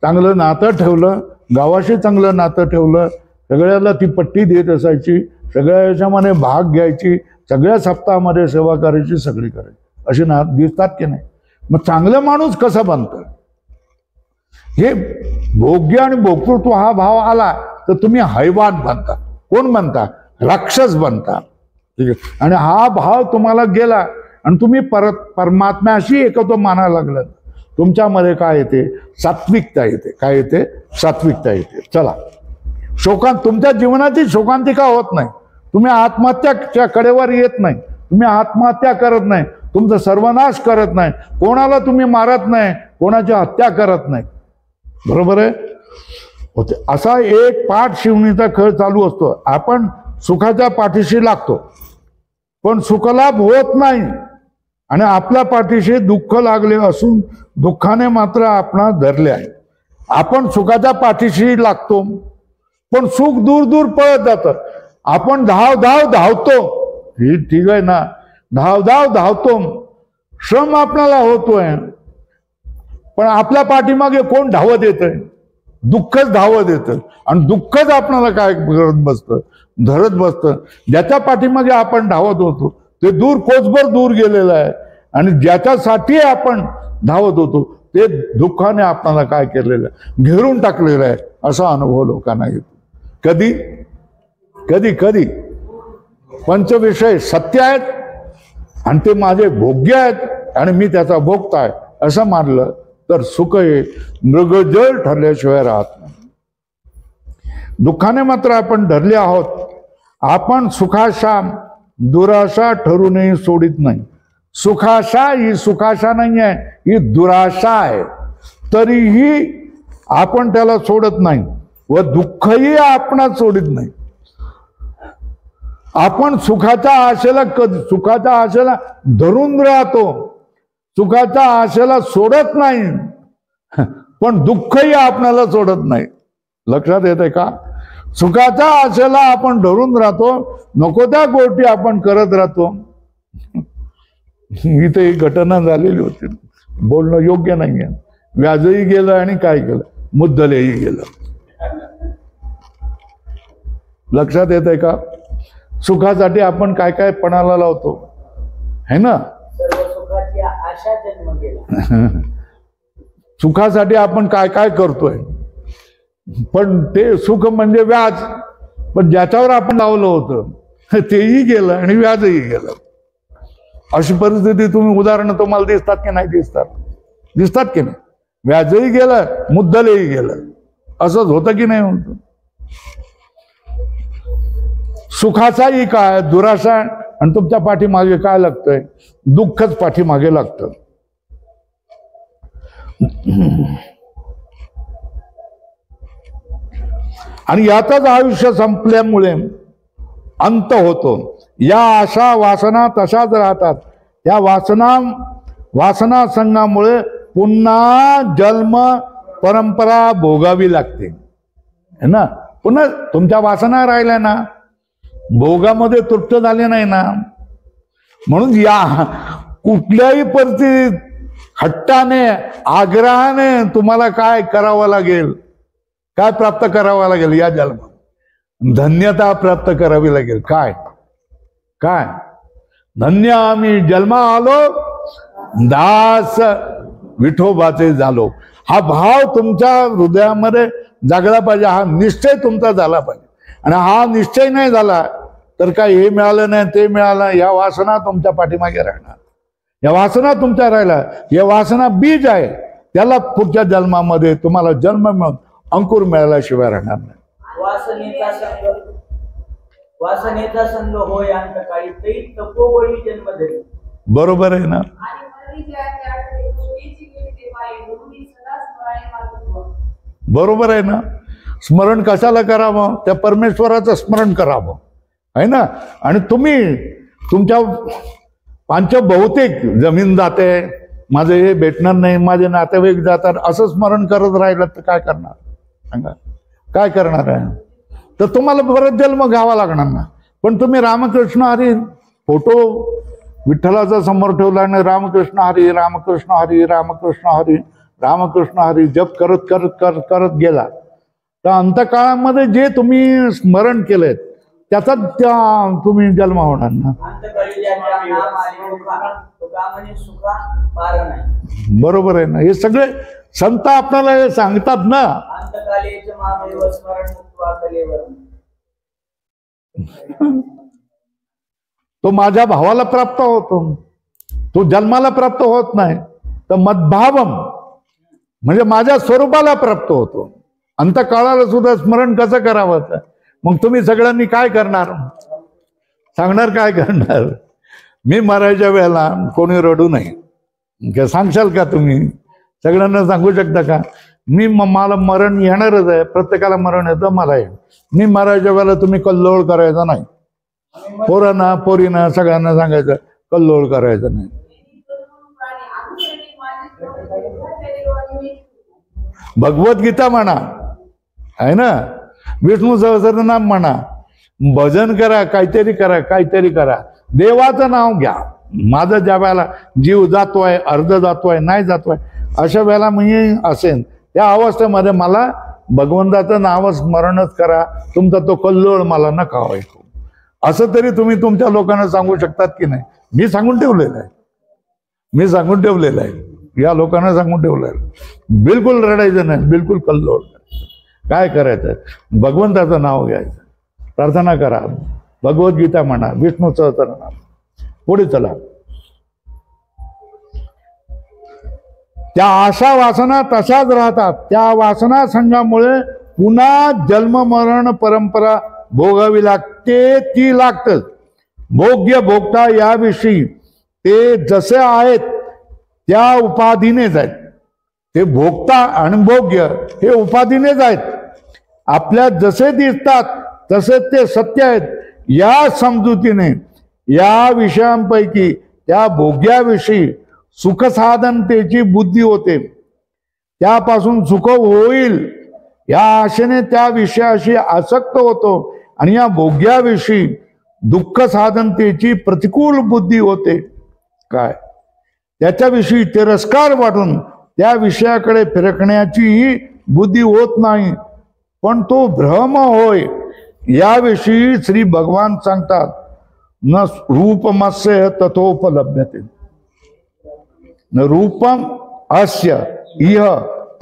चांगलं नातं ठेवलं, गावाशी चांगलं नातं ठेवलं, सगळ्याला ती पट्टी देत असायची, सगळ्या याच्यामध्ये भाग घ्यायची, सगळ्या सप्ताहामध्ये सेवा करायची, सगळी करायची. अशी ना दिसतात की नाही. मग चांगलं माणूस कसं बनतं, हे भोग्य आणि भोक्तृत्व हा भाव आला तर तुम्ही हैवान बनता. कोण बनता? राक्षस बनता. ठीक आहे. आणि हा भाव तुम्हाला गेला आणि तुम्ही परत परमात्म्याशी एकत्व मानायला लागलं, तुमच्यामध्ये काय येते? सात्विकता येते. काय येते? सात्विकता येते. चला, तुमच्या जीवनाची शोकांतिका होत नाही, तुम्ही आत्महत्याच्या कडेवर येत नाही, तुम्ही आत्महत्या करत नाही, तुमचा सर्वनाश करत नाही, कोणाला तुम्ही मारत नाही, कोणाची हत्या करत नाही. बरोबर आहे होते. असा एक पाठ शिवणीचा खेळ चालू असतो. आपण सुखाच्या पाठीशी लागतो पण सुखलाभ होत नाही, आणि आपल्या पाठीशी दुःख लागले असून दुःखाने मात्र आपणास धरले आहे. आपण सुखाच्या पाठीशी लागतो पण सुख दूर दूर पळत जातं. आपण धावतो, हे ठीक आहे ना, धावतो, श्रम आपल्याला होतोय, पण आपल्या पाठीमागे कोण धावत येतंय? दुःखच धावत येतं, आणि दुःखच आपल्याला काय करत बसतं, धरत बसतं. ज्याच्या पाठीमागे आपण धावत होतो ते दूर, कोसभर दूर गेलेलं आहे, आणि ज्याच्यासाठी आपण धावत होतो ते दुःखाने आपल्याला काय केलेलं आहे, घेरून टाकलेलं आहे. असा अनुभव लोकांना येतो. कधी कधी कधी पंचविषय सत्य आहेत आणि ते माझे भोग्य आहेत आणि मी त्याचा भोगता आहे असं मानलं तर सुख हे मृगजळ ठरल्याशिवाय राहत नाही. दुःखाने मात्र आपण धरले आहोत. आपण सुखाशा दुराशा ठरूनही सोडित नाही. सुखाशा ही सुखाशा नाही आहे, ही दुराशा आहे. तरीही आपण त्याला सोडत नाही व दुःखही आपणास सोडित नाही. आपण सुखाच्या आशेला धरून राहतो, सुखाच्या आशेला सोडत नाही, पण दुःखही आपणाला सोडत नाही. लक्षात येते का? सुखाच्या आशेला आपण धरून राहतो, नको त्या गोष्टी आपण करत राहतो. इथे ही घटना झालेली होती, बोलणं योग्य नाही आहे. व्याजही गेलं आणि काय केलं, मुद्दलही गेलं. लक्षात येते का? सुखासाठी आपण काय काय पणाला लावतो, है ना. सुखासाठी आपण काय काय करतोय, पण ते सुख म्हणजे व्याज. पण ज्याच्यावर आपण लावलं होतं तेही गेलं आणि व्याजही गेलं. अशी परिस्थिती तुम्ही उदाहरणं तुम्हाला दिसतात की नाही? दिसतात की नाही? व्याजही गेलं, मुद्दलही गेलं. असंच होतं की नाही होतं? सुखाचाही काय दुराशा, आणि तुमच्या पाठीमागे काय लागतंय? दुःखच पाठीमागे लागतं. आणि यातच आयुष्य संपल्यामुळे अंत होतो. या आशा वासना तशाच राहतात. या वासना संघामुळे पुन्हा जन्म परंपरा भोगावी लागते, है ना? पुन्हा तुमच्या वासना राहिल्या ना, भोगामध्ये तृप्त झाले नाही ना, म्हणून या कुठल्याही परिस्थितीत हट्टाने आग्रहाने तुम्हाला काय करावं लागेल? काय प्राप्त करावं लागेल? या जन्मात धन्यता प्राप्त करावी लागेल. काय काय धन्य आम्ही जन्मा आलो, दास विठोबाचे झालो. हा भाव तुमच्या हृदयामध्ये जागला पाहिजे. हा निश्चय तुमचा झाला पाहिजे. आणि हा निश्चय नाही झाला तर काय हे मिळालं नाही ते मिळालं, या वासना तुमच्या पाठीमागे राहणार. या वासना तुमच्या राहिला, या वासना बीज आहे. त्याला पुढच्या जन्मामध्ये तुम्हाला जन्म मिळून अंकुर मिळाल्याशिवाय राहणार नाही. वासनेचा संग होय अंतकाळी, तै तपोबळी जन्म धरी. बरोबर आहे ना? बरोबर आहे ना? स्मरण कशाला करावं? त्या परमेश्वराचं स्मरण करावं, आहे ना? आणि तुम्ही तुमच्या बहुतेक जमीन जाते, माझं हे भेटणार नाही, माझे नातेवाईक जातात, असं स्मरण करत राहिलं तर काय करणार? सांगा, काय करणार आहे? तर तुम्हाला परत जन्म घ्यावा लागणार ना. पण तुम्ही रामकृष्ण हरी फोटो विठ्ठलाचा समोर ठेवला आणि रामकृष्ण हरी रामकृष्ण हरी रामकृष्ण हरी रामकृष्ण हरी जप करत करत करत करत गेला तर अंतकाळामध्ये जे तुम्ही स्मरण केलंय त्याचाच तुम्ही जन्म होणार ना. बरोबर आहे ना? हे सगळे संत आपल्याला हे सांगतात ना. तो माझ्या भावाला प्राप्त होतो, तो जन्माला प्राप्त होत नाही. तर मद्भावम म्हणजे माझ्या स्वरूपाला प्राप्त होतो. अंतकाळाला सुद्धा स्मरण कसं करावं? मग तुम्ही सगळ्यांनी काय करणार? सांगणार काय करणार? मी मरायच्या वेळेला कोणी रडू नये सांगशाल का तुम्ही? सगळ्यांना सांगू शकता का? मला मरण येणारच आहे, प्रत्येकाला मरण येतं, मला आहे. मी मरायच्या वेळेला तुम्ही कल्लोळ करायचा नाही. पोरांना पोरींना सगळ्यांना सांगायचं कल्लोळ करायचं नाही. भगवद्गीता म्हणा, आहे ना? विष्णू सहस्रनाम म्हणा, भजन करा, काहीतरी करा, काहीतरी करा. देवाचं नाव घ्या. माझं ज्या वेळेला जीव जातोय, अर्ध जातोय, नाही जातोय, अशा वेळेला मी असेन त्या अवस्थेमध्ये मला भगवंताचं नाव स्मरणच करा. तुमचा तो कल्लोळ मला नका ऐकू. असं तरी तुम्ही तुमच्या लोकांना सांगू शकतात की नाही? मी सांगून ठेवलेलं आहे. या लोकांना सांगून ठेवलं आहे. बिलकुल रडायचं नाही, बिलकुल कल्लोळ. काय करायचं? भगवंताचं नाव घ्यायचं, प्रार्थना करा, भगवद्गीता म्हणा, विष्णू सहस्रनाम. पुढे चला. त्या आशा वासना तशाच राहतात. त्या वासना संघामुळे पुन्हा जन्म मरण परंपरा भोगावी लागते. ती लागतच. भोग्य भोगता याविषयी ते जसे आहेत त्या उपाधीनेच आहेत. ते भोगता आणि भोग्य हे उपाधीनेच आहेत. आपल्या जसे दिसतात तसे ते सत्य आहेत. या समजुतीने या विषयांपैकी त्या भोग्याविषयी सुखसाधनतेची बुद्धी होते. त्यापासून सुख होईल या आशेने त्या विषयाशी आसक्त होतो आणि या भोग्याविषयी दुःख साधनतेची प्रतिकूल बुद्धी होते. काय? त्याच्याविषयी तिरस्कार वाटून त्या विषयाकडे फिरकण्याचीही बुद्धी होत नाही. पण तो भ्रम होय. याविषयी श्री भगवान सांगतात, न रूपमस्य तथोपलभ्यते. न रूपम अस्य इह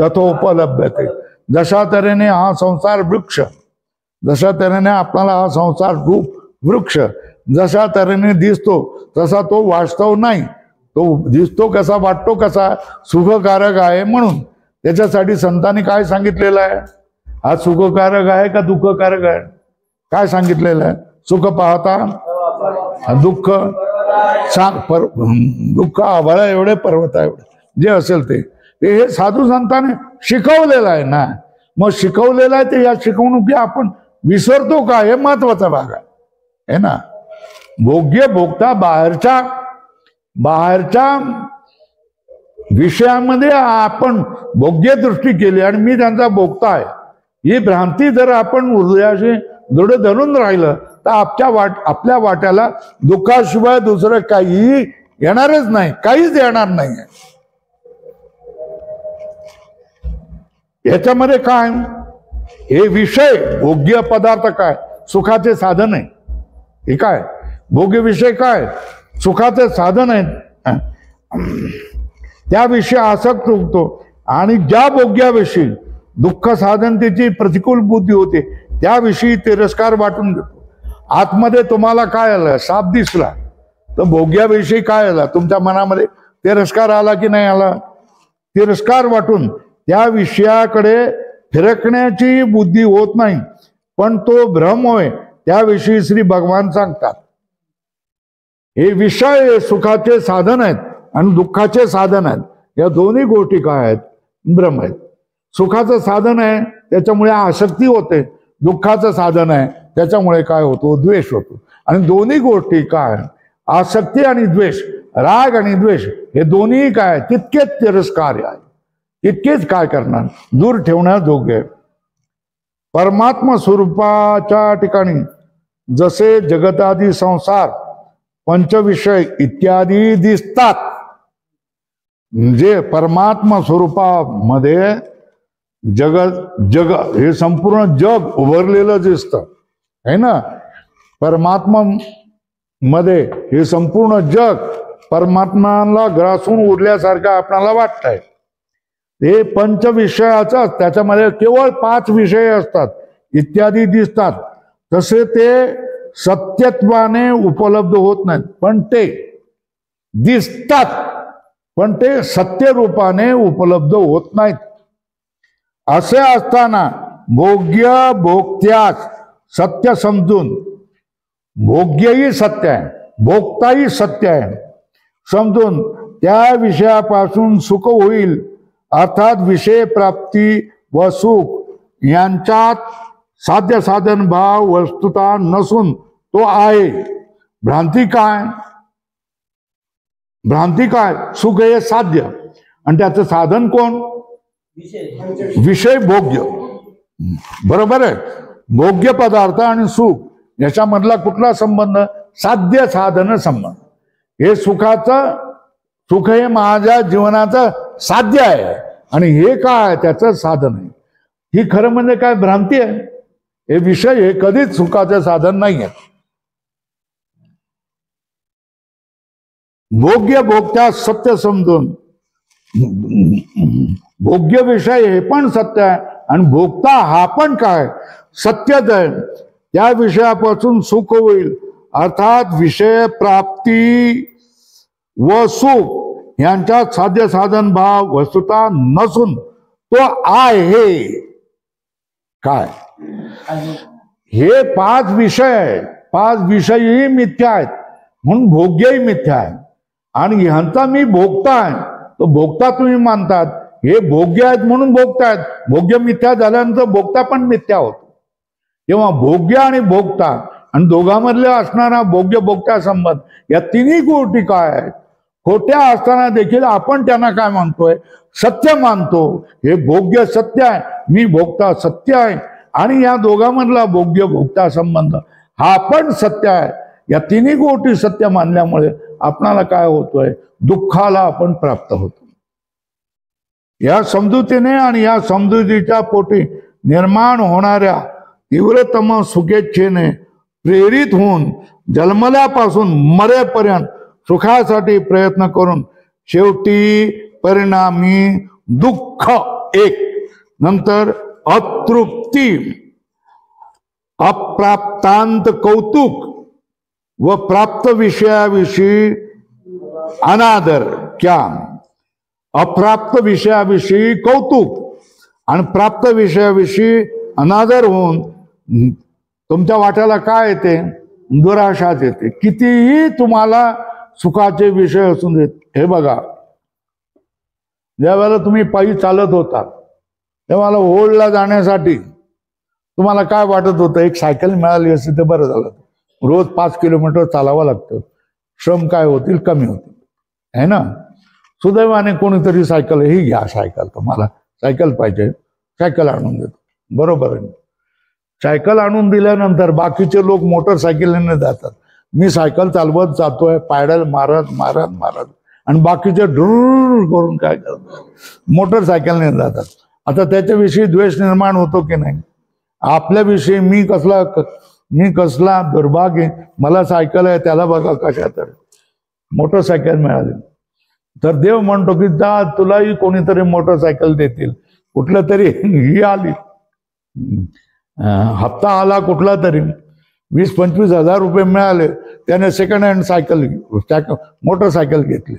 तथोपलभ्यते. जशा तऱ्हेने हा संसार वृक्ष, जशा तऱ्हेने आपल्याला हा संसार रूप वृक्ष जशा तऱ्हेने दिसतो तसा तो वास्तव नाही. तो दिसतो कसा, वाटतो कसा, सुखकारक आहे म्हणून. त्याच्यासाठी संतांनी काय सांगितलेलं आहे? हा सुखकारक आहे का दुःखकारक आहे? काय सांगितलेलं आहे? सुख पाहता दुःख दुःख आभाळा एवढे पर्वता एवढे जे असेल ते हे साधू संतांनी शिकवलेलं आहे ना. मग शिकवलेलं आहे ते या शिकवणुकी आपण विसरतो का, हे महत्वाचा भाग आहे ना. भोग्य भोगता बाहेरच्या विषयामध्ये आपण भोग्य दृष्टी केली आणि मी त्यांचा भोगता आहे, ही भ्रांती जर आपण हृदयाशी दृढ धरून राहिलं तर आपल्या वाट्याला दुःखाशिवाय दुसरं काहीही येणारच नाही, काहीच येणार नाही. याच्यामध्ये काय, हे विषय भोग्य पदार्थ काय, सुखाचे साधन आहे. हे काय भोग्य विषय काय, सुखाचे साधन आहेत. त्याविषयी आसक्त होतो आणि ज्या भोग्याविषयी दुःख साधनतेची प्रतिकूल बुद्धी होते त्याविषयी तिरस्कार वाटून घेतो. आतमध्ये तुम्हाला काय आलं, साप दिसला तर भोग्याविषयी काय आला, तुमच्या मनामध्ये तिरस्कार आला की नाही आला? तिरस्कार वाटून त्या विषयाकडे फिरकण्याची बुद्धी होत नाही. पण तो भ्रम होय त्याविषयी श्री भगवान सांगतात. हे विषय सुखाचे साधन आहेत आणि दुःखाचे साधन आहेत. या दोन्ही गोष्टी काय आहेत? भ्रम आहेत. सुखाचं साधन आहे त्याच्यामुळे आसक्ती होते, दुःखाचं साधन आहे त्याच्यामुळे काय होतो? द्वेष होतो. आणि दोन्ही गोष्टी काय, आसक्ती आणि द्वेष, राग आणि द्वेष, हे दोन्ही काय तितकेच तिरस्कार आहे, तितकेच काय करणार, दूर ठेवण्याजोगे. परमात्मा स्वरूपाच्या ठिकाणी जसे जगतादी संसार पंचविषय इत्यादी दिसतात, म्हणजे परमात्मा स्वरूपामध्ये जग हे संपूर्ण जग उभारलेलं दिसतं है ना. परमात्मा मध्ये हे संपूर्ण जग परमात्माला ग्रासून उरल्यासारखं आपल्याला वाटतंय. हे पंचविषयाचं, त्याच्यामध्ये केवळ 5 विषय असतात, इत्यादी दिसतात. तसे ते सत्यत्वाने उपलब्ध होत नाहीत, पण ते दिसतात, पण ते सत्य रूपाने उपलब्ध होत नाहीत. असे असताना भोग्य भोगत्यास सत्य समजून, भोग्यही सत्य आहे भोगताही सत्य आहे समजून त्या विषयापासून सुख होईल, अर्थात विषय प्राप्ती व सुख यांच्यात साध्य साधन भाव वस्तुता नसून तो आहे. भ्रांती काय, भ्रांती काय, सुख हे साध्य आणि त्याचं साधन कोण? विषय भोग्य. बरोबर आहे. भोग्य पदार्थ आणि सुख याच्यामधला कुठला संबंध? साध्य साधन संबंध. हे सुख हे माझ्या जीवनाचं साध्य आहे आणि हे काय त्याचं साधन आहे. ही खरं म्हणजे काय भ्रांती आहे. हे विषय हे कधीच सुखाचे साधन नाही आहे. भोग्य भोगत्या सत्य समजून, भोग्य विषय हे पण सत्य आहे आणि भोगता हा पण काय सत्यच आहे. त्या विषयापासून सुख होईल, अर्थात विषय प्राप्ती व सुख यांच्यात साध्य साधन भाव वस्तुता नसून तो आहे. काय हे 5 विषय आहेत, 5 विषयही मिथ्या आहेत म्हणून भोग्यही मिथ्या आहे. आणि ह्यांचा मी भोगता आहे, तो भोगता तुम्ही मानतात, हे भोग्य आहेत म्हणून भोगतायत. भोग्य मिथ्या झाल्यानंतर भोगता पण मिथ्या होतो. तेव्हा भोग्य आणि भोगता आणि दोघांमधले असणारा भोग्य भोगता संबंध, या तिन्ही गोष्टी काय आहेत? खोट्या असताना देखील आपण त्यांना काय मानतोय? सत्य मानतो. हे भोग्य सत्य आहे, मी भोगता सत्य आहे आणि या दोघांमधला भोग्य भोगता संबंध हा पण सत्य आहे. या तिन्ही गोष्टी सत्य मानल्यामुळे आपणाला काय होतोय? दुःखाला आपण प्राप्त होतो. या समजुतीने आणि या समजुतीच्या पोटी निर्माण होणाऱ्या तीव्रतम सुखेच्छेने प्रेरित होऊन जन्मल्यापासून मरेपर्यंत सुखासाठी प्रयत्न करून शेवटी परिणामी दुःख एक, नंतर अतृप्ती, अप्राप्तांत कौतुक व प्राप्त विषयाविषयी अनादर. क्या? अप्राप्त विषयाविषयी कौतुक आणि प्राप्त विषयाविषयी अनादर होऊन तुमच्या वाट्याला काय येते? दुराशाच येते. कितीही तुम्हाला सुखाचे विषय असून देत. हे बघा, ज्यावेळेला तुम्ही पायी चालत होता त्यावेळेला ओढला जाण्यासाठी तुम्हाला काय वाटत होतं? एक सायकल मिळाली असती तर बरं झालं. रोज 5 किलोमीटर चालावं लागतं, श्रम काय होतील? कमी होतील, है ना. सुदैवाने कोणीतरी सायकल, ही घ्या सायकल, तुम्हाला सायकल पाहिजे, सायकल आणून देतो. बरोबर आहे. सायकल आणून दिल्यानंतर बाकीचे लोक मोटरसायकलीने जातात. मी सायकल चालवत जातोय, पायडल मारत मारत मारत, आणि बाकीचे ढुर करून काय करतात? मोटरसायकलने जातात. आता त्याच्याविषयी द्वेष निर्माण होतो की नाही? आपल्याविषयी मी कसला दुर्भाग्य, मला सायकल आहे, त्याला बघा कशा तर मोटरसायकल मिळाली. तर देव म्हणतो की जा, तुलाही कोणीतरी मोटरसायकल देतील. कुठलं तरी ही आली, हप्ता आला कुठला तरी, 20-25 हजार रुपये मिळाले, त्याने सेकंड हँड मोटरसायकल घेतली.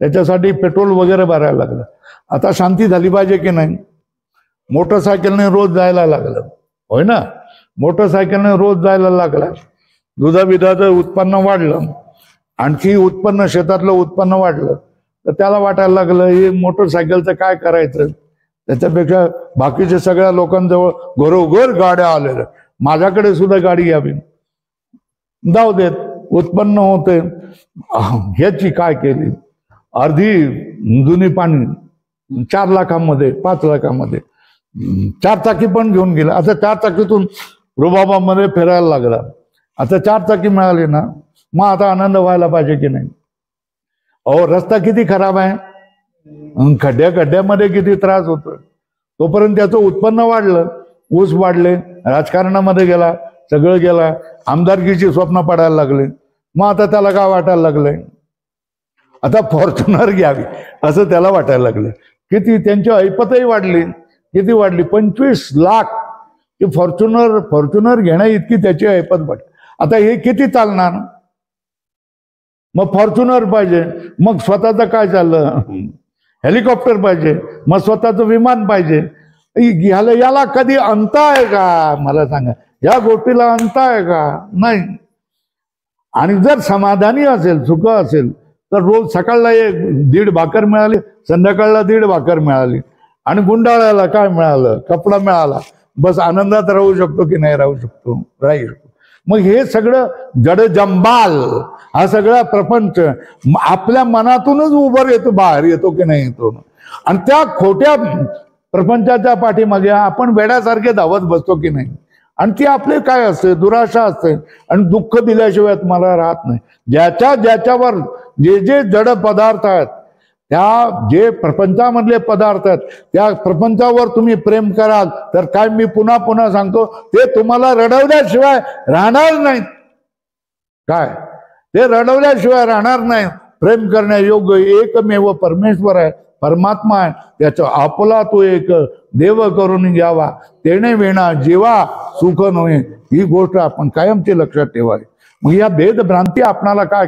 त्याच्यासाठी पेट्रोल वगैरे भरायला लागलं. आता शांती झाली पाहिजे की नाही? मोटरसायकलने रोज जायला लागलं, होय ना. मोटरसायकलने रोज जायला लागला, दुधाबिधाचं उत्पन्न वाढलं, आणखी उत्पन्न, शेतातलं उत्पन्न वाढलं, तर त्याला वाटायला लागलं हे मोटरसायकलचं काय करायचं? त्याच्यापेक्षा बाकीच्या सगळ्या लोकांजवळ घरोघर गाड्या आलेल्या, माझ्याकडे सुद्धा गाडी यावी, जाऊ देत, उत्पन्न होते. ह्याची काय केली? अर्धी जुनी पाणी 4 लाखामध्ये 5 लाखामध्ये 4 चाकी पण घेऊन गेला. आता 4 चाकीतून रुबाबामध्ये फिरायला लागला. आता 4 चाकी मिळाली ना, मग आता आनंद व्हायला पाहिजे की नाही? अहो, रस्ता किती खराब आहे, खड्ड्यामध्ये किती त्रास होतो. तोपर्यंत त्याचं उत्पन्न वाढलं, ऊस वाढले, राजकारणामध्ये गेला, सगळं गेला, आमदारकीची स्वप्न पडायला लागले. मग आता त्याला काय वाटायला लागलंय? आता फॉर्च्युनर घ्यावी असं त्याला वाटायला लागलं. किती त्यांची ऐपतही वाढली. किती वाढली? 25 लाख. की फॉर्च्युनर घेण्या इतकी त्याची ऐपत वाढली. आता हे किती चालणार? मग फॉर्च्युनर पाहिजे, मग स्वतःचं काय चाललं? हेलिकॉप्टर पाहिजे, मग स्वतःचं विमान पाहिजे. याला कधी अंत आहे का? मला सांगा, या गोष्टीला अंत आहे का? नाही. आणि जर समाधानी असेल, सुख असेल, तर रोज सकाळला 1-1.5 भाकर मिळाली, संध्याकाळला 1.5 भाकर मिळाली, आणि गुंडाळाला काय मिळालं? कपडा मिळाला. बस आनंदात राहू शकतो की नाही राहू शकतो? राहू शकतो. मग हे सगळं जडजंबाल, हा सगळा प्रपंच आपल्या मनातूनच उभर येतो, बाहेर येतो की नाही येतो? आणि त्या खोट्या प्रपंचाच्या पाठीमागे आपण वेड्यासारखे धावत बसतो की नाही? आणि ती आपले काय असते? दुराशा असते, आणि दुःख दिल्याशिवाय तुम्हाला राहत नाही. ज्याच्यावर जे जड पदार्थ आहेत, त्या जे प्रपंचामधले पदार्थ आहेत, त्या प्रपंचावर तुम्ही प्रेम कराल तर काय, मी पुन्हा पुन्हा सांगतो, ते तुम्हाला रडवल्याशिवाय राहणार नाहीत. काय ते रडवल्याशिवाय राहणार नाही. प्रेम करण्यायोग्य एकमेव परमेश्वर आहे, परमात्मा आहे. त्याचा आपला तो एक देव करून घ्यावा, तेणे विना जीवा सुख नव्हे. ही गोष्ट आपण कायमची लक्षात ठेवावी. मग या भेदभ्रांती आपणाला काय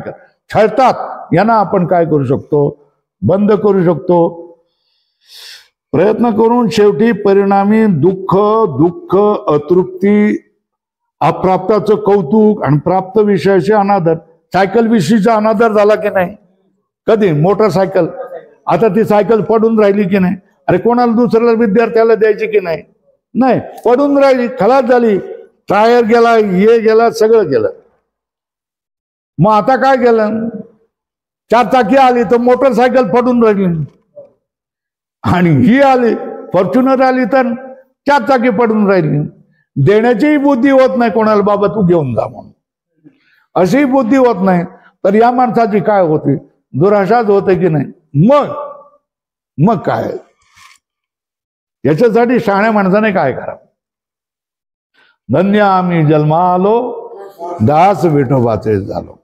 छळतात, यांना आपण काय करू शकतो? बंद करू शकतो. प्रयत्न करून शेवटी परिणामी दुःख, अतृप्ती, अप्राप्ताचं कौतुक आणि प्राप्त विषयाचे अनादर. सायकल विषयीचा अनादर झाला की नाही? कधी? मोटरसायकल. आता ती सायकल पडून राहिली की नाही? अरे कोणाला दुसऱ्याला विद्यार्थ्याला द्यायची की नाही? नाही, पडून राहिली, खलास झाली, टायर गेला, हे गेला, सगळं गेलं. मग आता काय केलं? 4 चाकी आली तर मोटरसायकल पडून राहिली, आणि ही आली फॉर्च्युनर आली तर 4 चाकी पडून राहिली. देण्याचीही बुद्धी होत नाही कोणाला, बाबा तू घेऊन जा म्हणून, अशी बुद्धी होत नाही. तर या माणसाची काय होती? दुराशाच होते की नाही? मग काय? याच्यासाठी शहाण्या माणसाने काय करावं? धन्य आम्ही जन्मा आलो, दास विठोबाचे झालो.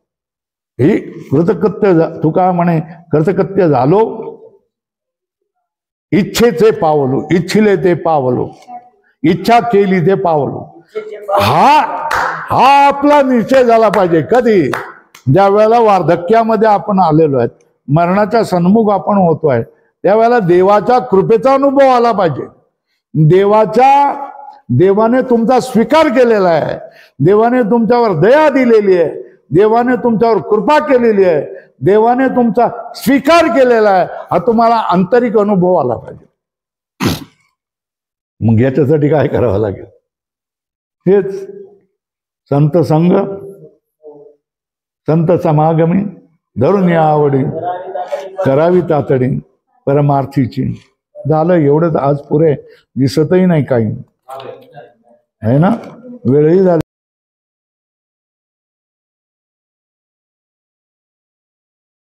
ही कृतकृत्य, तुका म्हणे कृतकृत्य झालो, इच्छेचे पावलो, इच्छिले ते पावलो, इच्छा केली ते पावलो. हा आपला निश्चय झाला पाहिजे. कधी? ज्या वेळेला वार्धक्यामध्ये आपण आलेलो आहे, मरणाच्या सन्मुख आपण होतोय, त्यावेळेला देवाच्या कृपेचा अनुभव आला पाहिजे. देवाने तुमचा स्वीकार केलेला आहे, देवाने तुमच्यावर दया दिलेली आहे, देवाने तुमच्यावर कृपा केलेली आहे, देवाने तुमचा स्वीकार केलेला आहे, हा तुम्हाला आंतरिक अनुभव आला पाहिजे. मग याच्यासाठी काय करावं लागेल? हेच संत संग, संत समागमी, धरून या आवडी, करावी तातडी परमार्थीची. झालं एवढंच. आज पुरे दिसतही नाही काही, आहे ना. वेळही झाली.